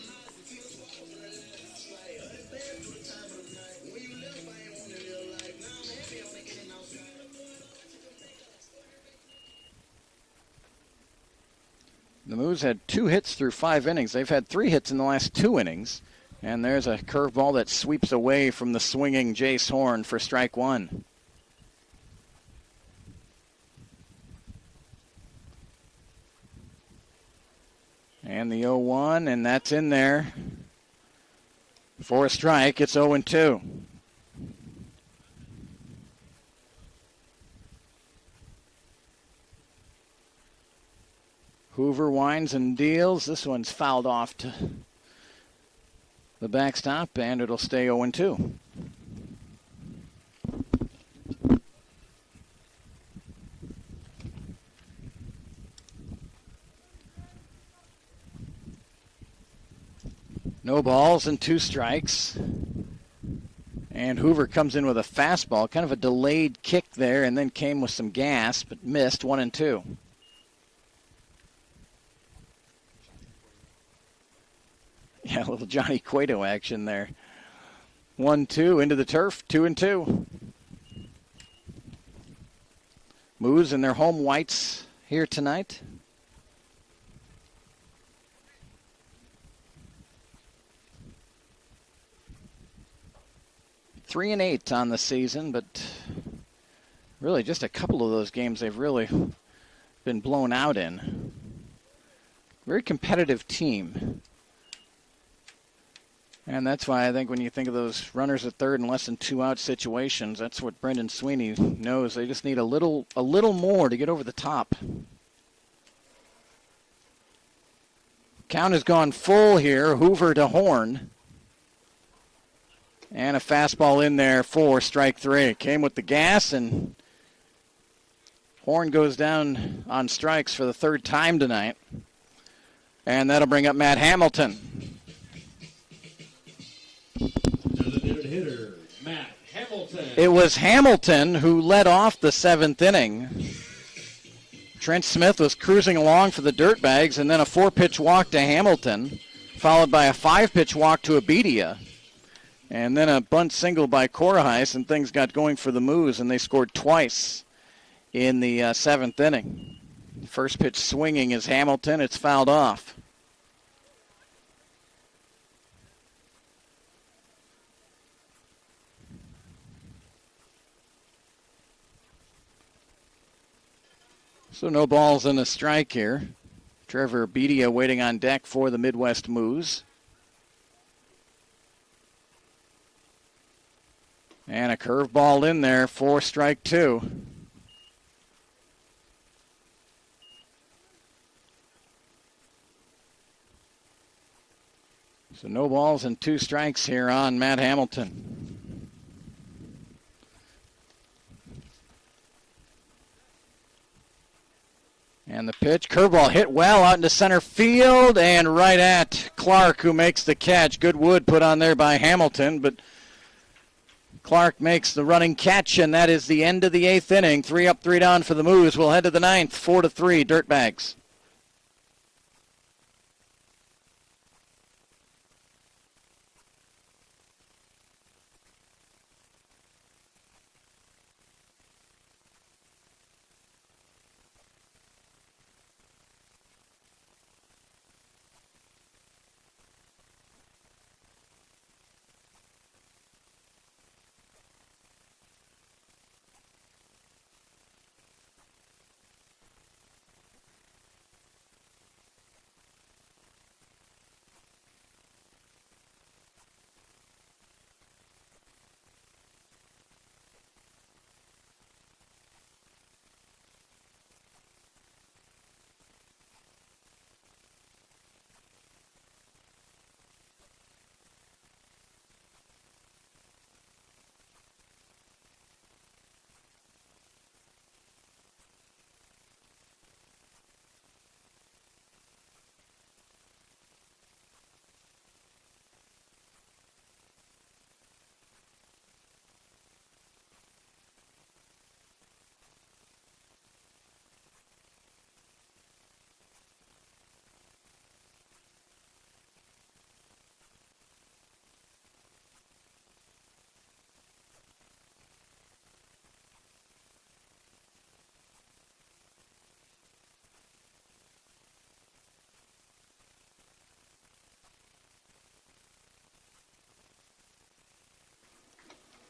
The Moos had 2 hits through 5 innings. They've had 3 hits in the last 2 innings. And there's a curveball that sweeps away from the swinging Jace Horn for strike 1. And the 0-1, and that's in there for a strike. It's 0-2. Hoover winds and deals. This one's fouled off to the backstop, and it'll stay 0-2. No balls and 2 strikes. And Hoover comes in with a fastball, kind of a delayed kick there, and then came with some gas, but missed 1-2. Yeah, a little Johnny Cueto action there. 1-2 into the turf, 2-2. Moos in their home whites here tonight. Three and 8 on the season, but really just a couple of those games they've really been blown out in. Very competitive team. And that's why I think when you think of those runners at third and less than 2 out situations, that's what Brendan Sweeney knows. They just need a little more to get over the top. Count has gone full here. Hoover to Horn. And a fastball in there for strike 3. Came with the gas, and Horn goes down on strikes for the 3rd time tonight. And that'll bring up Matt Hamilton. Designated hitter, Matt Hamilton. It was Hamilton who led off the 7th inning. Trent Smith was cruising along for the Dirtbags, and then a 4-pitch walk to Hamilton, followed by a 5-pitch walk to Abedia. And then a bunt single by Corahais, and things got going for the Moos, and they scored twice in the 7th inning. First pitch swinging is Hamilton. It's fouled off. So no balls and a strike here. Trevor Abedia waiting on deck for the Midwest Moos. And a curveball in there for strike 2. So no balls and 2 strikes here on Matt Hamilton. And the pitch, curveball hit well out into center field and right at Clark, who makes the catch. Good wood put on there by Hamilton, but Clark makes the running catch, and that is the end of the 8th inning. 3 up, 3 down for the Moos. We'll head to the 9th, 4-3, Dirtbags.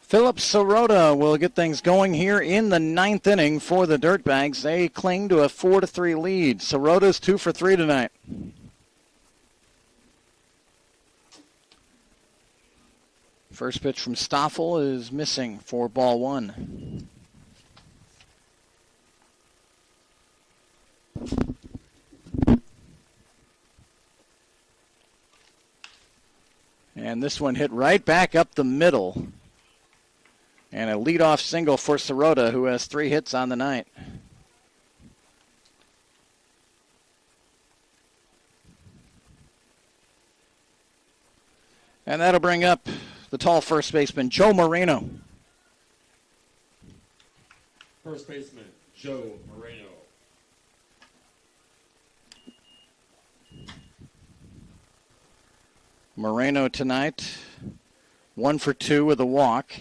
Philip Sirota will get things going here in the 9th inning for the Dirtbags. They cling to a 4-3 lead. Sirota's 2 for 3 tonight. First pitch from Stoffel is missing for ball 1. And this one hit right back up the middle. And a leadoff single for Sirota, who has 3 hits on the night. And that'll bring up the tall first baseman, Joe Moreno. First baseman, Joe Moreno. Moreno tonight, 1 for 2 with a walk.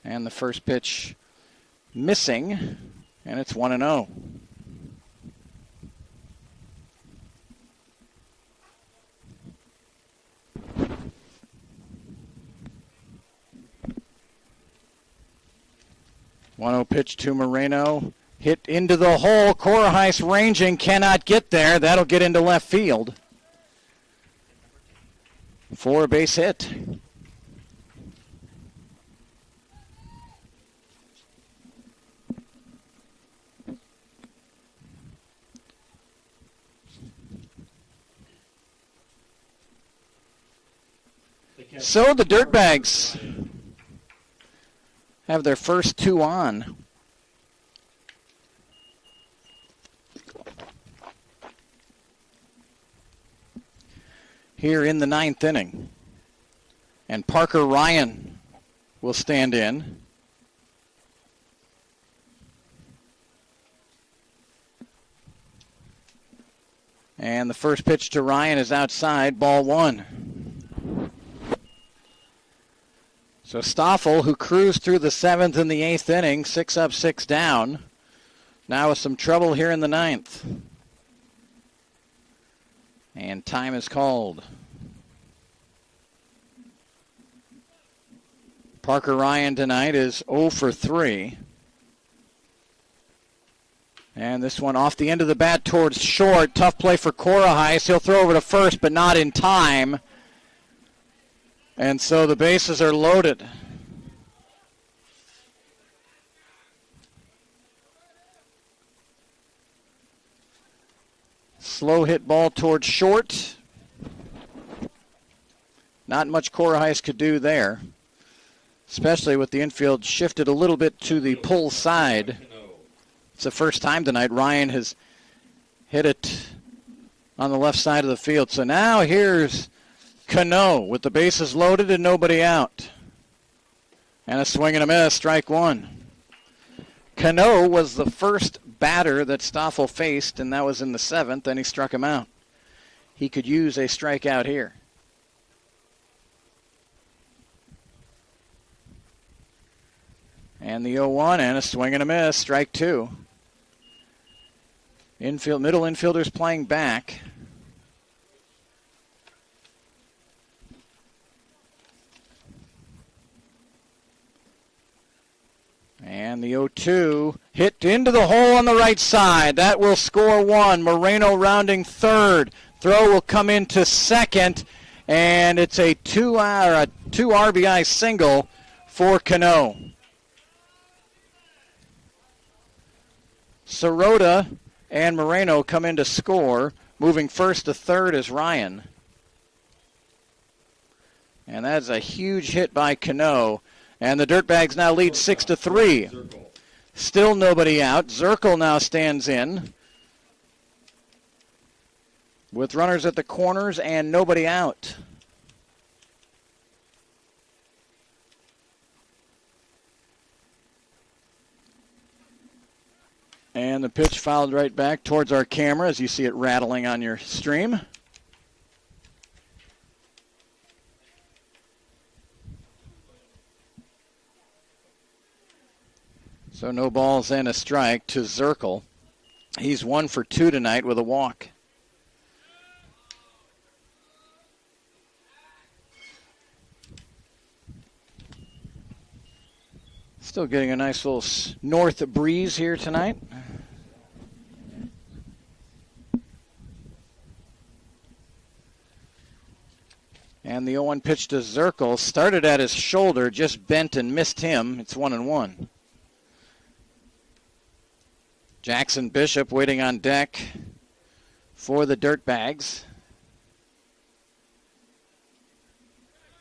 And the first pitch missing, and it's 1-0. Pitch to Moreno. Hit into the hole. Correheis ranging, cannot get there. That'll get into left field for a base hit. So the Dirtbags have their first 2 on. Here in the 9th inning. And Parker Ryan will stand in. And the first pitch to Ryan is outside, ball 1. So Stoffel, who cruised through the 7th and the 8th inning, 6 up, 6 down, now with some trouble here in the 9th. And time is called. Parker Ryan tonight is 0 for 3. And this one off the end of the bat towards short. Tough play for Correheis. He'll throw over to first, but not in time. And so the bases are loaded. Slow hit ball towards short. Not much Correheis could do there, especially with the infield shifted a little bit to the pull side. It's the first time tonight Ryan has hit it on the left side of the field. So now here's Cano with the bases loaded and nobody out. And a swing and a miss, strike 1. Cano was the first batter that Stoffel faced, and that was in the 7th, and he struck him out. He could use a strikeout here. And the 0-1 and a swing and a miss, strike 2. Middle infielders playing back. And the 0-2 hit into the hole on the right side. That will score 1. Moreno rounding third. Throw will come into second. And it's a 2 RBI single for Cano. Sirota and Moreno come in to score. Moving first to third is Ryan. And that's a huge hit by Cano. And the Dirtbags now lead 6-3. Still nobody out. Zirkle now stands in with runners at the corners and nobody out. And the pitch fouled right back towards our camera as you see it rattling on your stream. So no balls and a strike to Zirkle. He's 1 for 2 tonight with a walk. Still getting a nice little north breeze here tonight. And the 0-1 pitch to Zirkle. Started at his shoulder, just bent and missed him. It's 1-1. Jackson Bishop waiting on deck for the Dirtbags.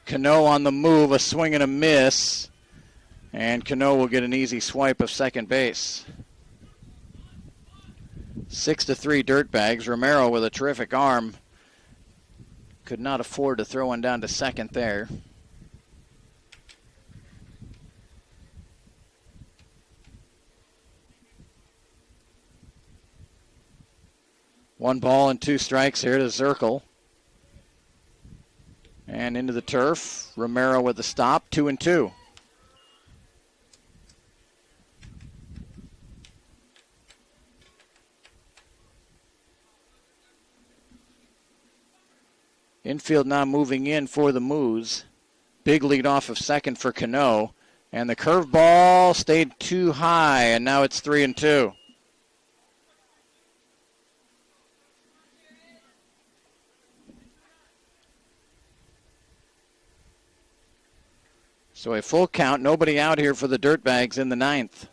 Cano on the move, a swing and a miss. And Cano will get an easy swipe of second base. 6-3 Dirtbags. Romero with a terrific arm. Could not afford to throw one down to second there. One ball and two strikes here to Zirkle. And into the turf. Romero with the stop, 2-2. Infield now moving in for the Moos. Big lead off of second for Cano. And the curveball stayed too high, and now it's 3-2. So a full count, nobody out here for the Dirtbags in the ninth.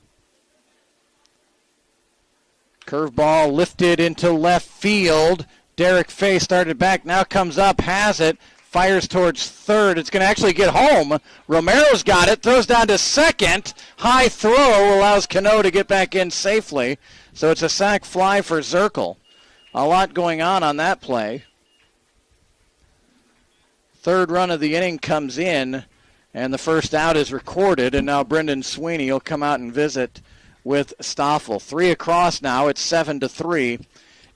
Curveball lifted into left field. Derek Fay started back, now comes up, has it, fires towards third. It's going to actually get home. Romero's got it, throws down to second. High throw allows Cano to get back in safely. So it's a sac fly for Zirkle. A lot going on that play. Third run of the inning comes in, and the first out is recorded, and now Brendan Sweeney will come out and visit with Stoffel. 3 across now, it's 7-3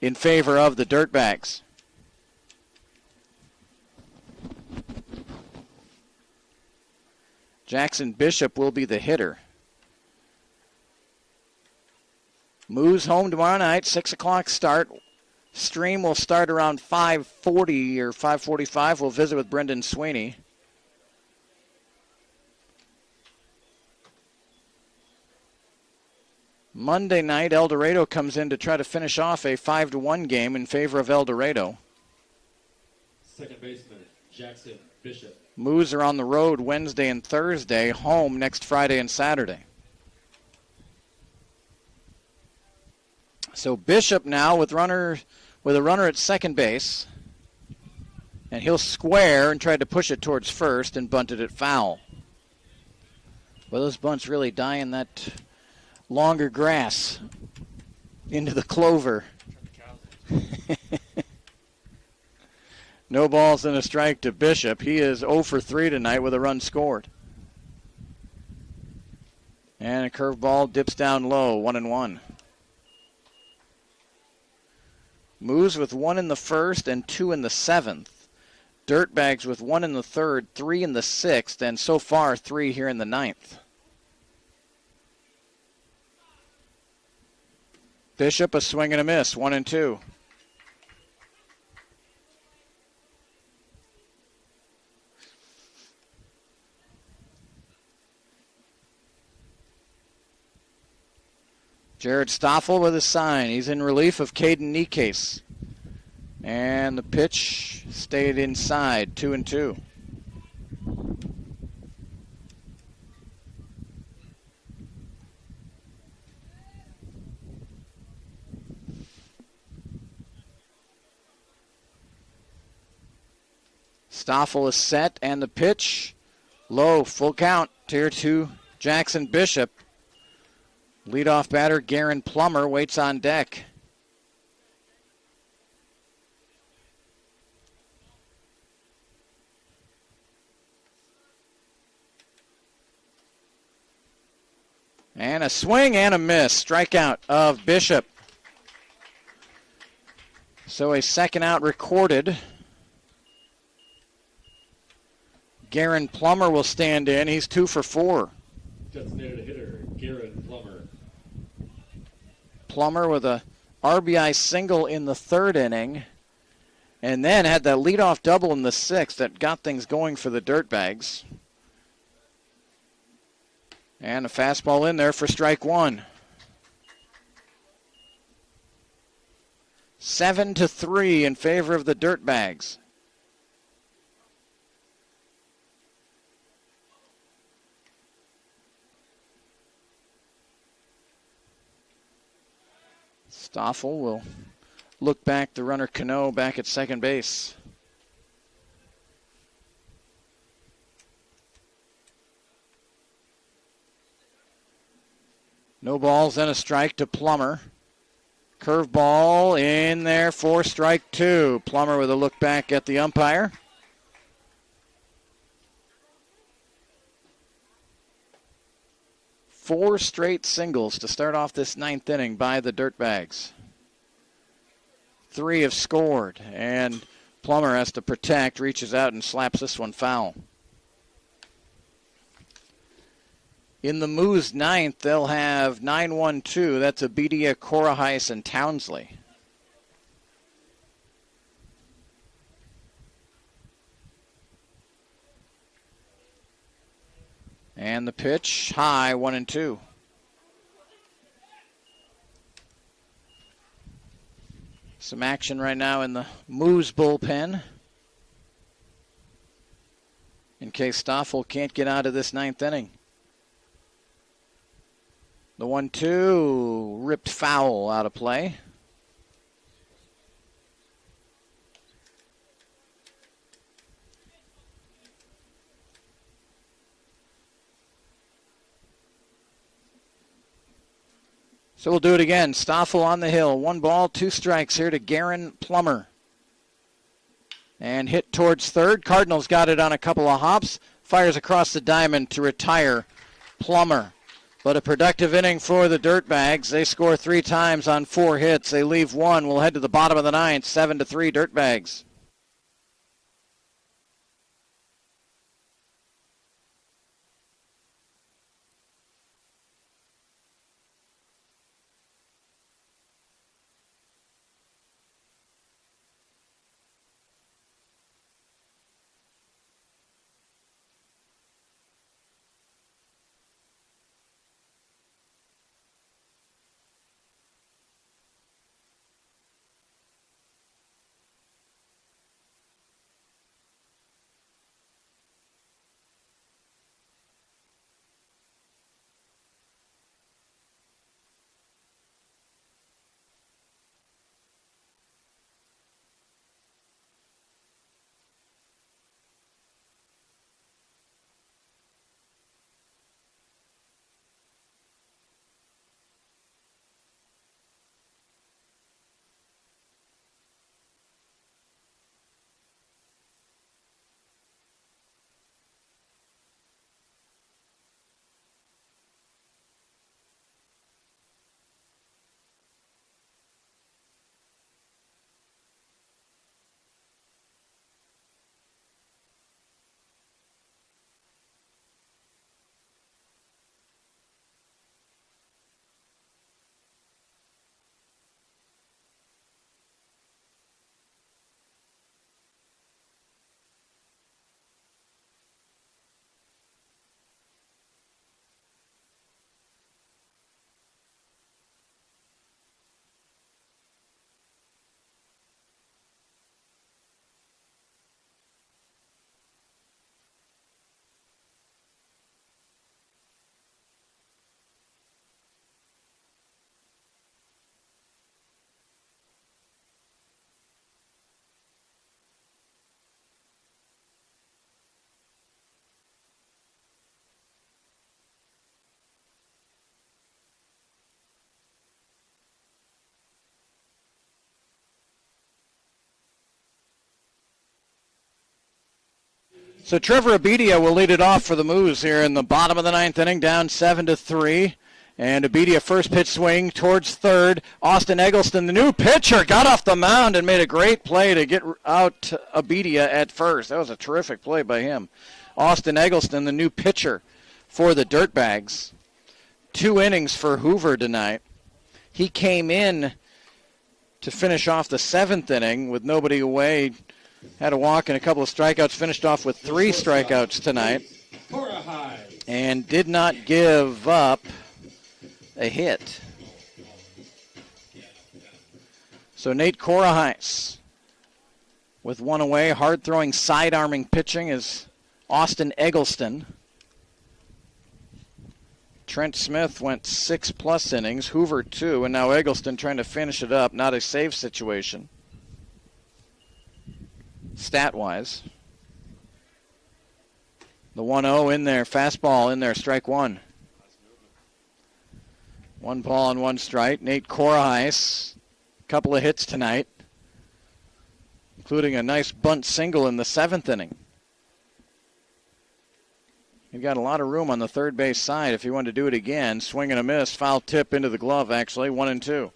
in favor of the Dirtbags. Jackson Bishop will be the hitter. Moos home tomorrow night, 6 o'clock start. Stream will start around 5:40 or 5:45. We'll visit with Brendan Sweeney. Monday night, El Dorado comes in to try to finish off a 5-1 game in favor of El Dorado. Second baseman, Jackson Bishop. Moos are on the road Wednesday and Thursday, home next Friday and Saturday. So Bishop now with a runner at second base. And he'll square and try to push it towards first and bunted it foul. Well, those bunts really die in that longer grass into the clover. No balls and a strike to Bishop. He is 0 for 3 tonight with a run scored. And a curveball dips down low, 1-1. Moos with 1 in the first and 2 in the seventh. Dirtbags with 1 in the third, 3 in the sixth, and so far 3 here in the ninth. Bishop a swing and a miss, 1-2. Jared Stoffel with a sign. He's in relief of Caden Nikes. And the pitch stayed inside, 2-2. Stoffel is set, and the pitch low, full count, tier 2, Jackson Bishop. Leadoff batter Garen Plummer waits on deck. And a swing and a miss. Strikeout of Bishop. So a second out recorded. Garen Plummer will stand in. He's 2 for 4. Designated hitter, Garen Plummer. Plummer with a RBI single in the third inning. And then had that leadoff double in the sixth that got things going for the Dirtbags. And a fastball in there for strike one. 7-3 in favor of the Dirtbags. Stoffel will look back the runner Cano back at second base. No balls and a strike to Plummer. Curveball in there for strike two. Plummer with a look back at the umpire. Four straight singles to start off this ninth inning by the Dirtbags. Three have scored, and Plummer has to protect, reaches out and slaps this one foul. In the Moos ninth, they'll have 9-1-2. That's Abedia, Corahais, and Townsley. And the pitch, high, 1-2. Some action right now in the Moos bullpen. In case Stoffel can't get out of this ninth inning. The 1-2, ripped foul out of play. So we'll do it again. Stoffel on the hill. 1 ball, 2 strikes here to Garen Plummer. And hit towards third. Cardinals got it on a couple of hops. Fires across the diamond to retire Plummer. But a productive inning for the Dirtbags. They score 3 times on 4 hits. They leave 1. We'll head to the bottom of the ninth. 7-3 Dirtbags. So Trevor Abedia will lead it off for the Moos here in the bottom of the ninth inning, down 7-3. And Abedia first pitch swing towards third. Austin Eggleston, the new pitcher, got off the mound and made a great play to get out Abedia at first. That was a terrific play by him. Austin Eggleston, the new pitcher for the Dirtbags. 2 innings for Hoover tonight. He came in to finish off the 7th inning with nobody away. Had a walk and a couple of strikeouts, finished off with 3 strikeouts tonight. and did not give up a hit. So Nate Korahais with one away. Hard-throwing, side-arming pitching is Austin Eggleston. Trent Smith went 6+ innings, Hoover 2, and now Eggleston trying to finish it up. Not a save situation, stat-wise. The 1-0 in there, fastball in there, strike one. 1 ball and 1 strike. Nate Korahais, couple of hits tonight, including a nice bunt single in the 7th inning. He got a lot of room on the third base side if he wanted to do it again. Swing and a miss, foul tip into the glove, actually, 1-2.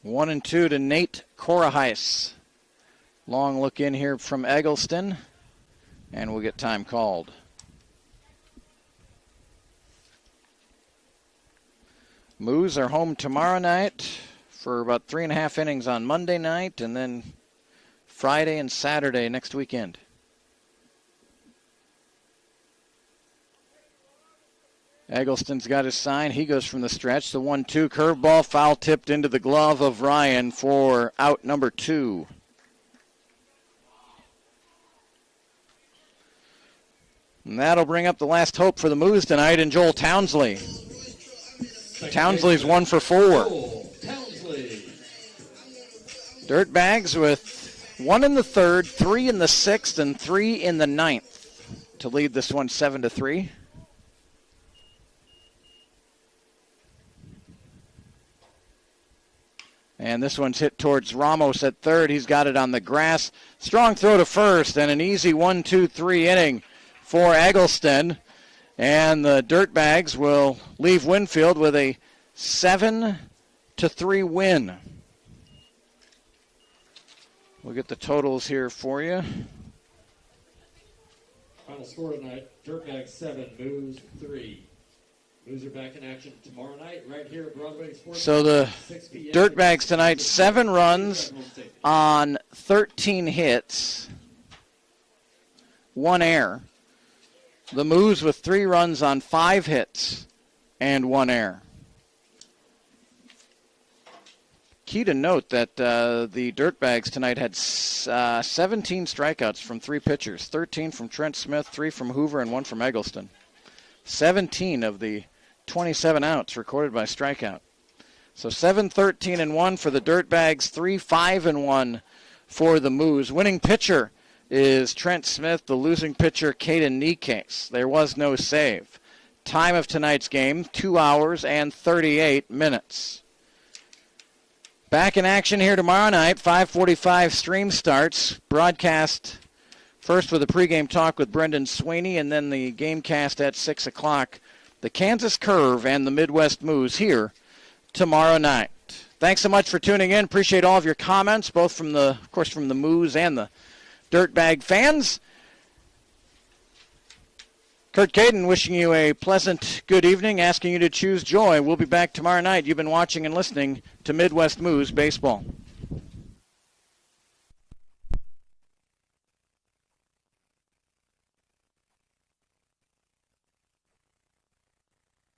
One and two to Nate Korahais. Long look in here from Eggleston, and we'll get time called. Moos are home tomorrow night for about 3.5 innings on Monday night, and then Friday and Saturday next weekend. Eggleston's got his sign. He goes from the stretch. The 1-2 curveball, foul tipped into the glove of Ryan for out number 2. And that'll bring up the last hope for the Moos tonight in Joel Townsley. Townsley's 1 for 4. Dirtbags with 1 in the 3rd, 3 in the 6th, and 3 in the 9th to lead this one 7-3. And this one's hit towards Ramos at third. He's got it on the grass. Strong throw to first, and an easy 1-2-3 inning for Eggleston. And the Dirtbags will leave Winfield with a 7-3 win. We'll get the totals here for you. Final score tonight, Dirtbags 7, Moos 3. Moos are back in action tomorrow night right here at Broadway Sports. So the 6 p.m. Dirtbags tonight, 7 runs on 13 hits, 1 error. The Moos with 3 runs on 5 hits and 1 error. Key to note that the Dirtbags tonight had 17 strikeouts from 3 pitchers, 13 from Trent Smith, 3 from Hoover, and 1 from Eggleston. 17 of the 27 outs recorded by strikeout. So 7-13-1 for the Dirtbags, 3-5-1 for the Moos. Winning pitcher is Trent Smith, the losing pitcher, Caden Niecase. There was no save. Time of tonight's game, 2 hours and 38 minutes. Back in action here tomorrow night, 5:45 stream starts. Broadcast first with a pregame talk with Brendan Sweeney, and then the game cast at 6 o'clock. The Kansas Curve and the Midwest Moos here tomorrow night. Thanks so much for tuning in. Appreciate all of your comments, both from the, of course, from the Moos and the Dirtbag fans. Kurt Caden wishing you a pleasant good evening, asking you to choose joy. We'll be back tomorrow night. You've been watching and listening to Midwest Moos Baseball.